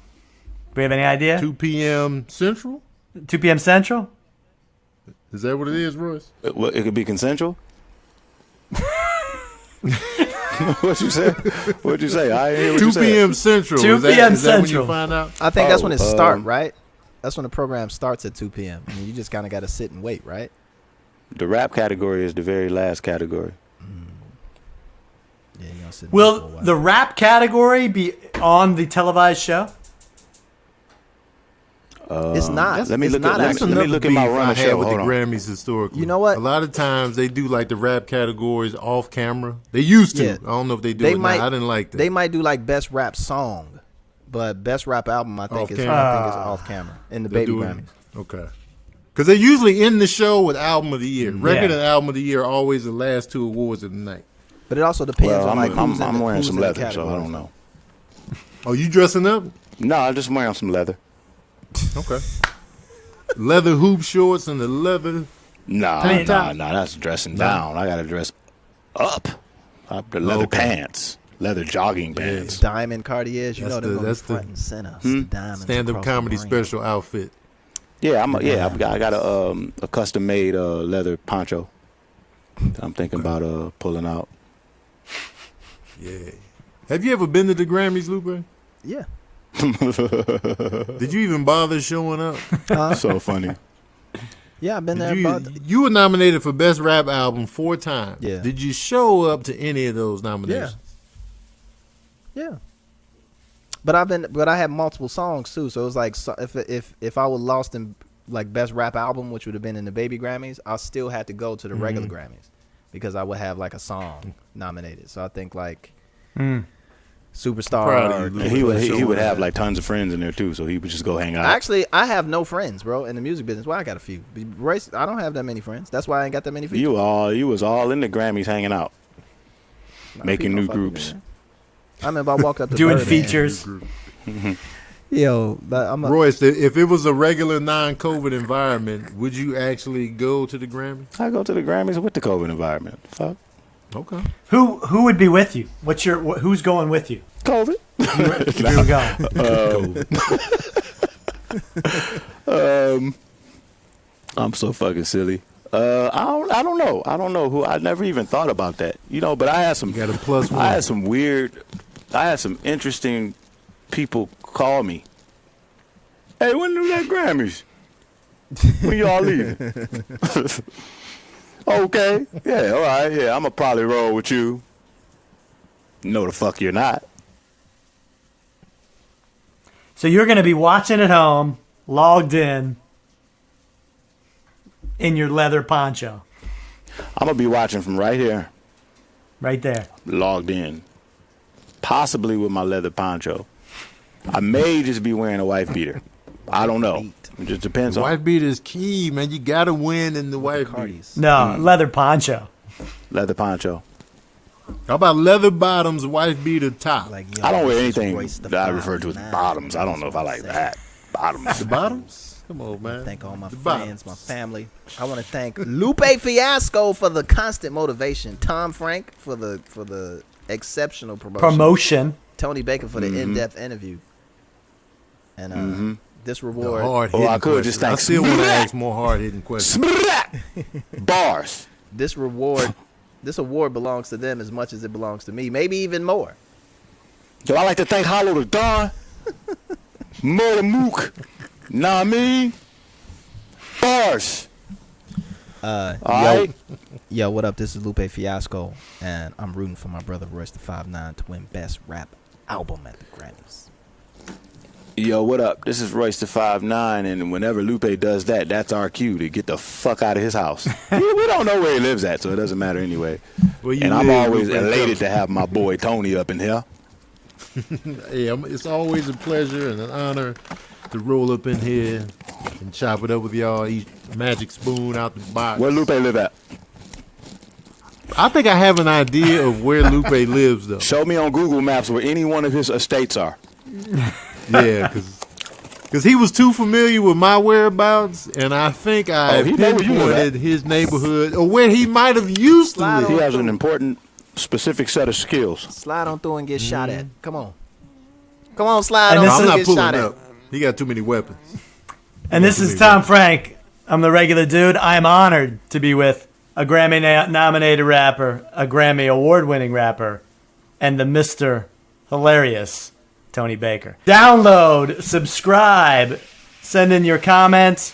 Speaker 3: Do we have any idea?
Speaker 7: 2 p.m. Central?
Speaker 3: 2 p.m. Central.
Speaker 7: Is that what it is, Royce?
Speaker 6: It could be consensual. What you say? What'd you say? I ain't hear what
Speaker 7: 2
Speaker 6: you said.
Speaker 7: p.m. Central.
Speaker 3: 2
Speaker 7: Is that
Speaker 3: p.m.
Speaker 7: when
Speaker 3: Central.
Speaker 7: you find out?
Speaker 2: I think that's when it starts,
Speaker 6: um,
Speaker 2: right? That's when the program starts at 2 p.m. I mean, you just kind of got to sit and wait, right?
Speaker 6: The rap category is the very last category.
Speaker 2: Yeah, you gonna sit and wait for a
Speaker 3: Will
Speaker 2: while.
Speaker 3: the rap category be on the televised show?
Speaker 2: It's not.
Speaker 6: Let me
Speaker 2: It's
Speaker 6: look
Speaker 2: not
Speaker 6: at
Speaker 2: actually.
Speaker 6: let me look at my
Speaker 7: beef
Speaker 6: run
Speaker 7: I
Speaker 6: of
Speaker 7: had
Speaker 6: show.
Speaker 7: with
Speaker 6: Hold
Speaker 7: the
Speaker 6: on.
Speaker 7: Grammys historically.
Speaker 2: You know what?
Speaker 7: A lot of times they do like the rap categories off camera. They used to.
Speaker 2: Yeah.
Speaker 7: I don't know if they do
Speaker 2: They
Speaker 7: it
Speaker 2: might.
Speaker 7: now. I didn't like that.
Speaker 2: They might do like best rap song, but best rap album I think
Speaker 7: Off
Speaker 2: is
Speaker 7: camera.
Speaker 2: off camera in the
Speaker 7: They
Speaker 2: Baby
Speaker 7: do it.
Speaker 2: Grammys.
Speaker 7: Okay. Because they usually end the show with album of the year. Record
Speaker 3: Yeah.
Speaker 7: and album of the year are always the last two awards of the night.
Speaker 2: But it also depends
Speaker 6: Well,
Speaker 2: on like who's
Speaker 6: I'm wearing
Speaker 2: who's
Speaker 6: some
Speaker 2: in the
Speaker 6: leather, so I
Speaker 2: categories.
Speaker 6: don't know.
Speaker 7: Oh, you dressing up?
Speaker 6: No, I'm just wearing some leather.
Speaker 7: Okay. Leather hoop shorts and the leather.
Speaker 6: Nah, that's dressing down. I gotta dress up. The leather
Speaker 7: Okay.
Speaker 6: pants, leather jogging pants.
Speaker 2: Diamond Cartiers, you
Speaker 7: That's
Speaker 2: know they're gonna be
Speaker 7: that's
Speaker 2: front
Speaker 7: the-
Speaker 2: and center. It's the diamonds
Speaker 7: Stand-up
Speaker 2: across the
Speaker 7: comedy
Speaker 2: ring.
Speaker 7: special outfit.
Speaker 6: Yeah, I got a custom made leather poncho. That I'm thinking about pulling out.
Speaker 7: Yeah. Have you ever been to the Grammys, Lupe?
Speaker 2: Yeah.
Speaker 7: Did you even bother showing up?
Speaker 6: So funny.
Speaker 2: Yeah, I've been there.
Speaker 7: You were nominated for Best Rap Album 4 times.
Speaker 2: Yeah.
Speaker 7: Did you show up to any of those nominations?
Speaker 2: Yeah. But I had multiple songs too. So it was like, if I was lost in like best rap album, which would have been in the Baby Grammys, I still had to go to the regular Grammys because I would have like a song nominated. So I think like Superstar.
Speaker 7: Proud of you,
Speaker 6: And he would have like tons of friends in there too, so he would just go hang out.
Speaker 2: Actually, I have no friends, bro, in the music business. Well, I got a few. But Royce, I don't have that many friends. That's why I ain't got that many features.
Speaker 6: You was all in the Grammys hanging out, making new groups.
Speaker 2: I remember I walked up to
Speaker 3: Doing
Speaker 2: Birdman.
Speaker 3: features.
Speaker 2: Yo,
Speaker 7: Royce, if it was a regular non-COVID environment, would you actually go to the Grammys?
Speaker 6: I go to the Grammys with the COVID environment. Fuck
Speaker 7: Okay.
Speaker 3: Who would be with you? Who's going with you?
Speaker 6: COVID.
Speaker 3: If you were going.
Speaker 6: I'm so fucking silly. I don't know. I don't know who. I never even thought about that. But I had some.
Speaker 7: Got a plus one.
Speaker 6: I had some interesting people call me. Hey, when do that Grammys? When y'all leaving? Okay. Yeah. All right. Yeah. I'ma probably roll with you. No, the fuck you're not.
Speaker 3: So you're going to be watching at home, logged in your leather poncho,
Speaker 6: I'm gonna be watching from right here,
Speaker 3: right there.
Speaker 6: logged in, possibly with my leather poncho. I may just be wearing a wife beater. I don't know. It just depends
Speaker 7: The
Speaker 6: on
Speaker 7: wife beater is key, man. You got to win in the wife beater.
Speaker 3: No, leather poncho.
Speaker 6: leather poncho.
Speaker 7: How about leather bottoms, wife beater top?
Speaker 2: Like,
Speaker 6: I don't wear
Speaker 2: this is
Speaker 6: anything
Speaker 2: Royce the
Speaker 6: that I refer to as
Speaker 2: 5'9".
Speaker 6: bottoms. I don't know if I like
Speaker 2: Say.
Speaker 6: that. Bottoms.
Speaker 7: The bottoms? Come on, man.
Speaker 2: Thank all my
Speaker 7: The
Speaker 2: friends,
Speaker 7: bottoms.
Speaker 2: my family. I want to thank Lupe Fiasco for the constant motivation. Tom Frank for the exceptional promotion. Tony Baker for the in-depth interview. And this
Speaker 7: The
Speaker 2: reward.
Speaker 7: hard-hitting
Speaker 6: I could just
Speaker 7: questions. I
Speaker 6: thank
Speaker 7: still want to ask more hard-hitting questions.
Speaker 6: Bars.
Speaker 2: This award belongs to them as much as it belongs to me. Maybe even more.
Speaker 6: Do I like to thank Hollow the Dawn? Murder Mook. Nah, I mean? Bars. Alright.
Speaker 2: Yo, what up? This is Lupe Fiasco, and I'm rooting for my brother Royce the 5'9" to win Best Rap Album at the Grammys.
Speaker 6: Yo, what up? This is Royce the 5'9", and whenever Lupe does that, that's our cue to get the fuck out of his house. we don't know where he lives at, so it doesn't matter anyway. And I'm always elated to have my boy Tony up in here.
Speaker 7: Yeah, it's always a pleasure and an honor to roll up in here and chop it up with y'all, eat magic spoon out the box.
Speaker 6: Where Lupe live at?
Speaker 7: I think I have an idea of where Lupe lives, though.
Speaker 6: Show me on Google Maps where any one of his estates are.
Speaker 7: Yeah, because he was too familiar with my whereabouts, and I think I
Speaker 6: he know where you live
Speaker 7: pinpointed
Speaker 6: at.
Speaker 7: his neighborhood or where he might have used to
Speaker 2: Slide
Speaker 7: live.
Speaker 6: He has an important, specific set of skills.
Speaker 2: Slide on through and get shot at. Come on, slide
Speaker 3: And
Speaker 2: on
Speaker 3: this
Speaker 7: I'm
Speaker 2: through
Speaker 7: not
Speaker 2: and get
Speaker 7: pulling
Speaker 2: shot at.
Speaker 7: up. He got too many weapons.
Speaker 3: And this is Tom Frank. I'm the regular dude. I'm honored to be with a Grammy-nominated rapper, a Grammy award-winning rapper, and the Mr. Hilarious Tony Baker. Download, subscribe, send in your comments,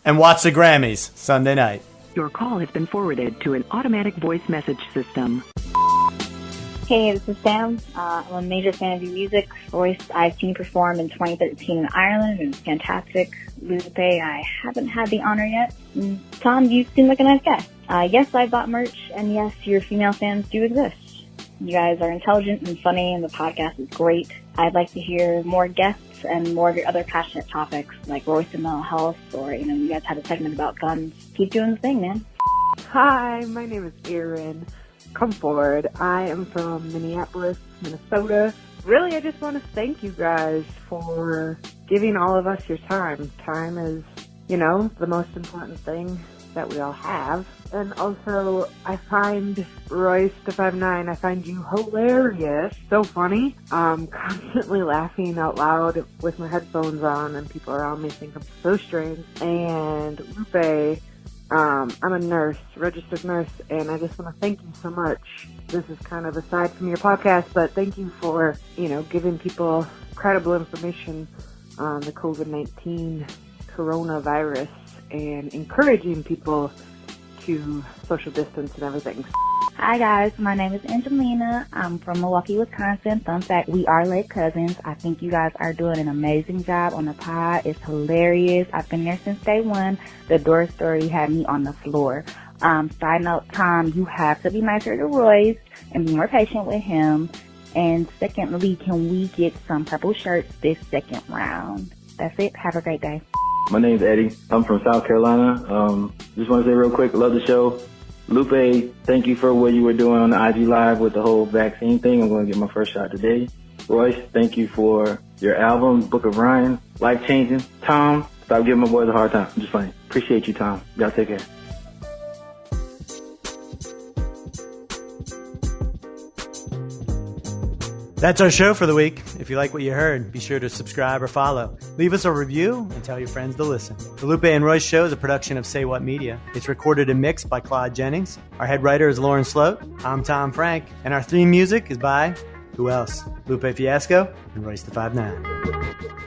Speaker 3: and watch the Grammys Sunday night.
Speaker 8: Your call has been forwarded to an automatic voice message system.
Speaker 9: Hey, this is Sam. I'm a major fan of your music. Royce, I've seen you perform in 2013 in Ireland. It was fantastic. Lupe, I haven't had the honor yet. And Tom, you seem like a nice guy. Yes, I bought merch, and yes, your female fans do exist. You guys are intelligent and funny, and the podcast is great. I'd like to hear more guests and more of your other passionate topics, like Royce and mental health, or, you guys had a segment about guns. Keep doing the thing, man.
Speaker 10: Hi, my name is Erin. Come forward. I am from Minneapolis, Minnesota. Really, I just want to thank you guys for giving all of us your time. Time is, the most important thing that we all have. And also, I find Royce the 5'9", I find you hilarious. So funny. Constantly laughing out loud with my headphones on, and people around me think I'm so strange. And Lupe, I'm a nurse, registered nurse, and I just want to thank you so much. This is kind of aside from your podcast, but thank you for, giving people credible information on the COVID-19 coronavirus and encouraging people to social distance and everything.
Speaker 9: Hi guys, my name is Angelina. I'm from Milwaukee, Wisconsin. Fun fact, we are late cousins. I think you guys are doing an amazing job on the pod. It's hilarious. I've been there since day one. The door story had me on the floor. Side note, Tom, you have to be nicer to Royce and be more patient with him. And secondly, can we get some purple shirts this second round? That's it. Have a great day.
Speaker 5: My name's Eddie. I'm from South Carolina. Just want to say real quick, love the show. Lupe, thank you for what you were doing on the IG Live with the whole vaccine thing. I'm going to get my first shot today. Royce, thank you for your album, Book of Ryan, life-changing. Tom, stop giving my boys a hard time. I'm just playing. Appreciate you, Tom. Y'all take care.
Speaker 3: That's our show for the week. If you like what you heard, be sure to subscribe or follow. Leave us a review and tell your friends to listen. The Lupe and Royce Show is a production of Say What Media. It's recorded and mixed by Claude Jennings. Our head writer is Lauren Sloat. I'm Tom Frank. And our theme music is by, who else? Lupe Fiasco and Royce the 5'9".